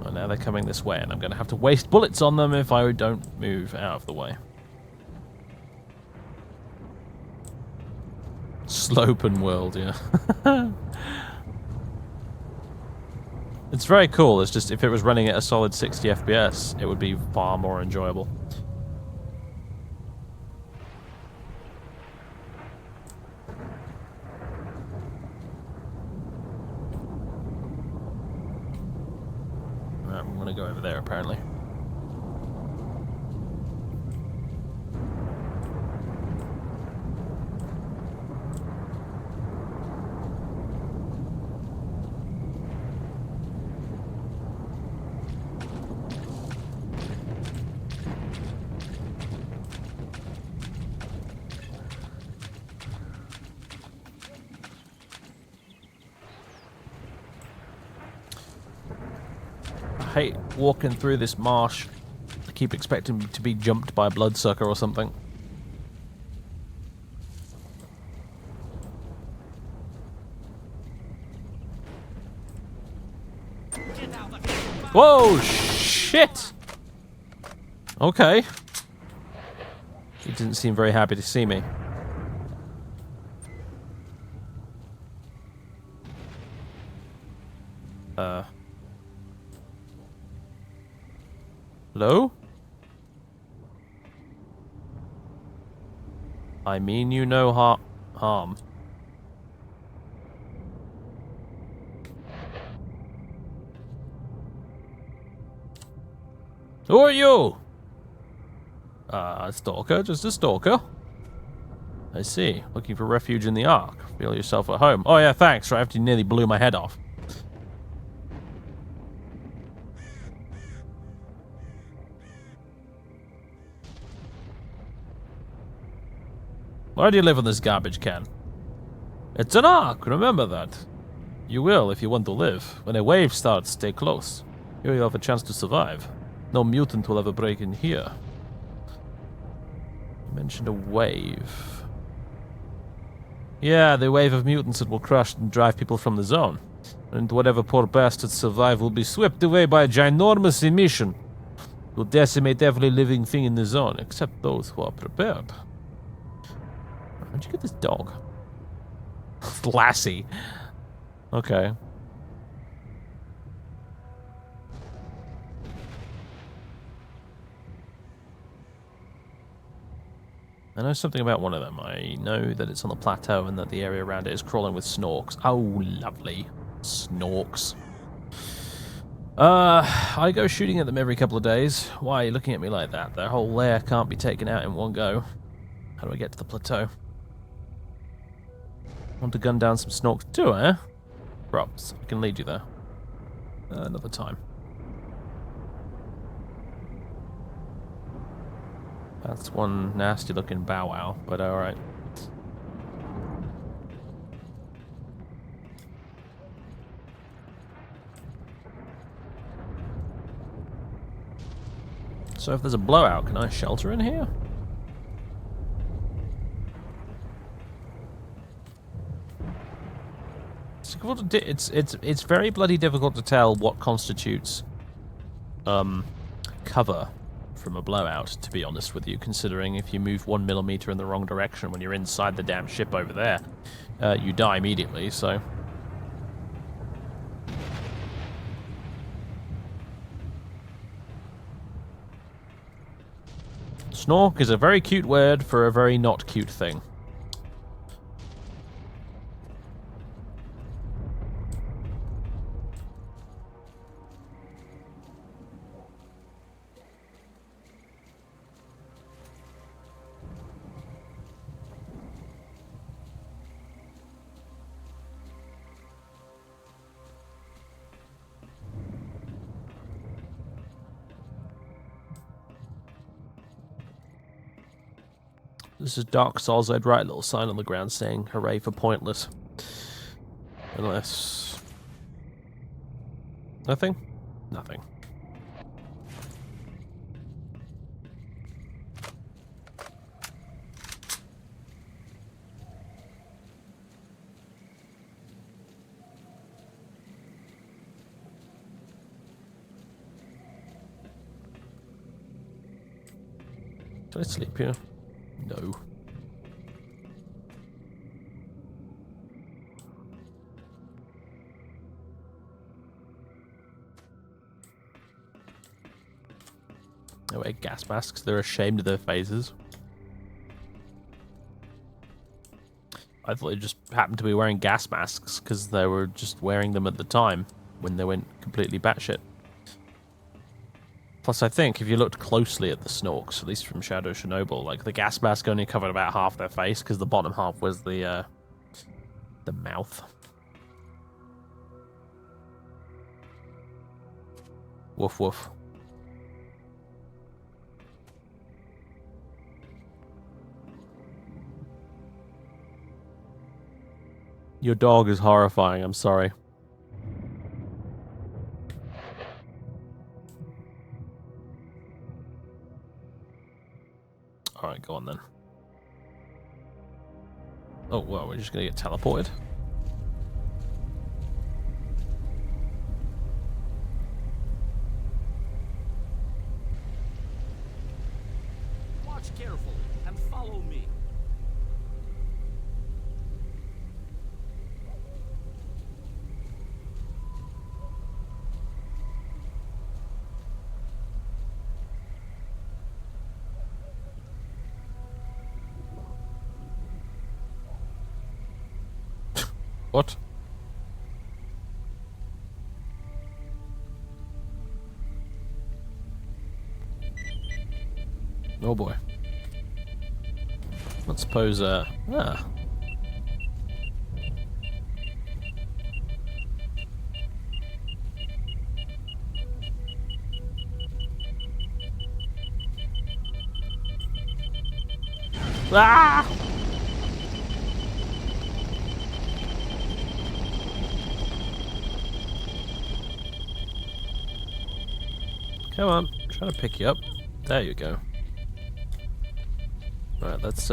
Oh, now they're coming this way, and I'm going to have to waste bullets on them if I don't move out of the way. Slopen world, yeah. It's very cool. It's just if it was running at a solid 60 FPS, it would be far more enjoyable. Right, I'm gonna go over there apparently. hate walking through this marsh. I keep expecting to be jumped by a bloodsucker or something. Whoa, shit! Okay. He didn't seem very happy to see me. Hello? I mean you no harm. Who are you? Stalker, just a stalker. I see. Looking for refuge in the Ark. Feel yourself at home. Oh yeah, thanks. Right after you nearly blew my head off. Why do you live in this garbage can? It's an Ark, remember that. You will if you want to live. When a wave starts, stay close. Here you have a chance to survive. No mutant will ever break in here. You mentioned a wave. Yeah, the wave of mutants that will crush and drive people from the zone. And whatever poor bastards survive will be swept away by a ginormous emission. It will decimate every living thing in the zone, except those who are prepared. Where'd you get this dog? Lassie. Okay. I know something about one of them. I know that it's on the plateau and that the area around it is crawling with snorks. Oh, lovely. Snorks. I go shooting at them every couple of days. Why are you looking at me like that? Their whole lair can't be taken out in one go. How do I get to the plateau? Want to gun down some snorks too, eh? Props. I can lead you there. Another time. That's one nasty looking bow wow, but alright. So if there's a blowout, can I shelter in here? It's very bloody difficult to tell what constitutes cover from a blowout, to be honest with you, considering if you move 1 millimeter in the wrong direction when you're inside the damn ship over there, you die immediately, so... Snork is a very cute word for a very not cute thing. This is Dark Souls. I'd write a little sign on the ground saying, hooray for pointless. Unless... Nothing? Nothing. Did I sleep here? No. They wear gas masks. They're ashamed of their faces. I thought they just happened to be wearing gas masks because they were just wearing them at the time when they went completely batshit. Plus, I think if you looked closely at the snorks, at least from Shadow Chernobyl, like the gas mask only covered about half their face because the bottom half was the mouth. Woof woof. Your dog is horrifying, I'm sorry. Alright, go on then. Oh, well, we're just gonna get teleported.
Watch carefully and follow me.
What? Oh boy. Let's suppose, Ah! Come on, I'm trying to pick you up. There you go. Alright, let's,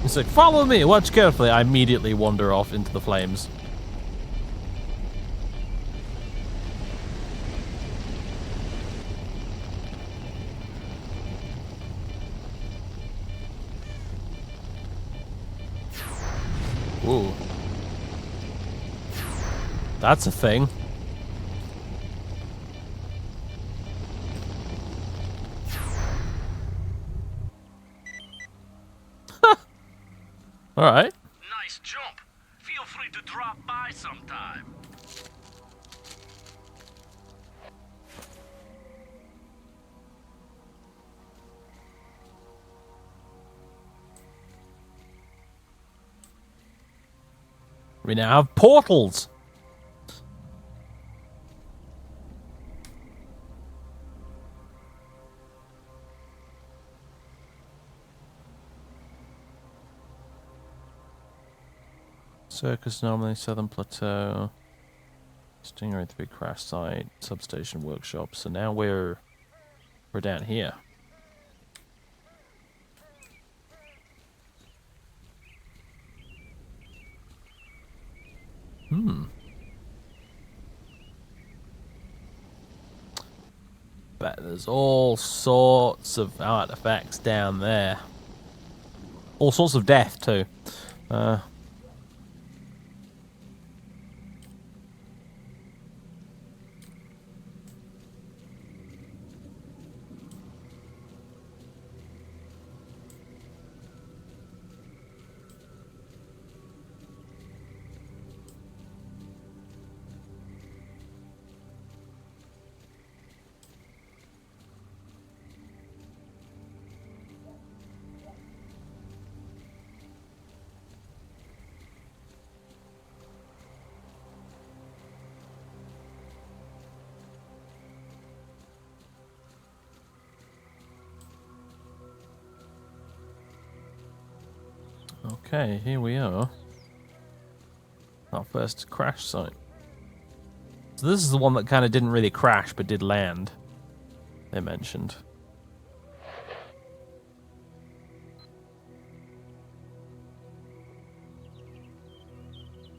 He's like, follow me, watch carefully. I immediately wander off into the flames. Ooh. That's a thing. Alright.
Nice jump. Feel free to drop by sometime.
We now have portals. Circus anomaly, Southern Plateau, Stingray 3 crash site, substation workshop. So now we're down here. But there's all sorts of artifacts down there. All sorts of death too. Okay, here we are. Our first crash site. So this is the one that kind of didn't really crash, but did land. They mentioned.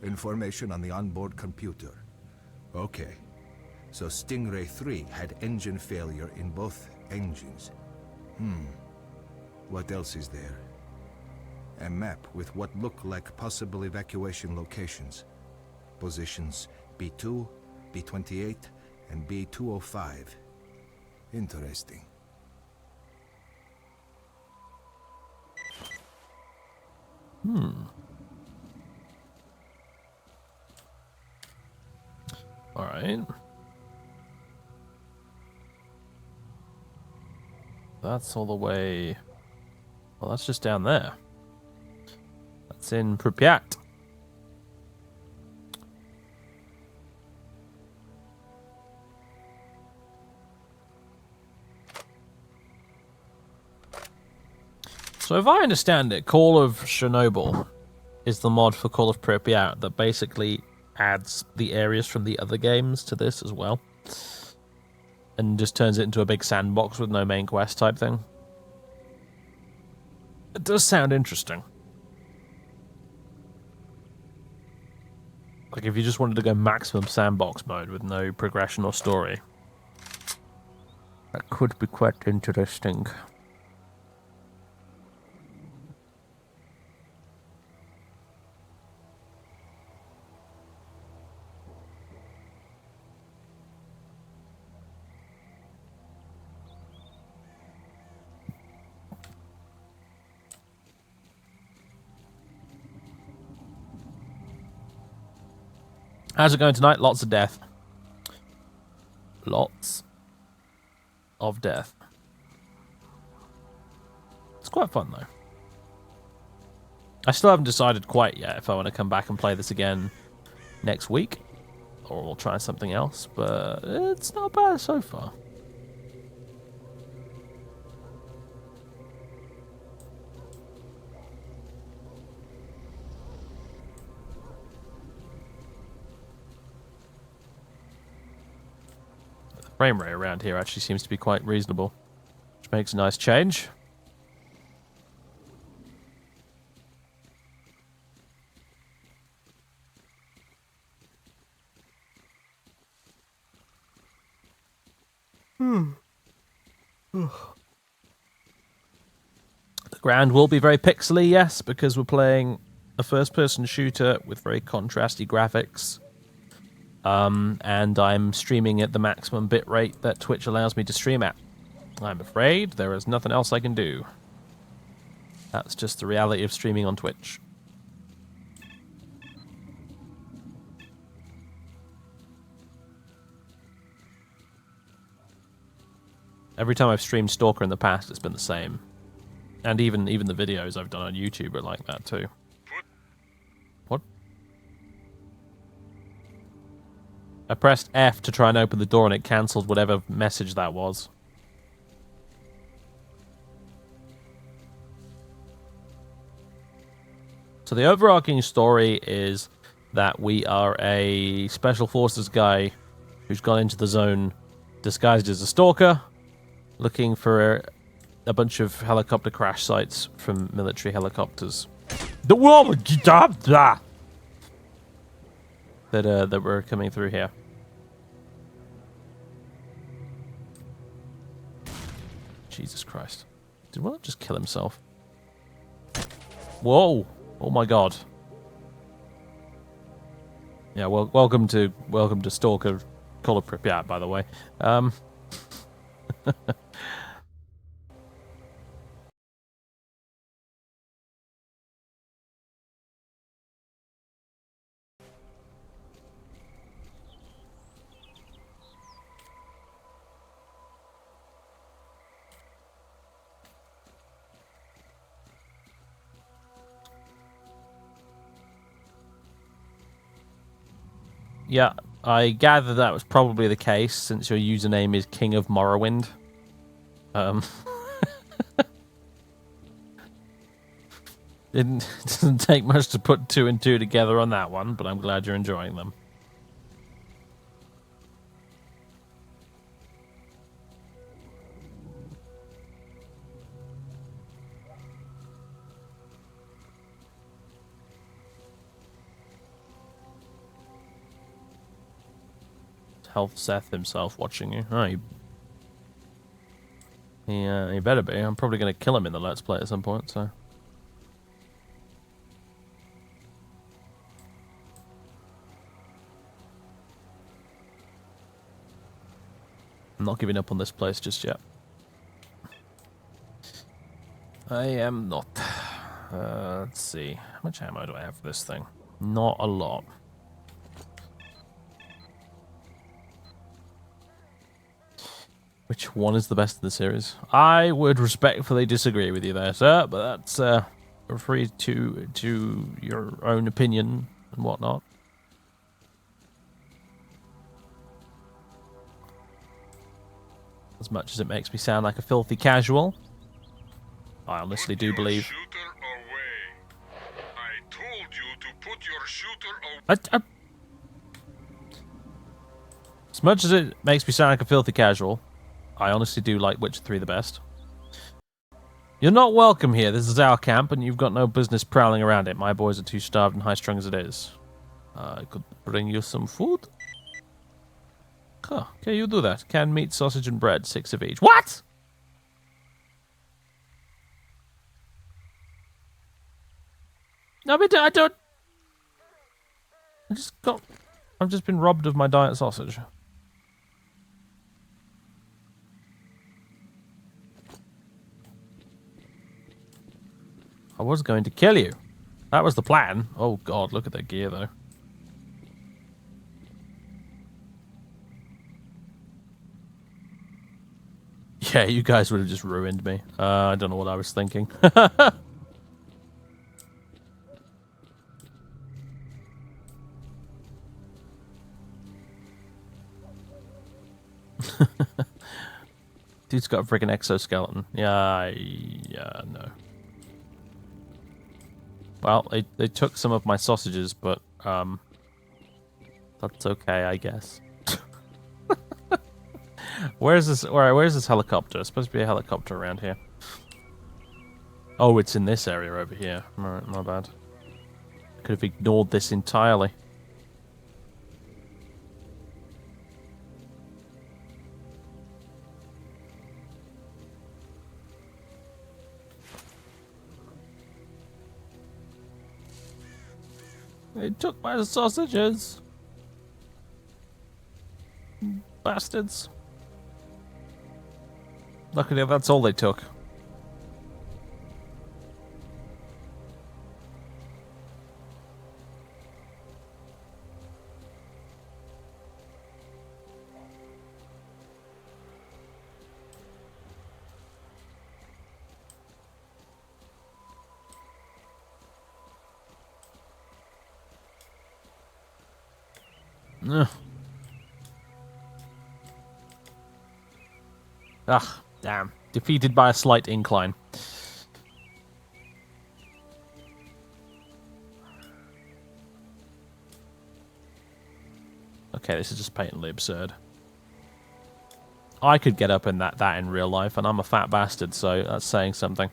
Information on the onboard computer. Okay. So Stingray 3 had engine failure in both engines. What else is there? A map with what look like possible evacuation locations. Positions B2, B28, and B205. Interesting.
Alright. That's all the way... Well, that's just down there. That's in Pripyat. So if I understand it, Call of Chernobyl is the mod for Call of Pripyat that basically adds the areas from the other games to this as well. And just turns it into a big sandbox with no main quest type thing. It does sound interesting. Like if you just wanted to go maximum sandbox mode with no progression or story, that could be quite interesting. How's it going tonight? Lots of death. Lots of death. It's quite fun, though. I still haven't decided quite yet if I want to come back and play this again next week, or we'll try something else, but it's not bad so far. Frame rate around here actually seems to be quite reasonable, which makes a nice change. The ground will be very pixely, yes, because we're playing a first-person shooter with very contrasty graphics. And I'm streaming at the maximum bitrate that Twitch allows me to stream at. I'm afraid there is nothing else I can do. That's just the reality of streaming on Twitch. Every time I've streamed Stalker in the past, it's been the same. And even the videos I've done on YouTube are like that too. What? I pressed F to try and open the door and it cancelled whatever message that was. So the overarching story is that we are a special forces guy who's gone into the zone disguised as a stalker, looking for a bunch of helicopter crash sites from military helicopters. The woman that were coming through here. Jesus Christ. Did Will just kill himself? Whoa! Oh my god. Yeah, well, welcome to Stalker, Call of Pripyat, by the way. Yeah, I gather that was probably the case since your username is King of Morrowind. It doesn't take much to put 2 and 2 together on that one, but I'm glad you're enjoying them. Health Seth himself watching you. Oh, he better be. I'm probably going to kill him in the Let's Play at some point, so... I'm not giving up on this place just yet. I am not. Let's see. How much ammo do I have for this thing? Not a lot. Which one is the best in the series? I would respectfully disagree with you there, sir, but that's free to your own opinion and whatnot. As much as it makes me sound like a filthy casual, I honestly do believe.
I told you to put your shooter away.
As much as it makes me sound like a filthy casual, I honestly do like Witcher 3 the best. You're not welcome here. This is our camp, and you've got no business prowling around it. My boys are too starved and high-strung as it is. I could bring you some food. Huh, okay, you do that. Canned meat, sausage, and bread. 6 of each. What?! No, but I don't... I've just been robbed of my diet sausage. I was going to kill you. That was the plan. Oh god, look at that gear though. Yeah, you guys would have just ruined me. I don't know what I was thinking. Dude's got a freaking exoskeleton. Yeah, no. Well, they took some of my sausages, but that's okay, I guess. Where's this helicopter? There's supposed to be a helicopter around here. Oh, it's in this area over here. Alright, my bad. Could have ignored this entirely. They took my sausages. Bastards. Luckily, that's all they took. Ugh. Ah, damn. Defeated by a slight incline. Okay, this is just patently absurd. I could get up in that in real life, and I'm a fat bastard, so that's saying something.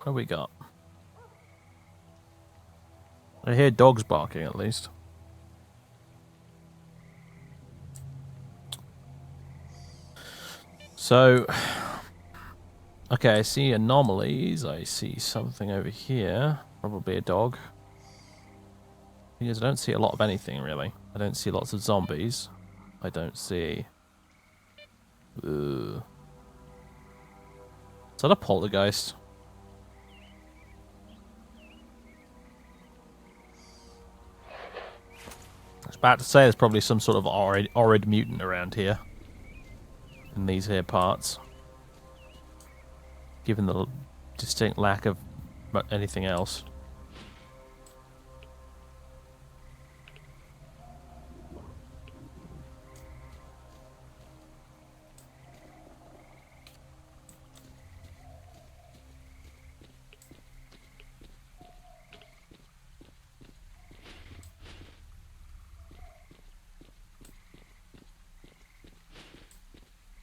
What do we got? I hear dogs barking, at least. So... Okay, I see anomalies. I see something over here. Probably a dog. Because I don't see a lot of anything, really. I don't see lots of zombies. I don't see... Is that a poltergeist? I was about to say there's probably some sort of horrid mutant around here. In these here parts. Given the distinct lack of anything else.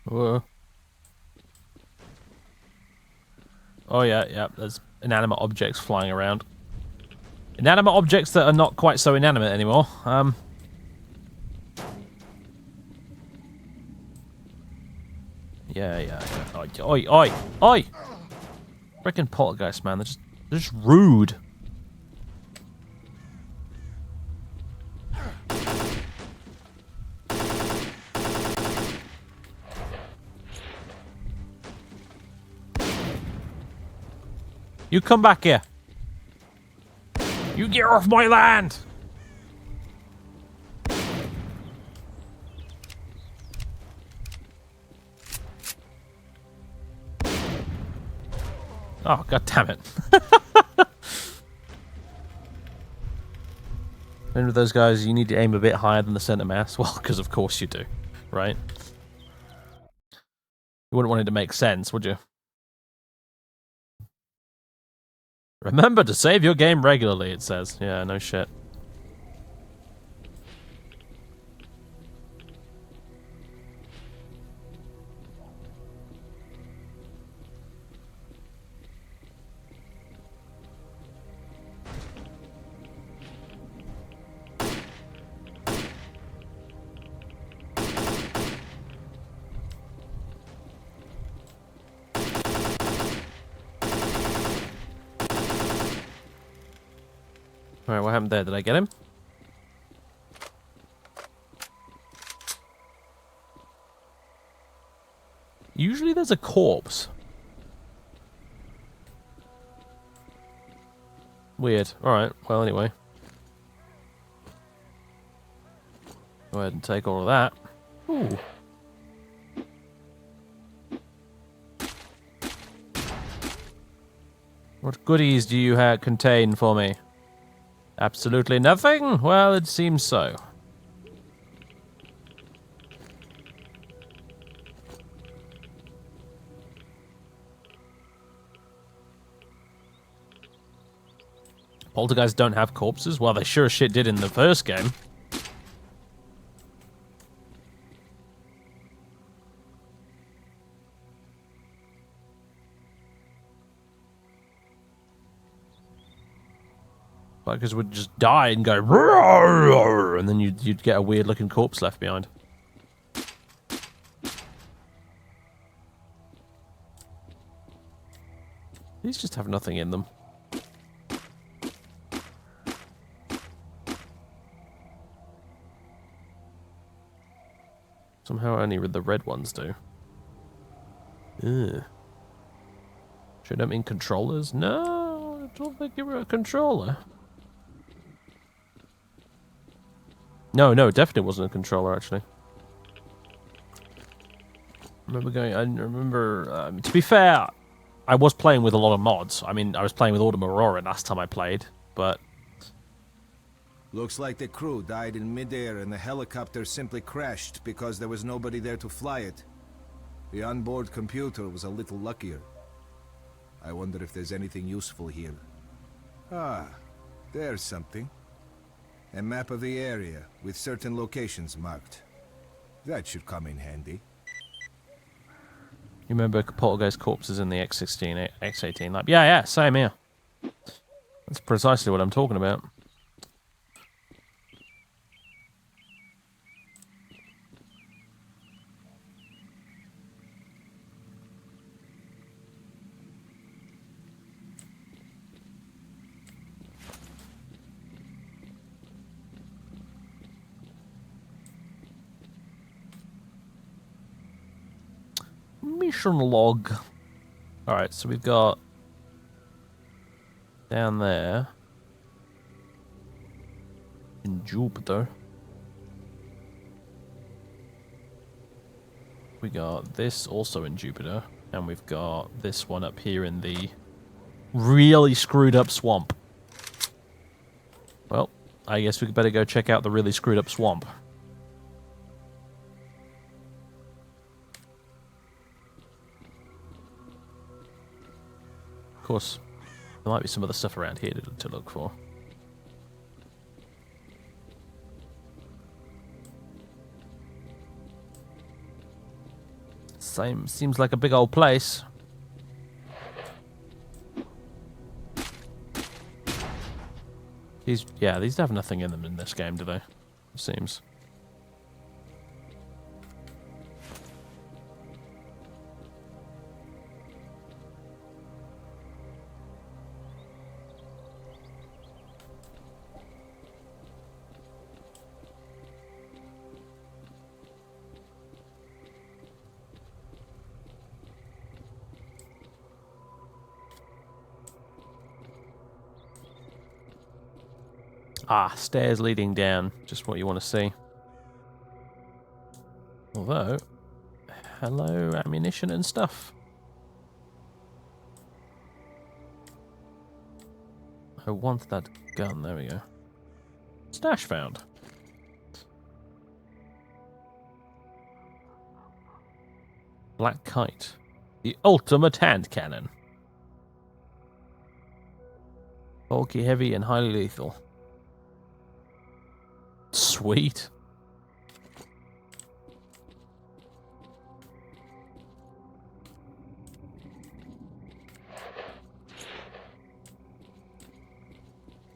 Whoa. Oh yeah, there's inanimate objects flying around. Inanimate objects that are not quite so inanimate anymore. Yeah. Oi! Freaking poltergeist, man. They're just rude. You come back here. You get off my land. Oh, god damn it. And with those guys, you need to aim a bit higher than the center mass. Well, because of course you do, right? You wouldn't want it to make sense, would you? Remember to save your game regularly, it says. Yeah, no shit. Alright, what happened there? Did I get him? Usually there's a corpse. Weird. Alright, well anyway. Go ahead and take all of that. Ooh. What goodies do you contain for me? Absolutely nothing? Well, it seems so. Poltergeists don't have corpses? Well, they sure as shit did in the first game. Bikers would just die and go, roar, and then you'd get a weird looking corpse left behind. These just have nothing in them. Somehow only the red ones do. Ugh. Should I mean controllers? No, I don't think you were a controller. No, it definitely wasn't a controller, actually. I remember, to be fair, I was playing with a lot of mods. I mean, I was playing with Autumn Aurora last time I played, but...
Looks like the crew died in midair and the helicopter simply crashed because there was nobody there to fly it. The onboard computer was a little luckier. I wonder if there's anything useful here. Ah, there's something. A map of the area, with certain locations marked. That should come in handy.
You remember Poltergeist corpses in the X16, X18 lab? Yeah, same here. That's precisely what I'm talking about. Mission log. Alright, so we've got down there in Jupiter. We got this also in Jupiter, and we've got this one up here in the really screwed up swamp. Well, I guess we better go check out the really screwed up swamp. Of course, there might be some other stuff around here to look for. Seems like a big old place. These have nothing in them in this game, do they? It seems. Ah, stairs leading down. Just what you want to see. Although, hello, ammunition and stuff. I want that gun. There we go. Stash found. Black Kite. The ultimate hand cannon. Bulky, heavy, and highly lethal. Sweet.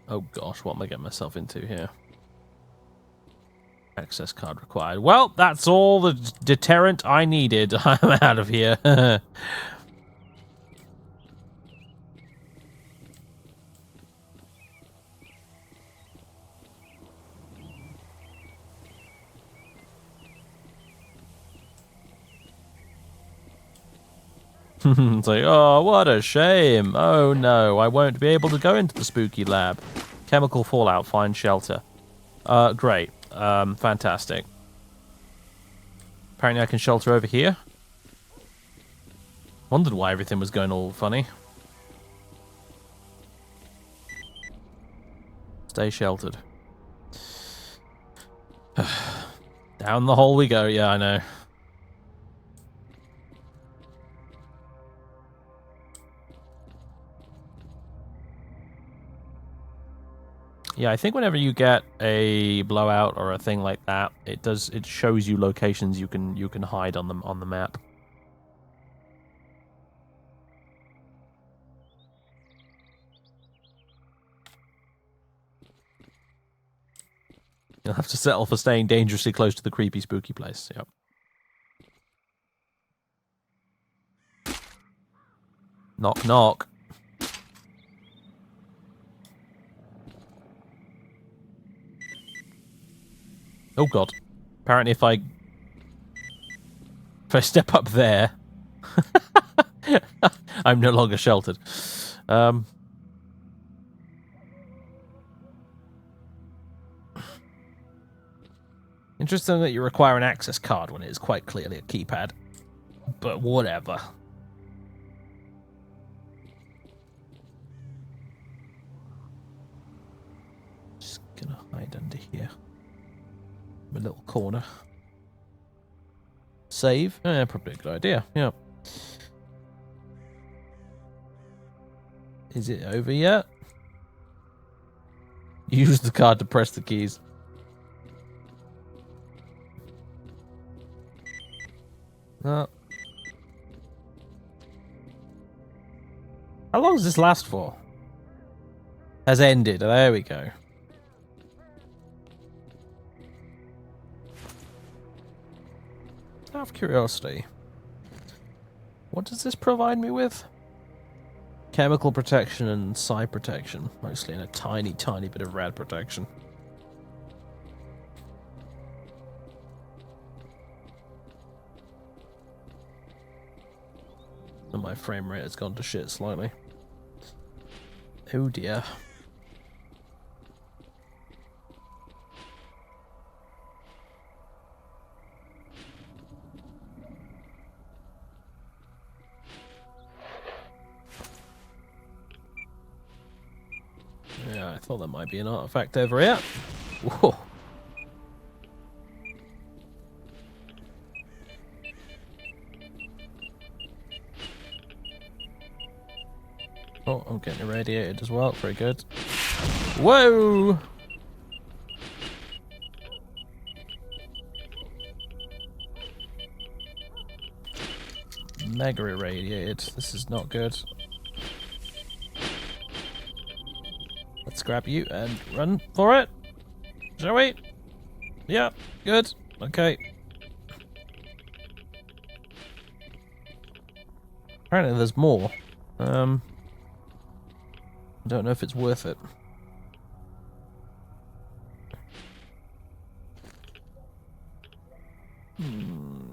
Oh gosh, what am I getting myself into here? Access card required. Well, that's all the deterrent I needed. I'm out of here. It's like, oh, what a shame. Oh no, I won't be able to go into the spooky lab. Chemical fallout, find shelter. Great. Fantastic. Apparently I can shelter over here. Wondered why everything was going all funny. Stay sheltered. Down the hole we go. Yeah, I know. Yeah, I think whenever you get a blowout or a thing like that, it shows you locations you can hide on the map. You'll have to settle for staying dangerously close to the creepy, spooky place. Yep. Knock, knock. Oh god. Apparently if I step up there, I'm no longer sheltered. Interesting that you require an access card when it is quite clearly a keypad. But whatever. Just gonna hide under here. A little corner. Save? Probably a good idea. Yeah. Is it over yet? Use the card to press the keys. No. How long does this last for? Has ended. There we go. Out of curiosity, what does this provide me with? Chemical protection and psi protection, mostly, and a tiny, tiny bit of rad protection. And my frame rate has gone to shit slightly. Oh dear. Yeah, I thought that might be an artifact over here. Whoa. Oh, I'm getting irradiated as well. Very good. Whoa! Mega irradiated. This is not good. Let's grab you and run for it. Shall we? Yeah, good. Okay. Apparently there's more. I don't know if it's worth it.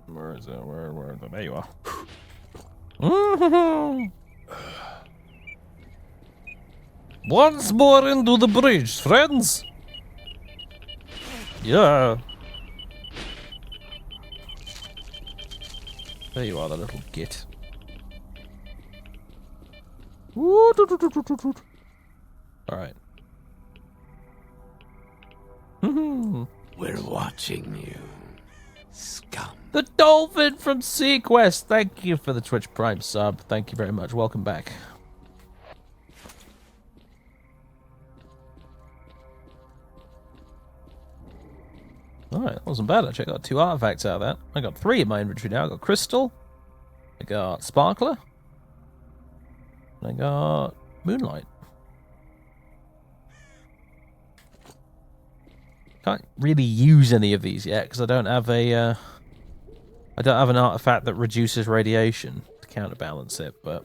Where is it? Where is it? There you are. Once more into the bridge, friends. Yeah. There you are, the little git. Alright.
We're watching you, scum.
The Dolphin from Sequest! Thank you for the Twitch Prime sub. Thank you very much. Welcome back. Alright, that wasn't bad actually. I got 2 artifacts out of that. I got 3 in my inventory now. I got Crystal. I got Sparkler. And I got Moonlight. Can't really use any of these yet because I don't have a I don't have an artifact that reduces radiation to counterbalance it, but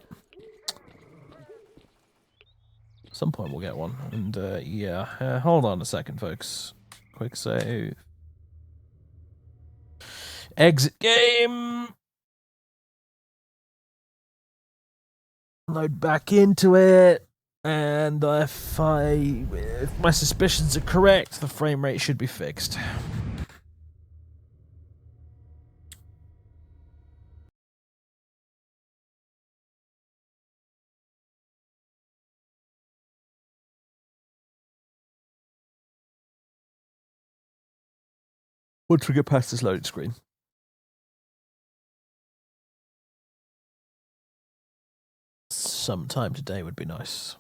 at some point we'll get one. And yeah, hold on a second, folks. Quick save. Exit game. Load back into it. And if my suspicions are correct, the frame rate should be fixed. Once we get past this loading screen. Sometime today would be nice.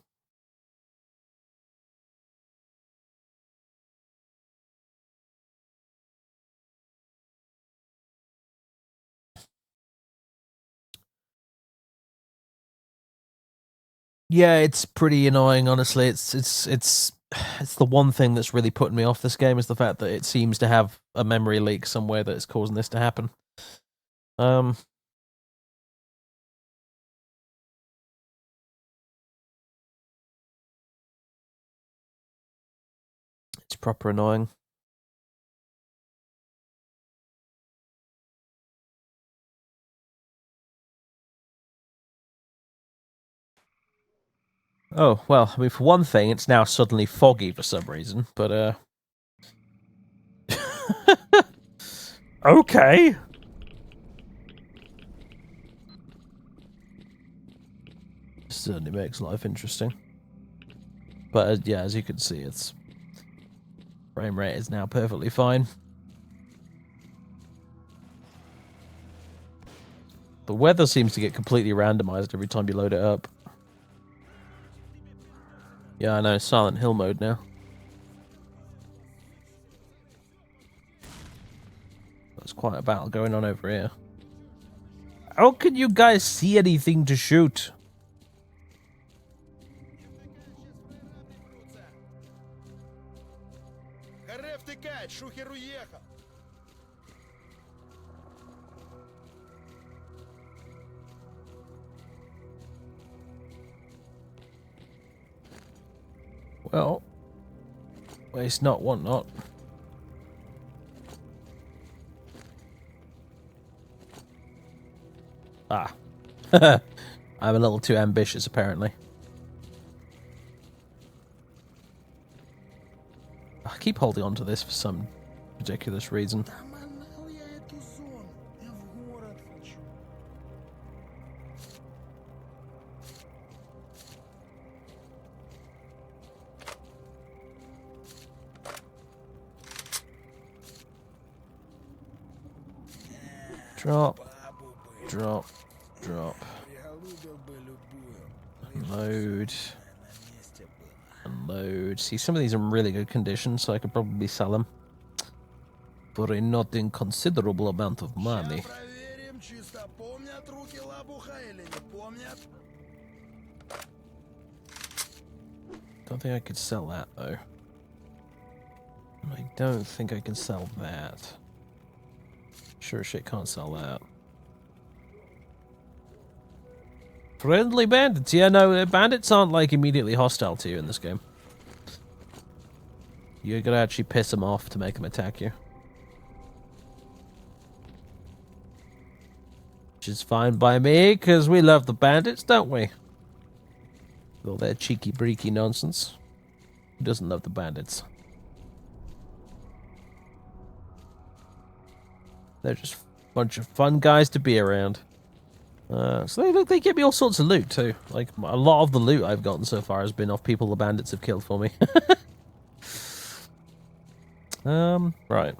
Yeah, it's pretty annoying, honestly. It's the one thing that's really putting me off this game is the fact that it seems to have a memory leak somewhere that is causing this to happen. It's proper annoying. Oh, well, I mean, for one thing, it's now suddenly foggy for some reason, but, okay! Certainly makes life interesting. But, yeah, as you can see, its frame rate is now perfectly fine. The weather seems to get completely randomized every time you load it up. Yeah, I know, Silent Hill mode now. There's quite a battle going on over here. How can you guys see anything to shoot? Well, waste not, want not. Ah. I'm a little too ambitious, apparently. I keep holding on to this for some ridiculous reason. Drop, drop, drop. Unload. Unload. See, some of these are in really good condition, so I could probably sell them for a not inconsiderable amount of money. Don't think I could sell that, though. I don't think I can sell that. Sure shit can't sell that. Friendly bandits. Yeah, no, bandits aren't, like, immediately hostile to you in this game. You're gonna actually piss them off to make them attack you. Which is fine by me, because we love the bandits, don't we? With all their cheeky-breaky nonsense. Who doesn't love the bandits? They're just a bunch of fun guys to be around. So they give me all sorts of loot too. Like a lot of the loot I've gotten so far has been off people the bandits have killed for me. Right.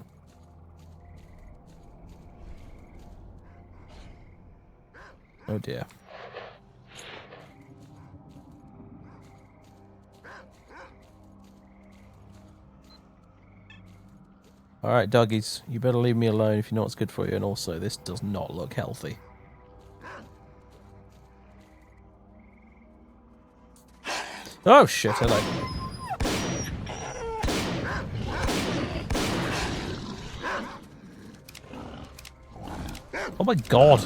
Oh dear. Alright, doggies, you better leave me alone if you know what's good for you, and also, this does not look healthy. Oh shit, hello. Oh my god.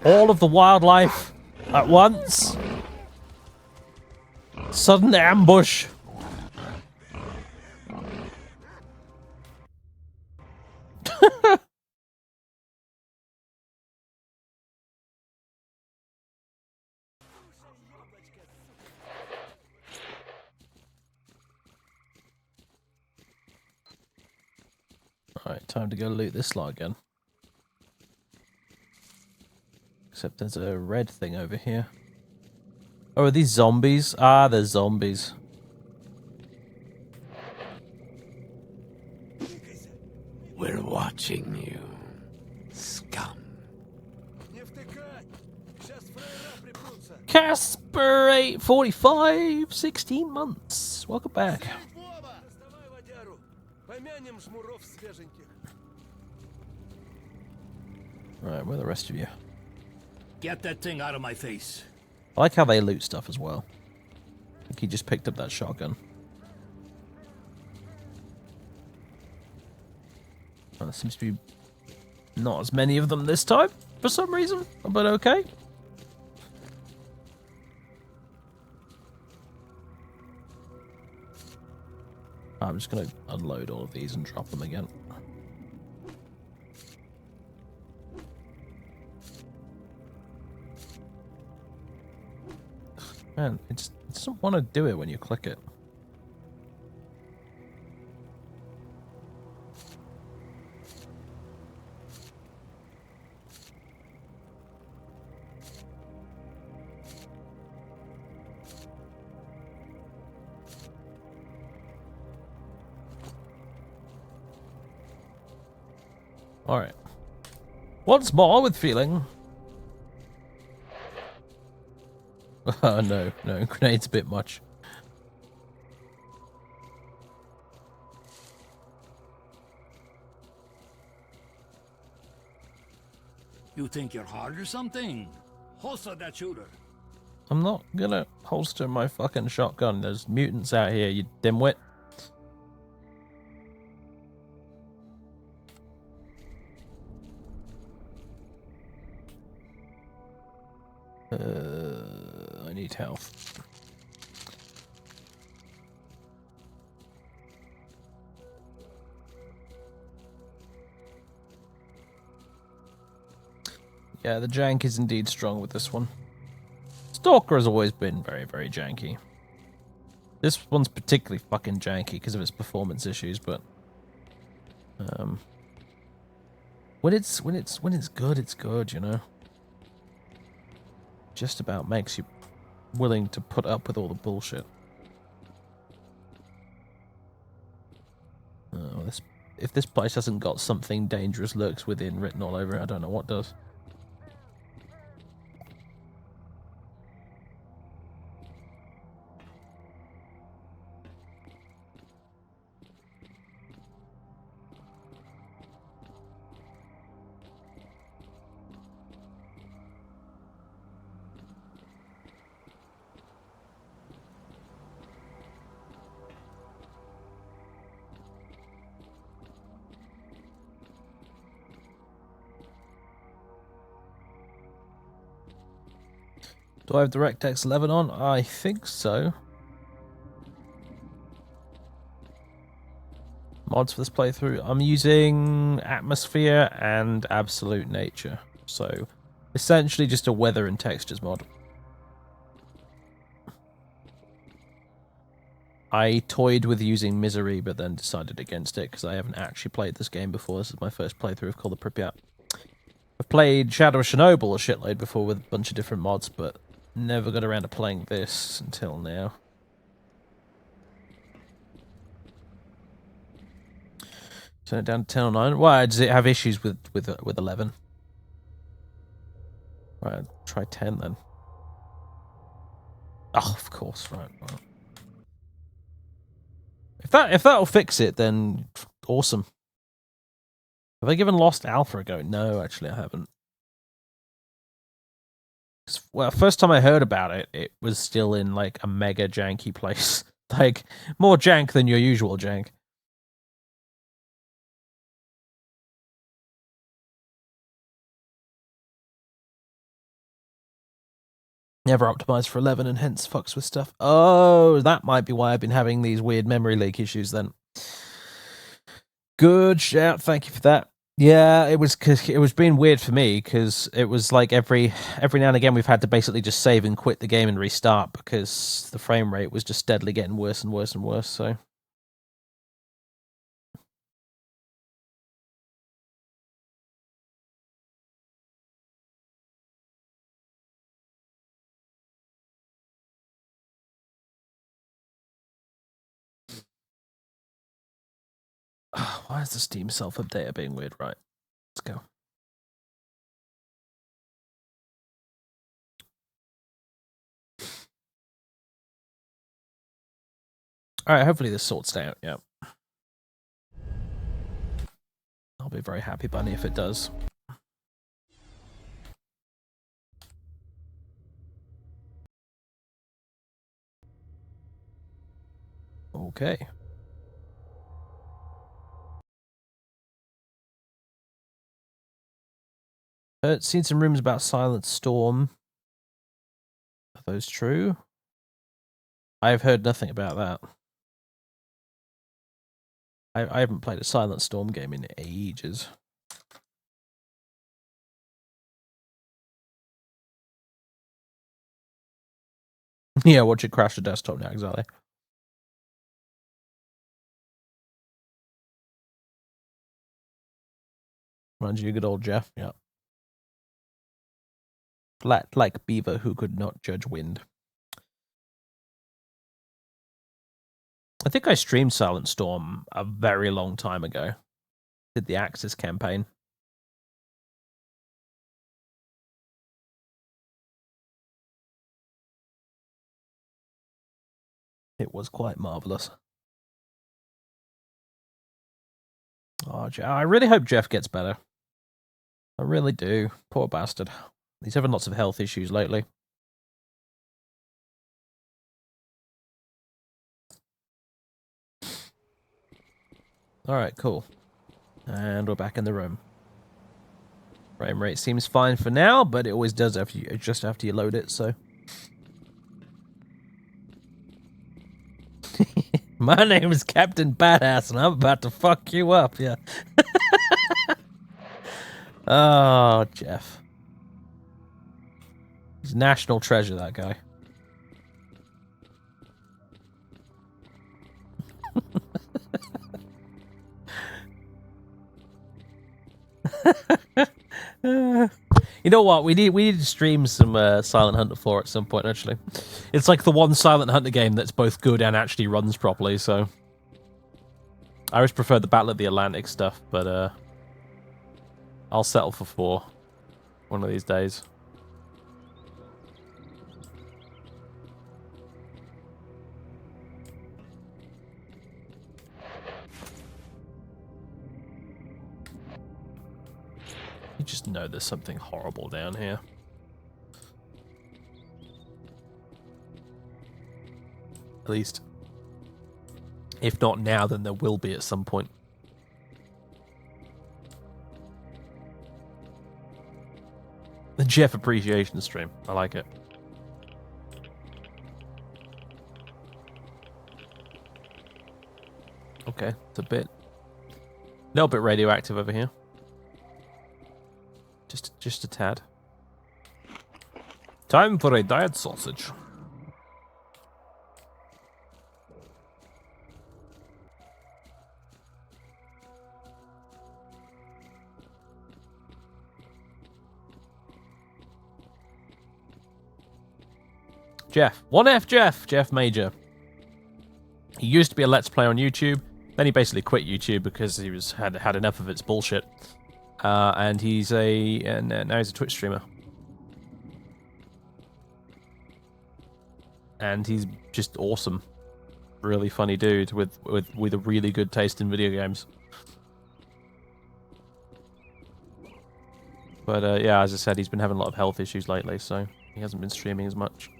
All of the wildlife at once. Sudden ambush. Alright, time to go loot this lot again. Except there's a red thing over here. Oh, are these zombies? Ah, they're zombies.
We're watching you, scum.
Casper 845, 16 months. Welcome back. Right, where are the rest of you?
Get that thing out of my face.
I like how they loot stuff as well. I think he just picked up that shotgun. Well, there seems to be not as many of them this time, for some reason, but okay. I'm just going to unload all of these and drop them again. Man, it doesn't want to do it when you click it. Alright. Once more with feeling. Oh, no, grenade's a bit much.
You think you're hard or something? Holster that shooter.
I'm not gonna holster my fucking shotgun. There's mutants out here, you dimwit. I need health. Yeah, the jank is indeed strong with this one. Stalker has always been very, very janky. This one's particularly fucking janky because of its performance issues, but when it's good, it's good, you know. Just about makes you willing to put up with all the bullshit. Oh, if this place hasn't got something dangerous lurks within written all over it, I don't know what does. Do I have DirectX 11 on? I think so. Mods for this playthrough. I'm using Atmosphere and Absolute Nature. So, essentially just a weather and textures mod. I toyed with using Misery, but then decided against it because I haven't actually played this game before. This is my first playthrough of Call the Pripyat. I've played Shadow of Chernobyl a shitload before with a bunch of different mods, but never got around to playing this until now. Turn it down to 10 or 9. Why does it have issues with 11? Right, try 10 then. Oh, of course, right. Well. If that'll fix it, then awesome. Have I given Lost Alpha a go? No, actually I haven't. Well, first time I heard about it, it was still in like a mega janky place. Like more jank than your usual jank. Never optimized for 11 and hence fucks with stuff. Oh, that might be why I've been having these weird memory leak issues then. Good shout, thank you for that. Yeah, it was being weird for me because it was like every now and again we've had to basically just save and quit the game and restart because the frame rate was just steadily getting worse and worse and worse. So. Why is the Steam self-updater being weird? Right, let's go. Alright, hopefully this sorts out, yeah. I'll be very happy, Bunny, if it does. Okay. Seen some rumors about Silent Storm. Are those true? I've heard nothing about that. I haven't played a Silent Storm game in ages. Yeah, watch it crash the desktop now, exactly. Reminds you, good old Jeff, yeah. Flat like beaver who could not judge wind. I think I streamed Silent Storm a very long time ago. Did the Axis campaign. It was quite marvelous. Oh, I really hope Jeff gets better. I really do. Poor bastard. He's having lots of health issues lately. Alright, cool. And we're back in the room. Frame rate seems fine for now, but it always does after just after you load it, so. My name is Captain Badass, and I'm about to fuck you up, yeah. Oh, Jeff. He's a national treasure, that guy. You know what? We need to stream some Silent Hunter 4 at some point, actually. It's like the one Silent Hunter game that's both good and actually runs properly, so... I always prefer the Battle of the Atlantic stuff, but I'll settle for 4 one of these days. You just know there's something horrible down here. At least, if not now, then there will be at some point. The Jeff appreciation stream. I like it. Okay, it's a little bit radioactive over here. Just a tad. Time for a diet sausage. Jeff. 1F Jeff. Jeff Major. He used to be a Let's Player on YouTube. Then he basically quit YouTube because he had enough of its bullshit. And now he's a Twitch streamer. And he's just awesome. Really funny dude with a really good taste in video games. But yeah, as I said, he's been having a lot of health issues lately, so he hasn't been streaming as much.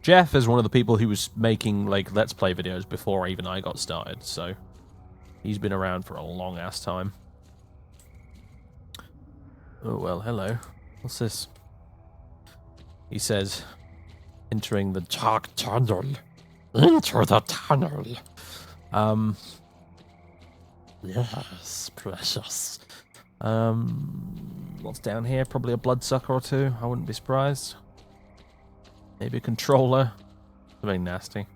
Jeff is one of the people who was making like Let's Play videos before even I got started, so he's been around for a long ass time. Oh well, hello. What's this? He says, entering the dark tunnel. Enter the tunnel. Yes, precious. What's down here? Probably a bloodsucker or two. I wouldn't be surprised. Maybe a controller. Something nasty.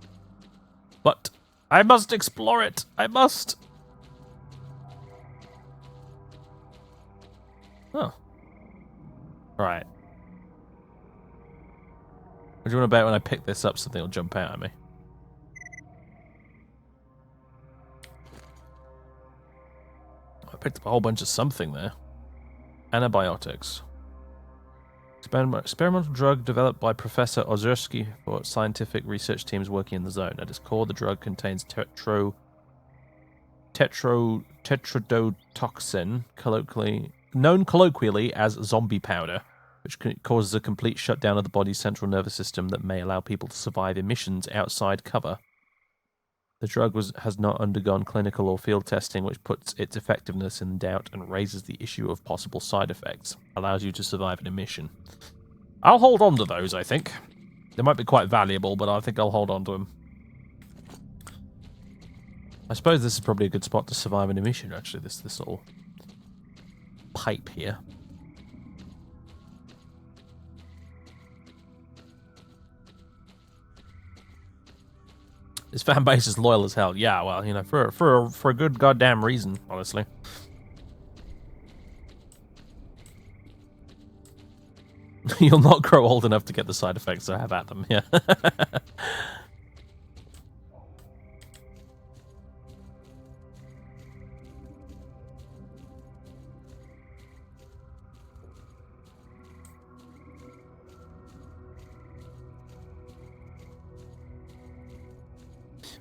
But I must explore it. I must. Oh. Right. What do you want to bet when I pick this up, something will jump out at me? I picked up a whole bunch of something there. Antibiotics. Experimental drug developed by Professor Ozerski for scientific research teams working in the zone. At its core, the drug contains tetrodotoxin, known colloquially as zombie powder, which causes a complete shutdown of the body's central nervous system that may allow people to survive emissions outside cover. The drug has not undergone clinical or field testing, which puts its effectiveness in doubt and raises the issue of possible side effects. Allows you to survive an emission. I'll hold on to those, I think. They might be quite valuable, but I think I'll hold on to them. I suppose this is probably a good spot to survive an emission, actually, this little pipe here. His fan base is loyal as hell. Yeah, well, you know, for a good goddamn reason, honestly. You'll not grow old enough to get the side effects, so have at them, yeah.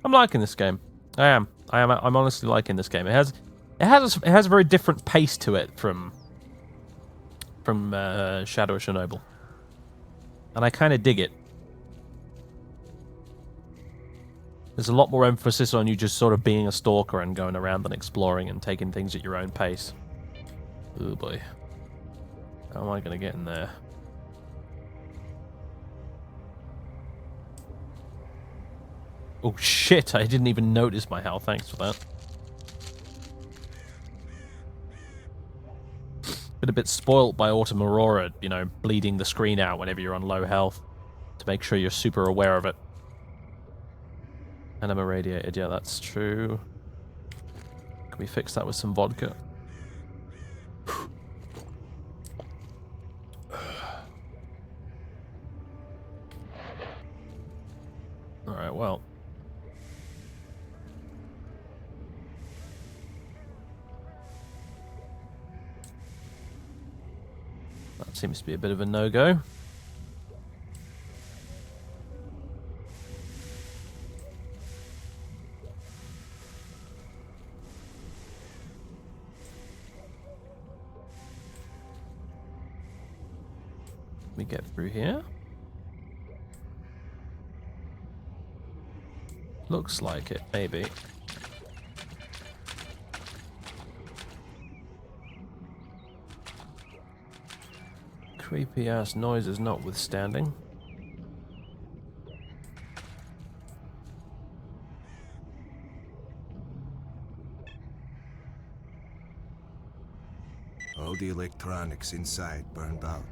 I'm liking this game. I am. I'm honestly liking this game. It has a very different pace to it from Shadow of Chernobyl, and I kind of dig it. There's a lot more emphasis on you just sort of being a stalker and going around and exploring and taking things at your own pace. Oh boy, how am I gonna get in there? Oh shit, I didn't even notice my health, thanks for that. Been a bit spoilt by Autumn Aurora, you know, bleeding the screen out whenever you're on low health, to make sure you're super aware of it. And I'm irradiated, yeah, that's true. Can we fix that with some vodka? Alright, well. That seems to be a bit of a no-go. Let me get through here. Looks like it, maybe. Creepy ass noises notwithstanding.
All the electronics inside burned out.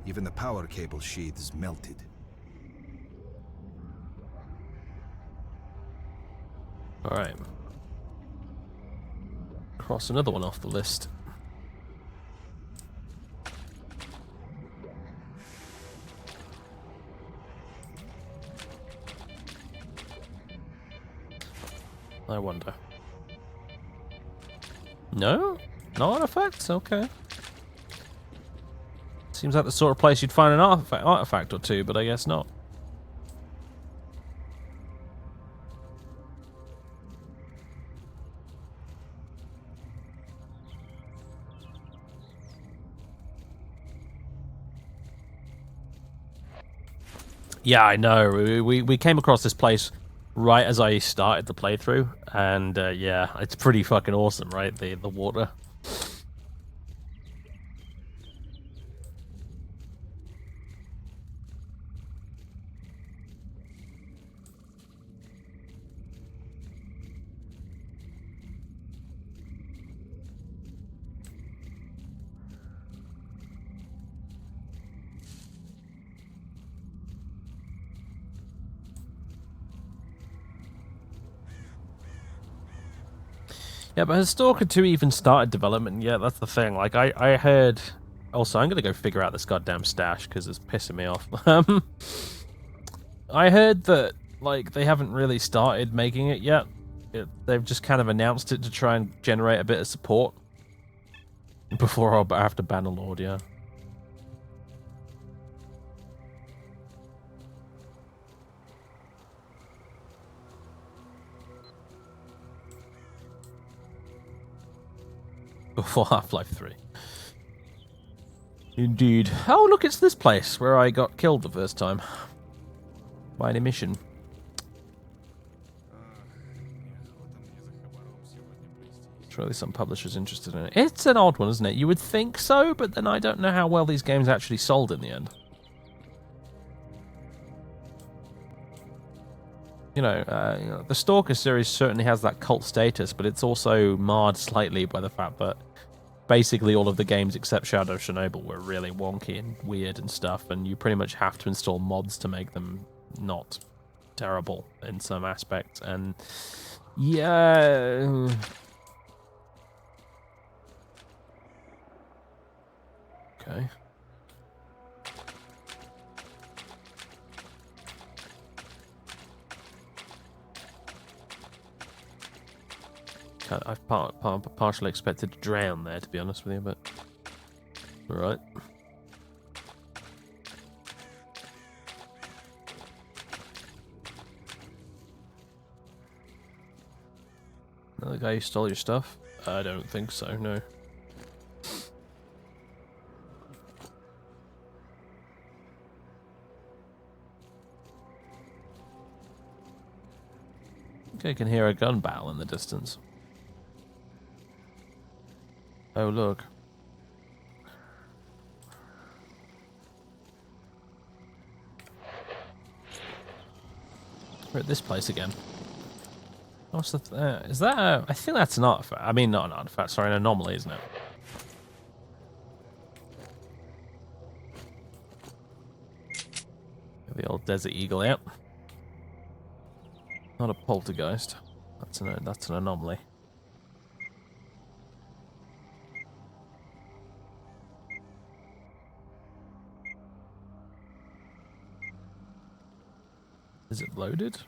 Even the power cable sheaths melted.
Alright. Cross another one off the list. I wonder. No? No artifacts? Okay. Seems like the sort of place you'd find an artifact or two, but I guess not. Yeah, I know. We came across this place right as I started the playthrough, and yeah, it's pretty fucking awesome, right? The water. Yeah, but has Stalker 2 even started development yet? That's the thing. Like, I heard... Also, I'm going to go figure out this goddamn stash, because it's pissing me off. I heard that, like, they haven't really started making it yet. They've just kind of announced it to try and generate a bit of support. Before or after Bannerlord, yeah. Before Half-Life 3. Indeed. Oh, look, it's this place where I got killed the first time. By an emission. Surely some publisher's interested in it. It's an odd one, isn't it? You would think so, but then I don't know how well these games actually sold in the end. You know, the Stalker series certainly has that cult status, but it's also marred slightly by the fact that basically all of the games except Shadow of Chernobyl were really wonky and weird and stuff, and you pretty much have to install mods to make them not terrible in some aspects. And yeah... Okay. I've partially expected to drown there, to be honest with you, but... Alright. Another guy who stole your stuff? I don't think so, no. Okay, I can hear a gun battle in the distance. Oh, look. We're at this place again. What's the... is that a... I think that's an artifact. I mean, not an artifact, sorry, an anomaly, isn't it? The old Desert Eagle out. Not a poltergeist. That's an anomaly. Is it loaded?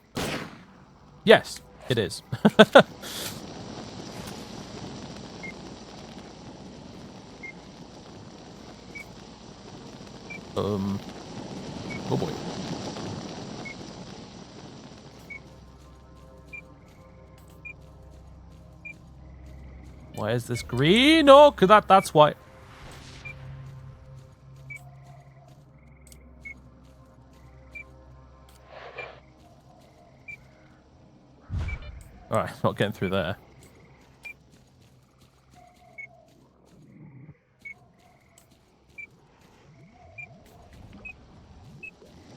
Yes, it is. Oh boy. Why is this green? Oh, that's why. Alright, not getting through there.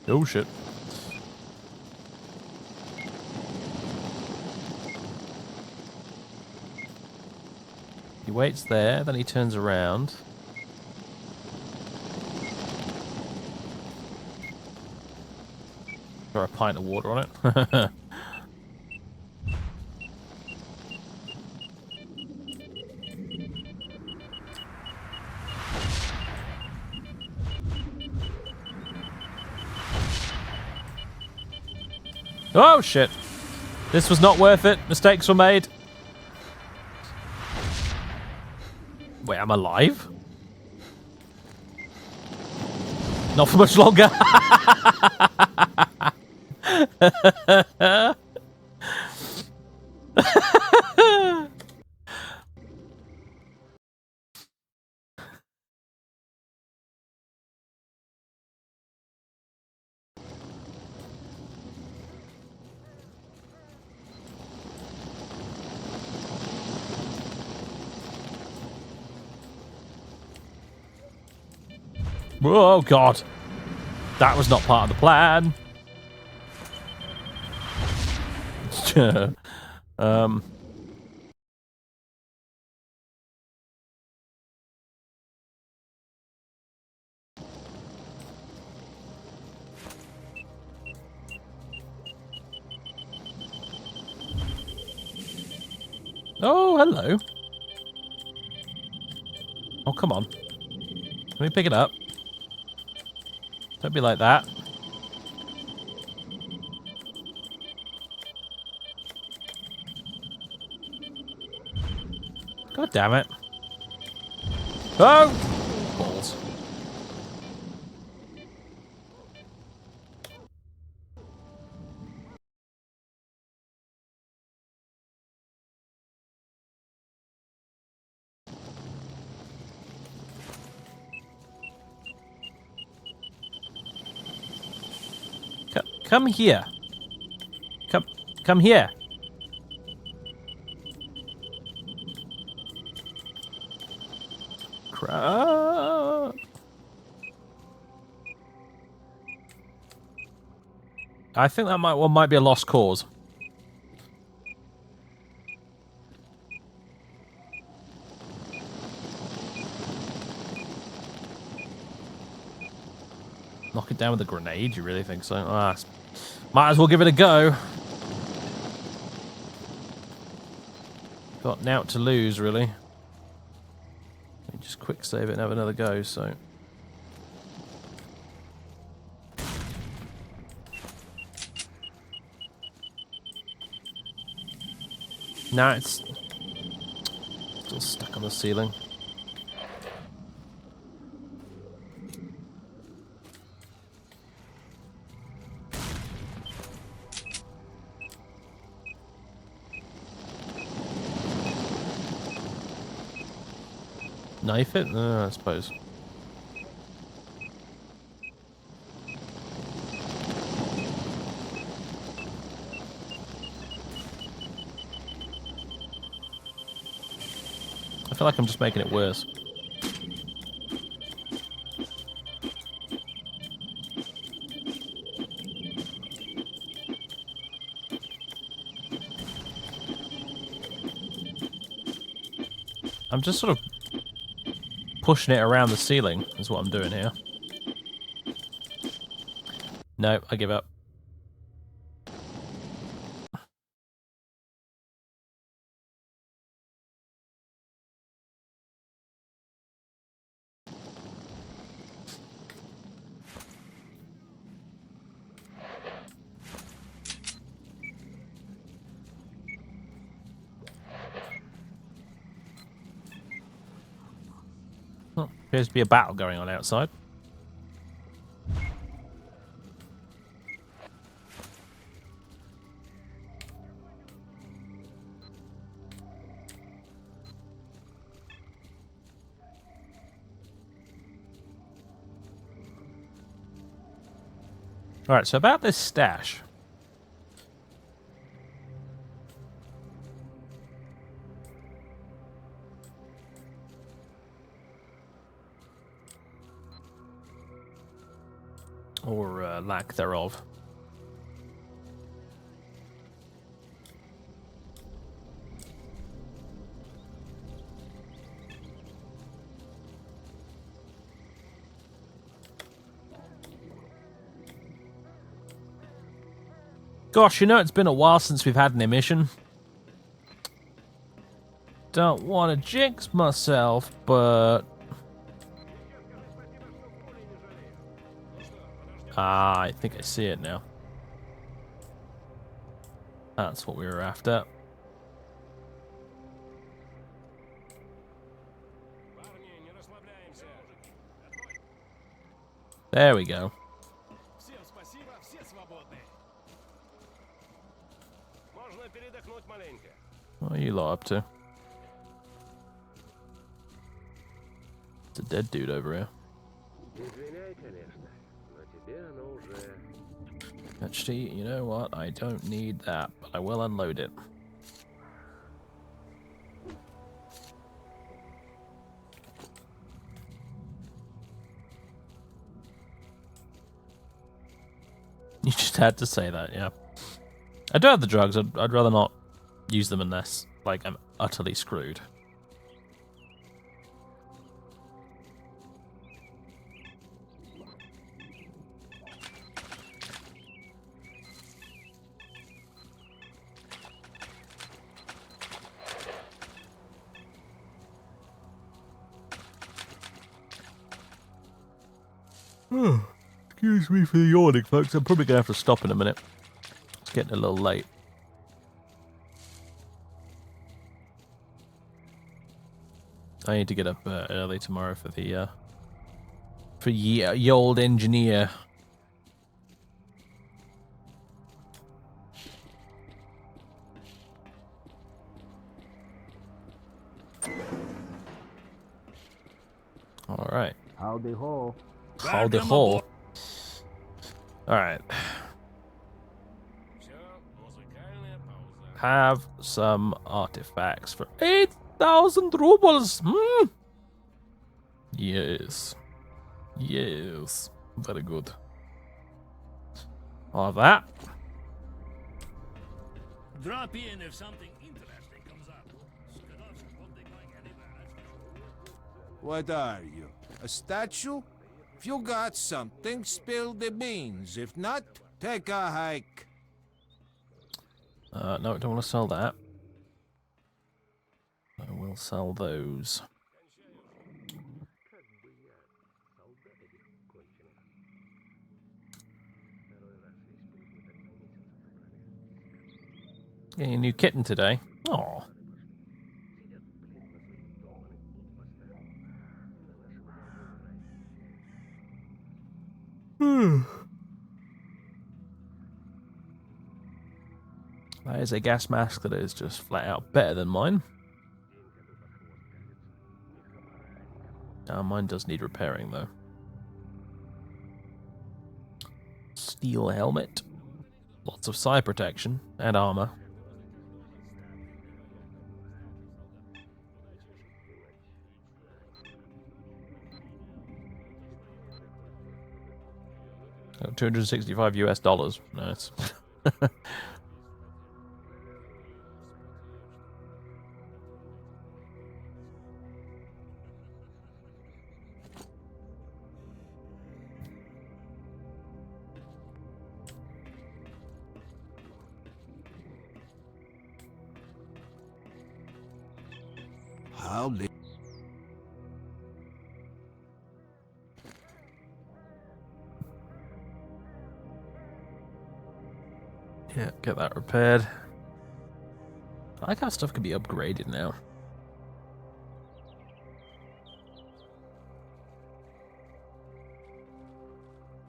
Oh shit. He waits there, then he turns around. Throw a pint of water on it. Oh shit! This was not worth it. Mistakes were made. Wait, I'm alive? Not for much longer. Oh, God. That was not part of the plan. Oh, hello. Oh, come on. Let me pick it up. Don't be like that. God damn it. Oh! Balls. Come here. Come here. Crap. I think that might be a lost cause. Knock it down with a grenade? You really think so? Ah, might as well give it a go. Got nought to lose, really. Let me just quick save it and have another go, so... Now it's still stuck on the ceiling. Knife it? I suppose. I feel like I'm just making it worse. I'm just sort of pushing it around the ceiling is what I'm doing here. No, I give up. Oh, appears to be a battle going on outside. Alright, so about this stash. Or lack thereof. Gosh, you know, it's been a while since we've had an emission. Don't want to jinx myself, but... Ah, I think I see it now. That's what we were after. There we go. What are you lot up to? It's a dead dude over here. Actually, you know what? I don't need that, but I will unload it. You just had to say that, yeah. I do have the drugs. I'd rather not use them unless, like, I'm utterly screwed. Excuse me for the yawning, folks. I'm probably going to have to stop in a minute. It's getting a little late. I need to get up early tomorrow for the ye old engineer. All right.
Howdy ho.
Howdy ho. All right. Have some artifacts for 8,000 rubles. Yes. Yes. Very good. All of that.
Drop in if something interesting comes up. Skanovsk won't be going anywhere.
What are you? A statue? If you got something, spill the beans. If not, take a hike.
No, I don't want to sell that. I will sell those. Getting a new kitten today. Oh. That is a gas mask that is just flat out better than mine. Mine does need repairing though. Steel helmet. Lots of side protection and armor. $265 US. Nice.
Howdy.
Yeah, get that repaired. I like how stuff can be upgraded now.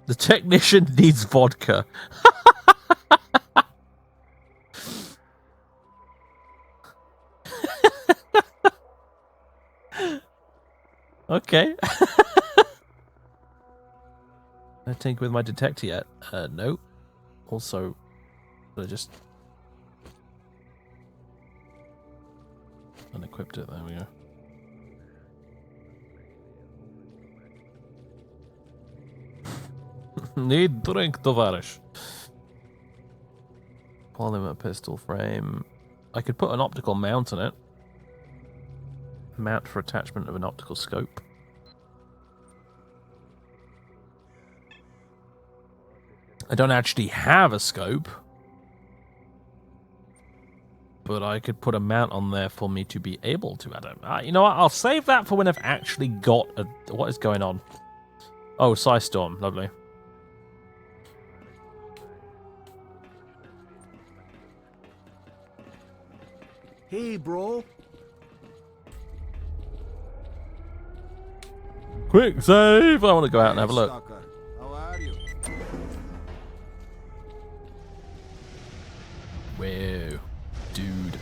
The technician needs vodka. Okay. I think with my detector yet. No. Also, I just unequipped it. There we go. Need drink, tovarish. Polymer pistol frame. I could put an optical mount on it. Mount for attachment of an optical scope. I don't actually have a scope, but I could put a mount on there for me to be able to. I don't. You know what? I'll save that for when I've actually got a. What is going on? Oh, Psy Storm, lovely.
Hey, bro.
Quick save! I want to go out and have a look.
Stalker. How are you?
Whoa, dude.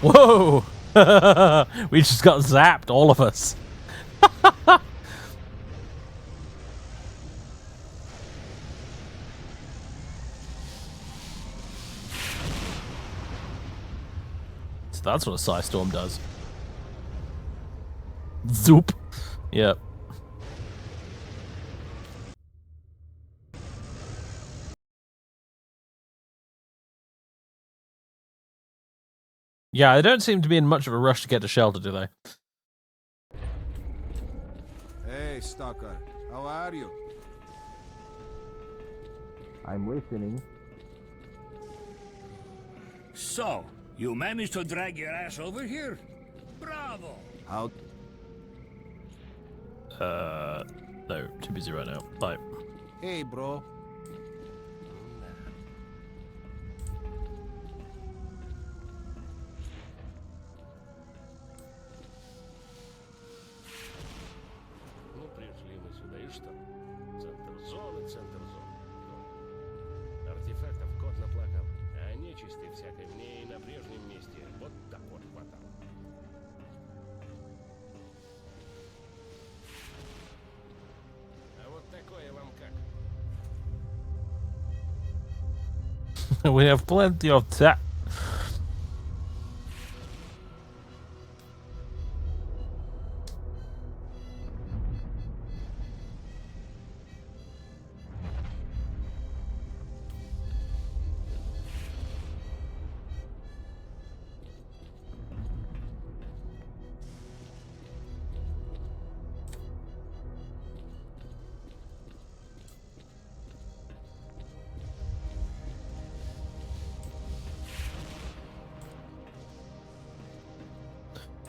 Whoa! We just got zapped, all of us. So that's what a Psy Storm does. Zoop. Yep. Yeah, they don't seem to be in much of a rush to get to shelter, do they?
Hey, Stalker. How are you?
I'm listening.
So, you managed to drag your ass over here? Bravo!
How?
No, too busy right now. Bye.
Hey, bro.
Ну, пришли мы сюда, и что? Центр зоны. Артефактов кот наплакал, а нечисти всякой мне и на прежнем месте вот так вот хватало. А вот такое вам как?
We have plenty of time.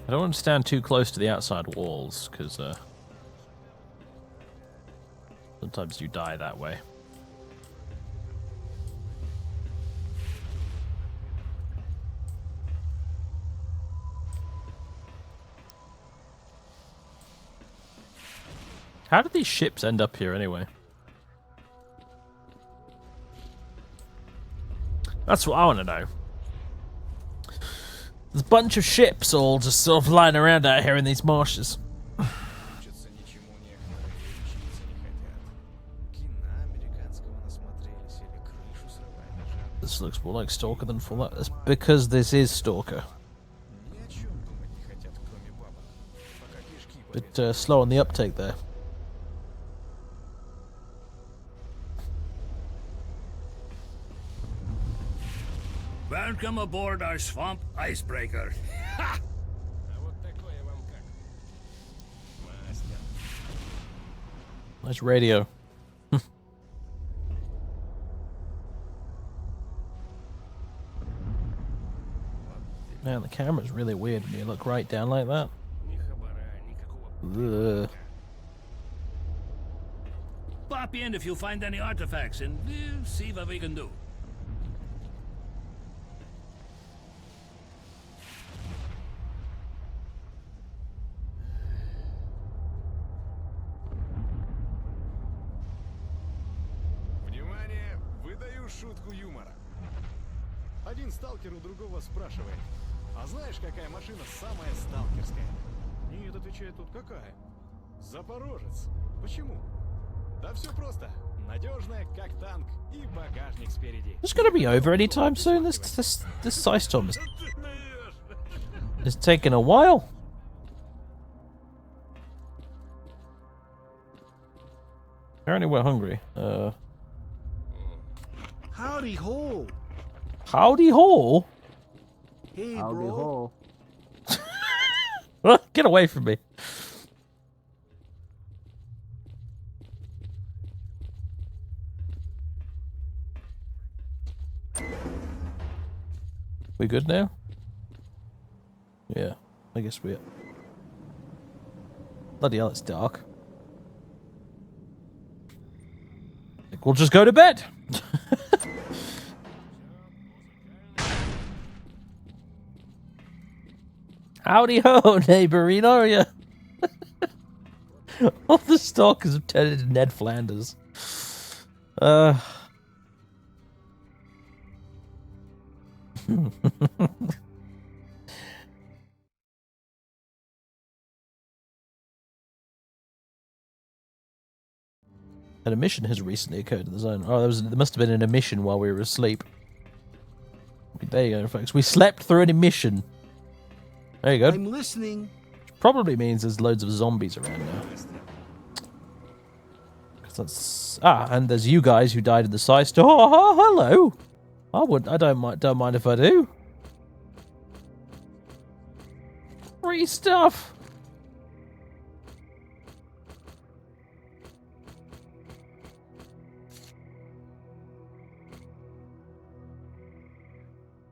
I don't want to stand too close to the outside walls, because sometimes you die that way. How did these ships end up here anyway? That's what I want to know. There's a bunch of ships all just sort of lying around out here in these marshes. This looks more like Stalker than Fallout. That's because this is Stalker. Bit slow on the uptake there.
Welcome aboard our swamp icebreaker. Ha!
Nice radio. Man, the camera's really weird when you look right down like that. Ugh.
Pop in if you find any artifacts and see what we can do.
Шутку юмора. Один сталкер у другого спрашивает: а знаешь, какая машина самая сталкерская? Нет, отвечает тут, какая? Запорожец. Почему? Да все просто. Надежная, как танк, и багажник спереди.
It's gonna be over anytime soon. This Psy Storm is taking a while. Apparently we're hungry.
Howdy ho.
Howdy ho.
Hey,
Howdy
bro.
ho.
Get away from me. We good now? Yeah, I guess we are. Bloody hell, it's dark. I think we'll just go to bed. Howdy ho, neighborino, are you? All the stalkers have turned into Ned Flanders. An emission has recently occurred in the zone. Oh, there must have been an emission while we were asleep. There you go, folks. We slept through an emission. There you go.
I'm listening.
Which probably means there's loads of zombies around now. And there's you guys who died in the side store. Oh, hello. I don't mind if I do. Free stuff.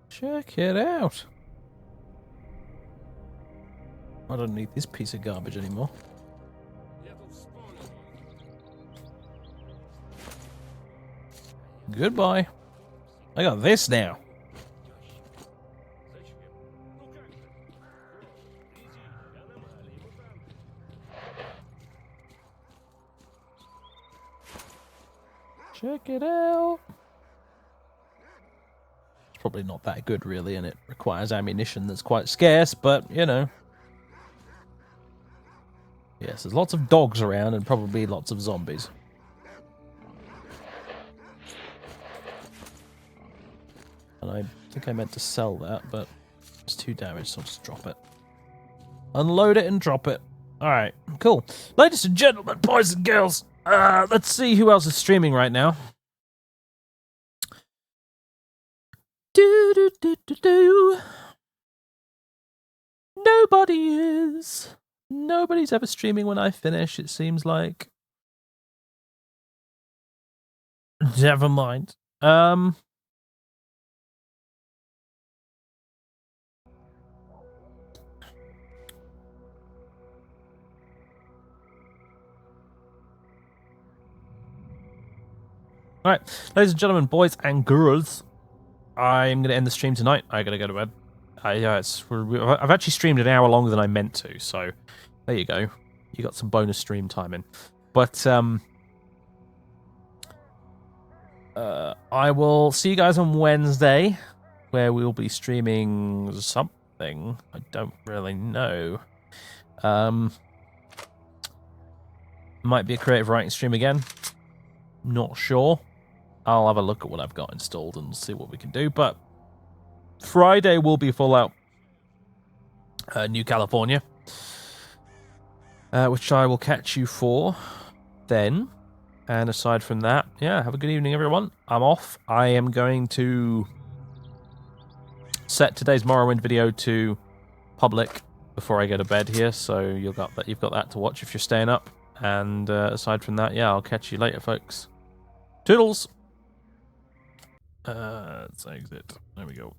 Check it out. I don't need this piece of garbage anymore. Goodbye. I got this now. Check it out. It's probably not that good, really, and it requires ammunition that's quite scarce, but, you know. Yes, there's lots of dogs around and probably lots of zombies. And I think I meant to sell that, but it's too damaged, so I'll just drop it. Unload it and drop it. Alright, cool. Ladies and gentlemen, boys and girls, let's see who else is streaming right now. Nobody is. Nobody's ever streaming when I finish, it seems like. Never mind. Alright, ladies and gentlemen, boys and girls, I'm going to end the stream tonight. I got to go to bed. I've actually streamed an hour longer than I meant to, so there you go. You got some bonus stream time in. But I will see you guys on Wednesday, where we'll be streaming something. I don't really know. Might be a creative writing stream again. Not sure. I'll have a look at what I've got installed and see what we can do. But Friday will be Fallout New California, which I will catch you for then. And aside from that, yeah, have a good evening, everyone. I'm off. I am going to set today's Morrowind video to public before I go to bed here, so you've got that to watch if you're staying up. And aside from that, yeah, I'll catch you later, folks. Toodles! Let's exit. There we go.